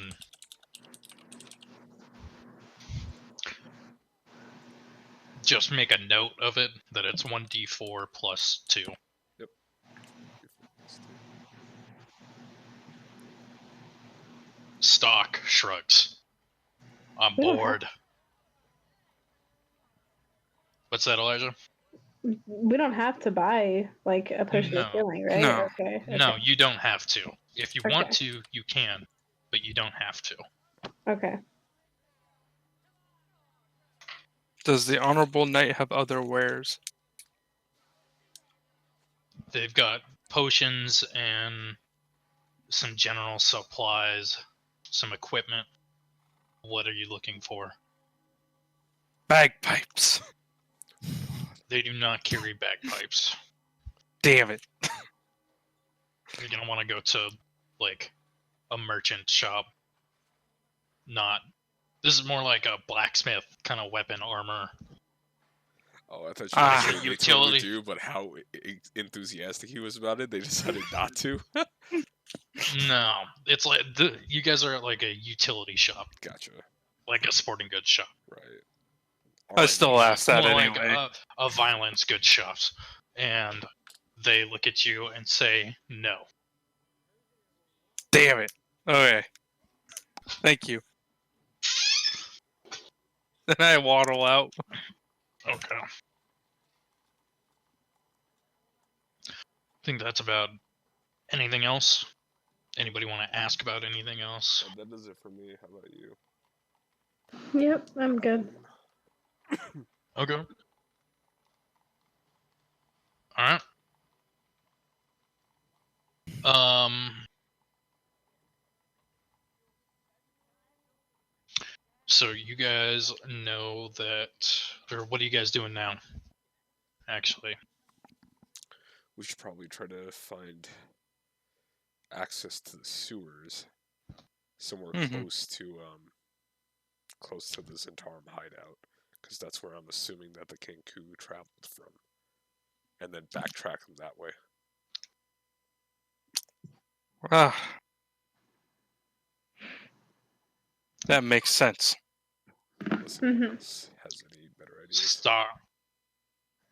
just make a note of it that it's 1d4 plus 2. Yep. Stock shrugs. I'm bored. What's that, Elijah? We don't have to buy like a potion of healing, right? No. Okay. No, you don't have to. If you want Okay. to, you can, but you don't have to. Okay. Does the Honorable Knight have other wares? They've got potions and some general supplies, some equipment. What are you looking for? Bagpipes. They do not carry bagpipes. Damn it. You're gonna want to go to like a merchant shop. Not. This is more like a blacksmith kind of weapon armor. Oh, I thought you were saying they utility. totally do, but how enthusiastic he was about it, they decided not to. No, it's like you guys are at like a utility shop, Gotcha. like a sporting goods shop. Right. I still ask that More anyway. like a violence goods shops, and they look at you and say no. Damn it. Okay. Thank you. Then I waddle out. Okay. I think that's about. Anything else? Anybody want to ask about anything else? That does it for me. How about you? Yep, I'm good. Okay. All right. So you guys know that, or what are you guys doing now? Actually, We should probably try to find access to the sewers somewhere close to the Zentarum hideout, because that's where I'm assuming that the King Ku traveled from, and then backtrack them that way. That makes sense. Unless anyone else has any better ideas.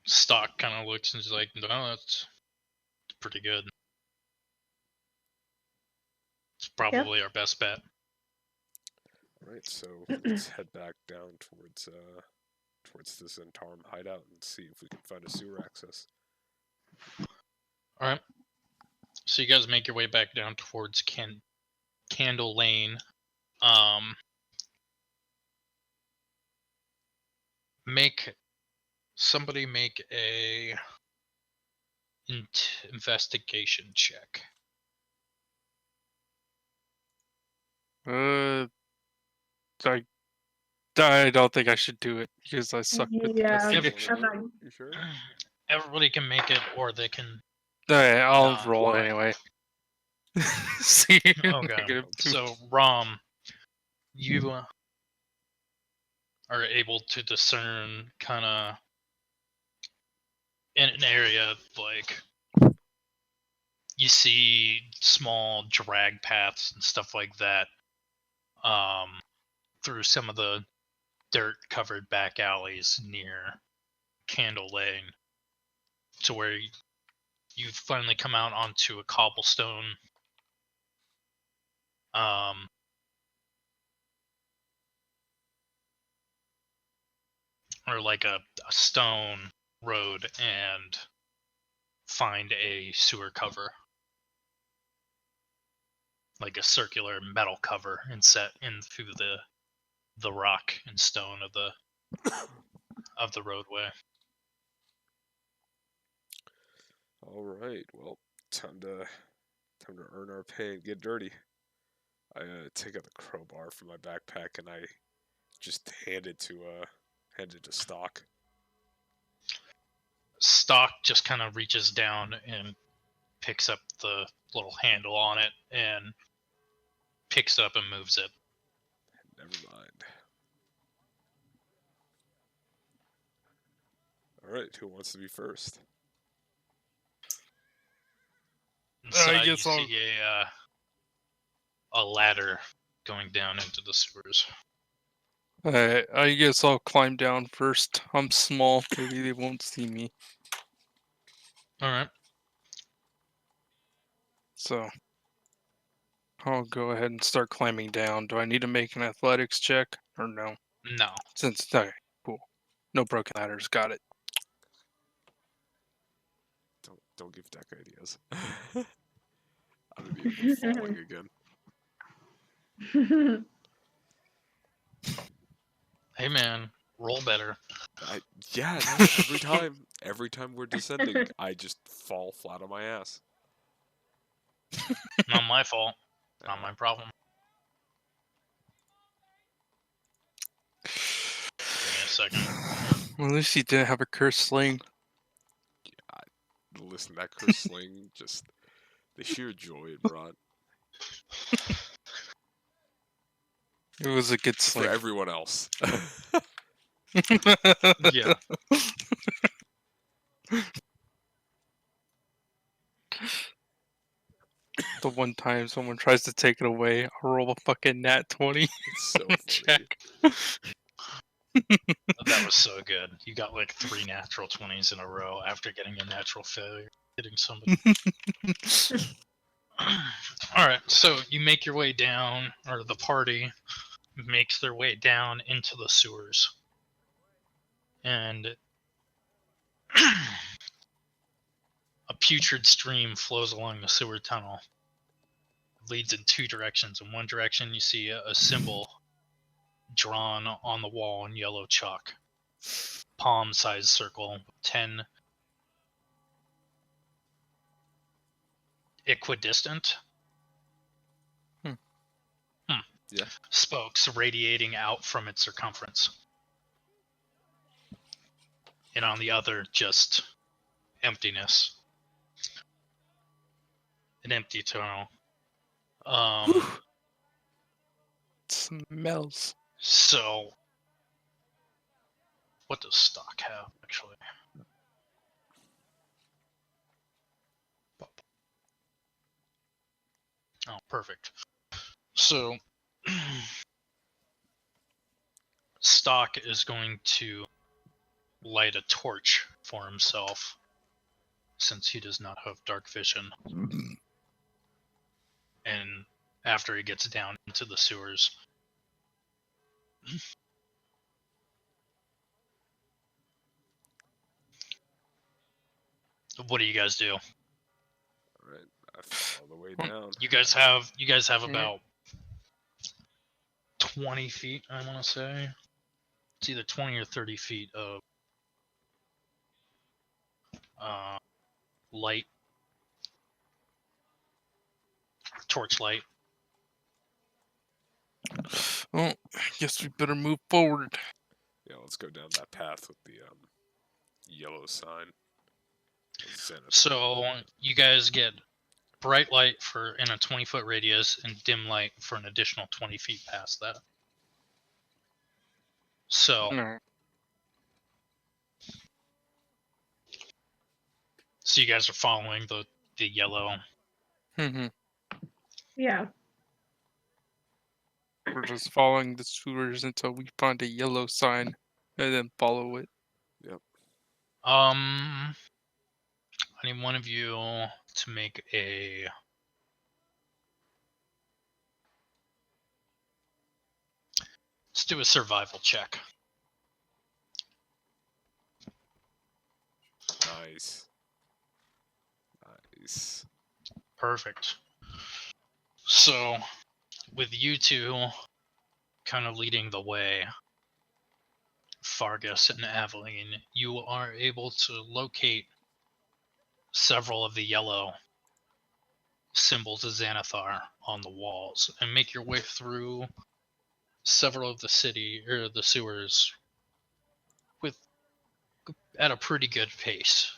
Stock kind of looks and is like, no, that's pretty good. It's probably our best bet. Alright, so let's head back down towards the Zentarum hideout and see if we can find a sewer access. Alright. So you guys make your way back down towards Candle Lane. Somebody make a investigation check. I don't think I should do it because I suck with investigation. You sure? Everybody can make it, or they can. Alright, I'll not. roll anyway. See. Okay. So Rom, you are able to discern kind of in an area like you see small drag paths and stuff like that through some of the dirt covered back alleys near Candle Lane to where you finally come out onto a cobblestone um, or like a stone road and find a sewer cover, like a circular metal cover, and set in through the rock and stone of the roadway. All right. Well, time to earn our pay and get dirty. I take out the crowbar from my backpack and I just hand it to Stock. Stock just kind of reaches down and picks up the little handle on it and picks it up and moves it. Never mind. All right. Who wants to be first? Inside, you guess I'll- see a ladder going down into the sewers. I guess I'll climb down first. I'm small. Maybe they won't see me. All right. So I'll go ahead and start climbing down. Do I need to make an athletics check or no? No. Since okay, cool. No broken ladders. Got it. Don't give deck ideas. I'm immediately falling again. Hey man, roll better. Yeah, no, every time we're descending, I just fall flat on my ass. Not my fault. Not my problem. Give me a second. Well, at least you didn't have a cursed sling. Listen, that curse sling, just the sheer joy it brought It was a good for sling. everyone else. Yeah. The one time someone tries to take it away, I roll a fucking nat 20. It's so on a funny. check. That was so good. You got like 3 natural 20s in a row after getting a natural failure. Hitting somebody. Alright, so you make your way down, or the party makes their way down into the sewers. And a putrid stream flows along the sewer tunnel. It leads in 2 directions. In one direction, you see a symbol drawn on the wall in yellow chalk. Palm-sized circle, 10 equidistant Yeah. spokes radiating out from its circumference. And on the other, just emptiness. An empty tunnel. Smells. So, what does stock have, actually? Oh, perfect. So, stock is going to light a torch for himself, since he does not have dark vision. And after he gets down into the sewers, what do you guys do? Alright, I fall all the way down. You guys have about 20 feet, I want to say. It's either 20 or 30 feet of light, torchlight. Well, I guess we better move forward. Yeah, let's go down that path with the yellow sign. Zenith. So you guys get bright light for in a 20-foot radius and dim light for an additional 20 feet past that. So Alright. you guys are following the yellow. Mm-hmm. Yeah. We're just following the sewers until we find a yellow sign and then follow it. I need one of you to make a Let's do a survival check. Nice. Nice. Perfect. So, with you two kind of leading the way, Fargus and Aveline, you are able to locate several of the yellow symbols of Xanathar on the walls and make your way through several of the city or the sewers with at a pretty good pace.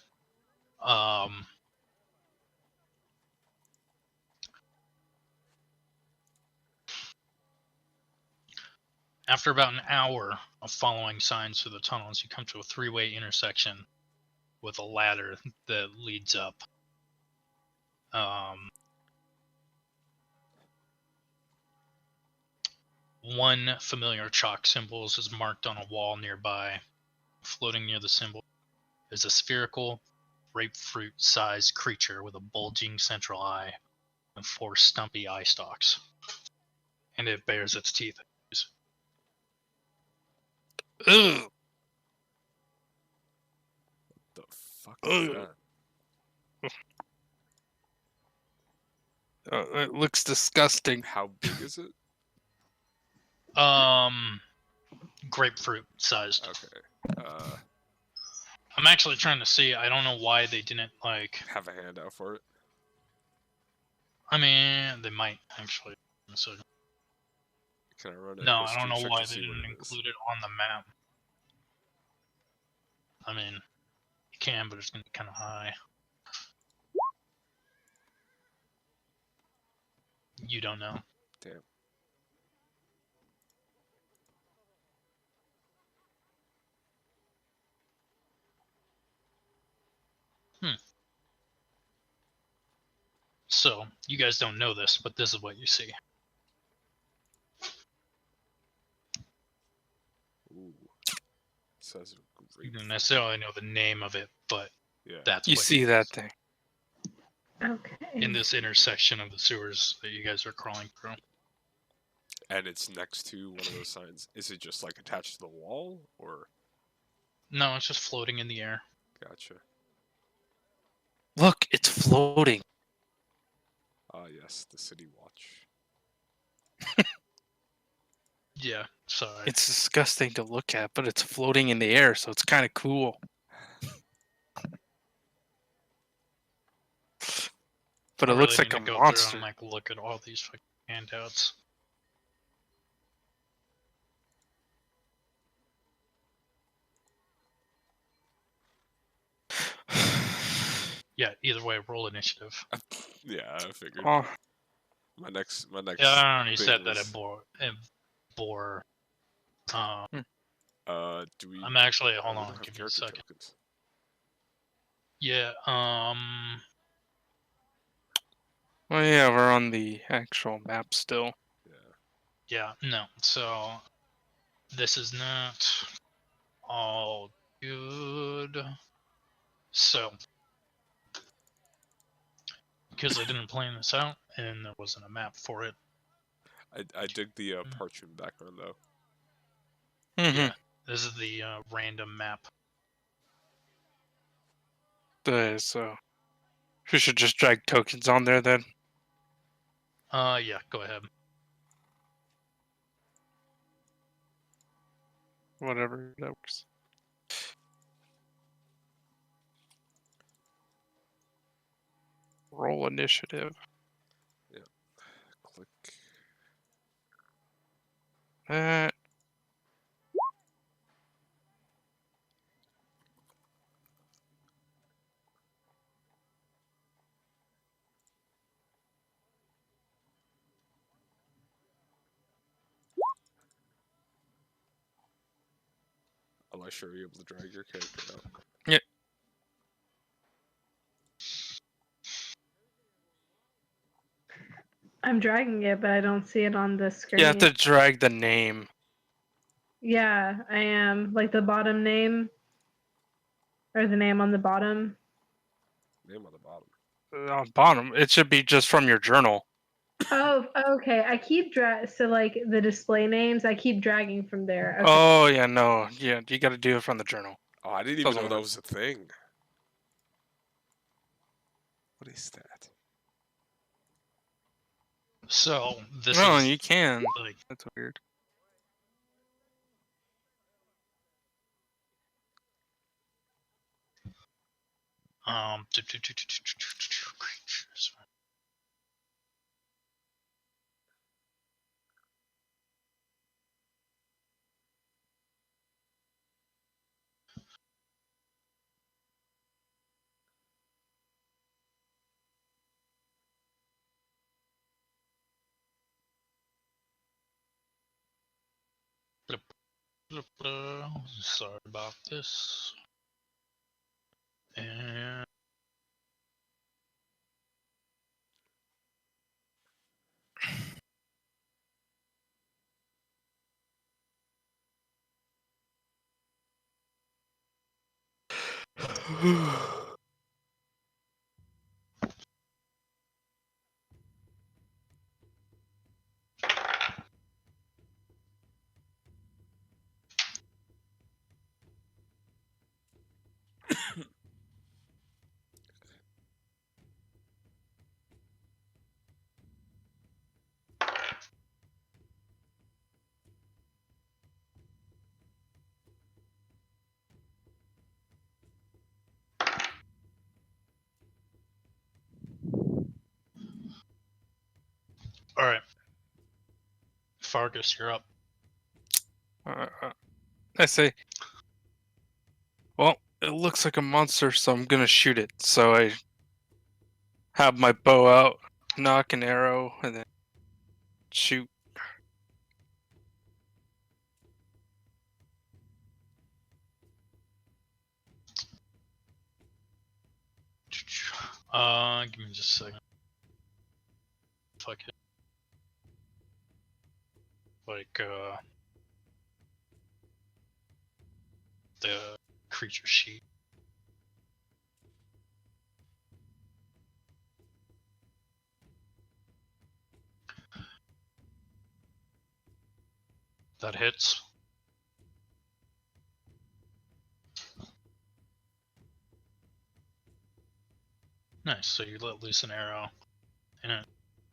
After about an hour of following signs through the tunnels, you come to a three-way intersection with a ladder that leads up. One familiar chalk symbol is marked on a wall nearby. Floating near the symbol is a spherical, grapefruit-sized creature with a bulging central eye and 4 stumpy eye stalks. And it bares its teeth. Ugh. The fuck is Ugh. that? It looks disgusting. How big is it? Grapefruit sized. Okay. I'm actually trying to see. I don't know why they didn't Have a handout for it. I mean, they might actually. So, Can I run a no, I history don't know check why to they see what didn't it is? include it on the map. I mean, you can, but it's gonna be kind of high. You don't know. Damn. So, you guys don't know this, but this is what you see. Ooh. It says You great. don't necessarily know the name of it, but Yeah. that's You what see that thing. Okay. in this intersection of the sewers that you guys are crawling through. And it's next to one of those signs. Is it just like attached to the wall, or? No, it's just floating in the air. Gotcha. Look, it's floating. Ah, yes, the city watch. Yeah, sorry. It's disgusting to look at, but it's floating in the air, so it's kind of cool. But I it looks really like need a to go monster. through and look at all these fucking handouts. Yeah, either way, roll initiative. Yeah, I figured. Oh, My next. Yeah, I already thing said that was, it bore. Do we? I'm actually oh, hold we on, don't have give me a character second. tokens. Yeah, well, yeah, we're on the actual map still. Yeah. no. So this is not all good. So because I didn't plan this out and there wasn't a map for it. I dig the parchment background though. Mm-hmm. Yeah, this is the random map. So we should just drag tokens on there then. Yeah, go ahead. Whatever that works. Roll initiative. Click. That. I'm not sure you're able to drag your character out. Yeah. I'm dragging it, but I don't see it on the screen. You have to drag the name. Yeah, I am. Like the bottom name. Or the name on the bottom. Name on the bottom. On bottom, it should be just from your journal. Oh, okay. I keep so like the display names, I keep dragging from there. Okay. Oh yeah, no, yeah, you got to do it from the journal. Oh, I didn't even Doesn't know that work. was a thing. What is that? So this No, is you can. like That's weird. creatures. Sorry about this. And all right, Fargus, you're up. I say, well, it looks like a monster, so I'm gonna shoot it. So I have my bow out, knock an arrow, and then shoot. Give me just a second. Fuck it. Like the creature sheet. That hits. Nice. So you let loose an arrow, and it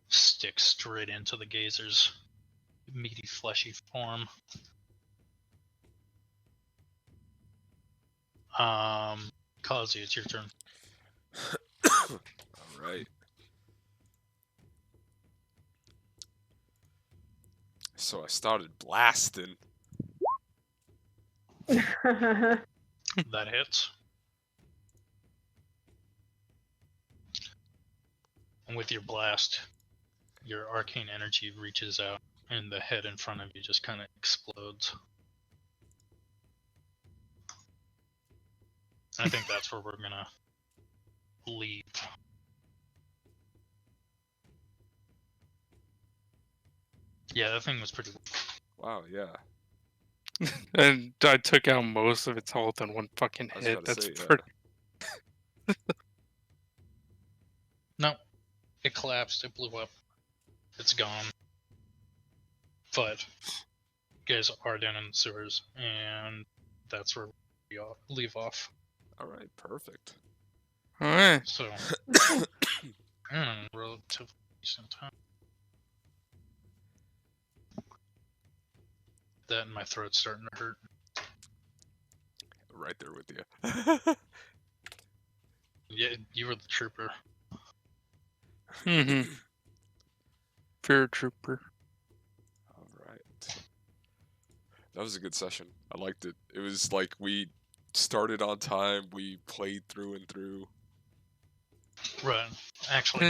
sticks straight into the gazer's meaty, fleshy form. Kazi, it's your turn. All right. So I started blasting. That hits. And with your blast, your arcane energy reaches out, and the head in front of you just kind of explodes. I think that's where we're gonna leave. Yeah, that thing was pretty. Wow, yeah. And I took out most of its health in one fucking I was hit. about to That's say, yeah. pretty. No, it collapsed. It blew up. It's gone. But you guys are down in the sewers, and that's where we all leave off. All right, perfect. All right. So, relatively decent time. That and my throat's starting to hurt. Right there with you. Yeah, you were the trooper. Mm-hmm. Fear trooper. All right. That was a good session. I liked it. It was like we started on time. We played through and through. Right. Actually got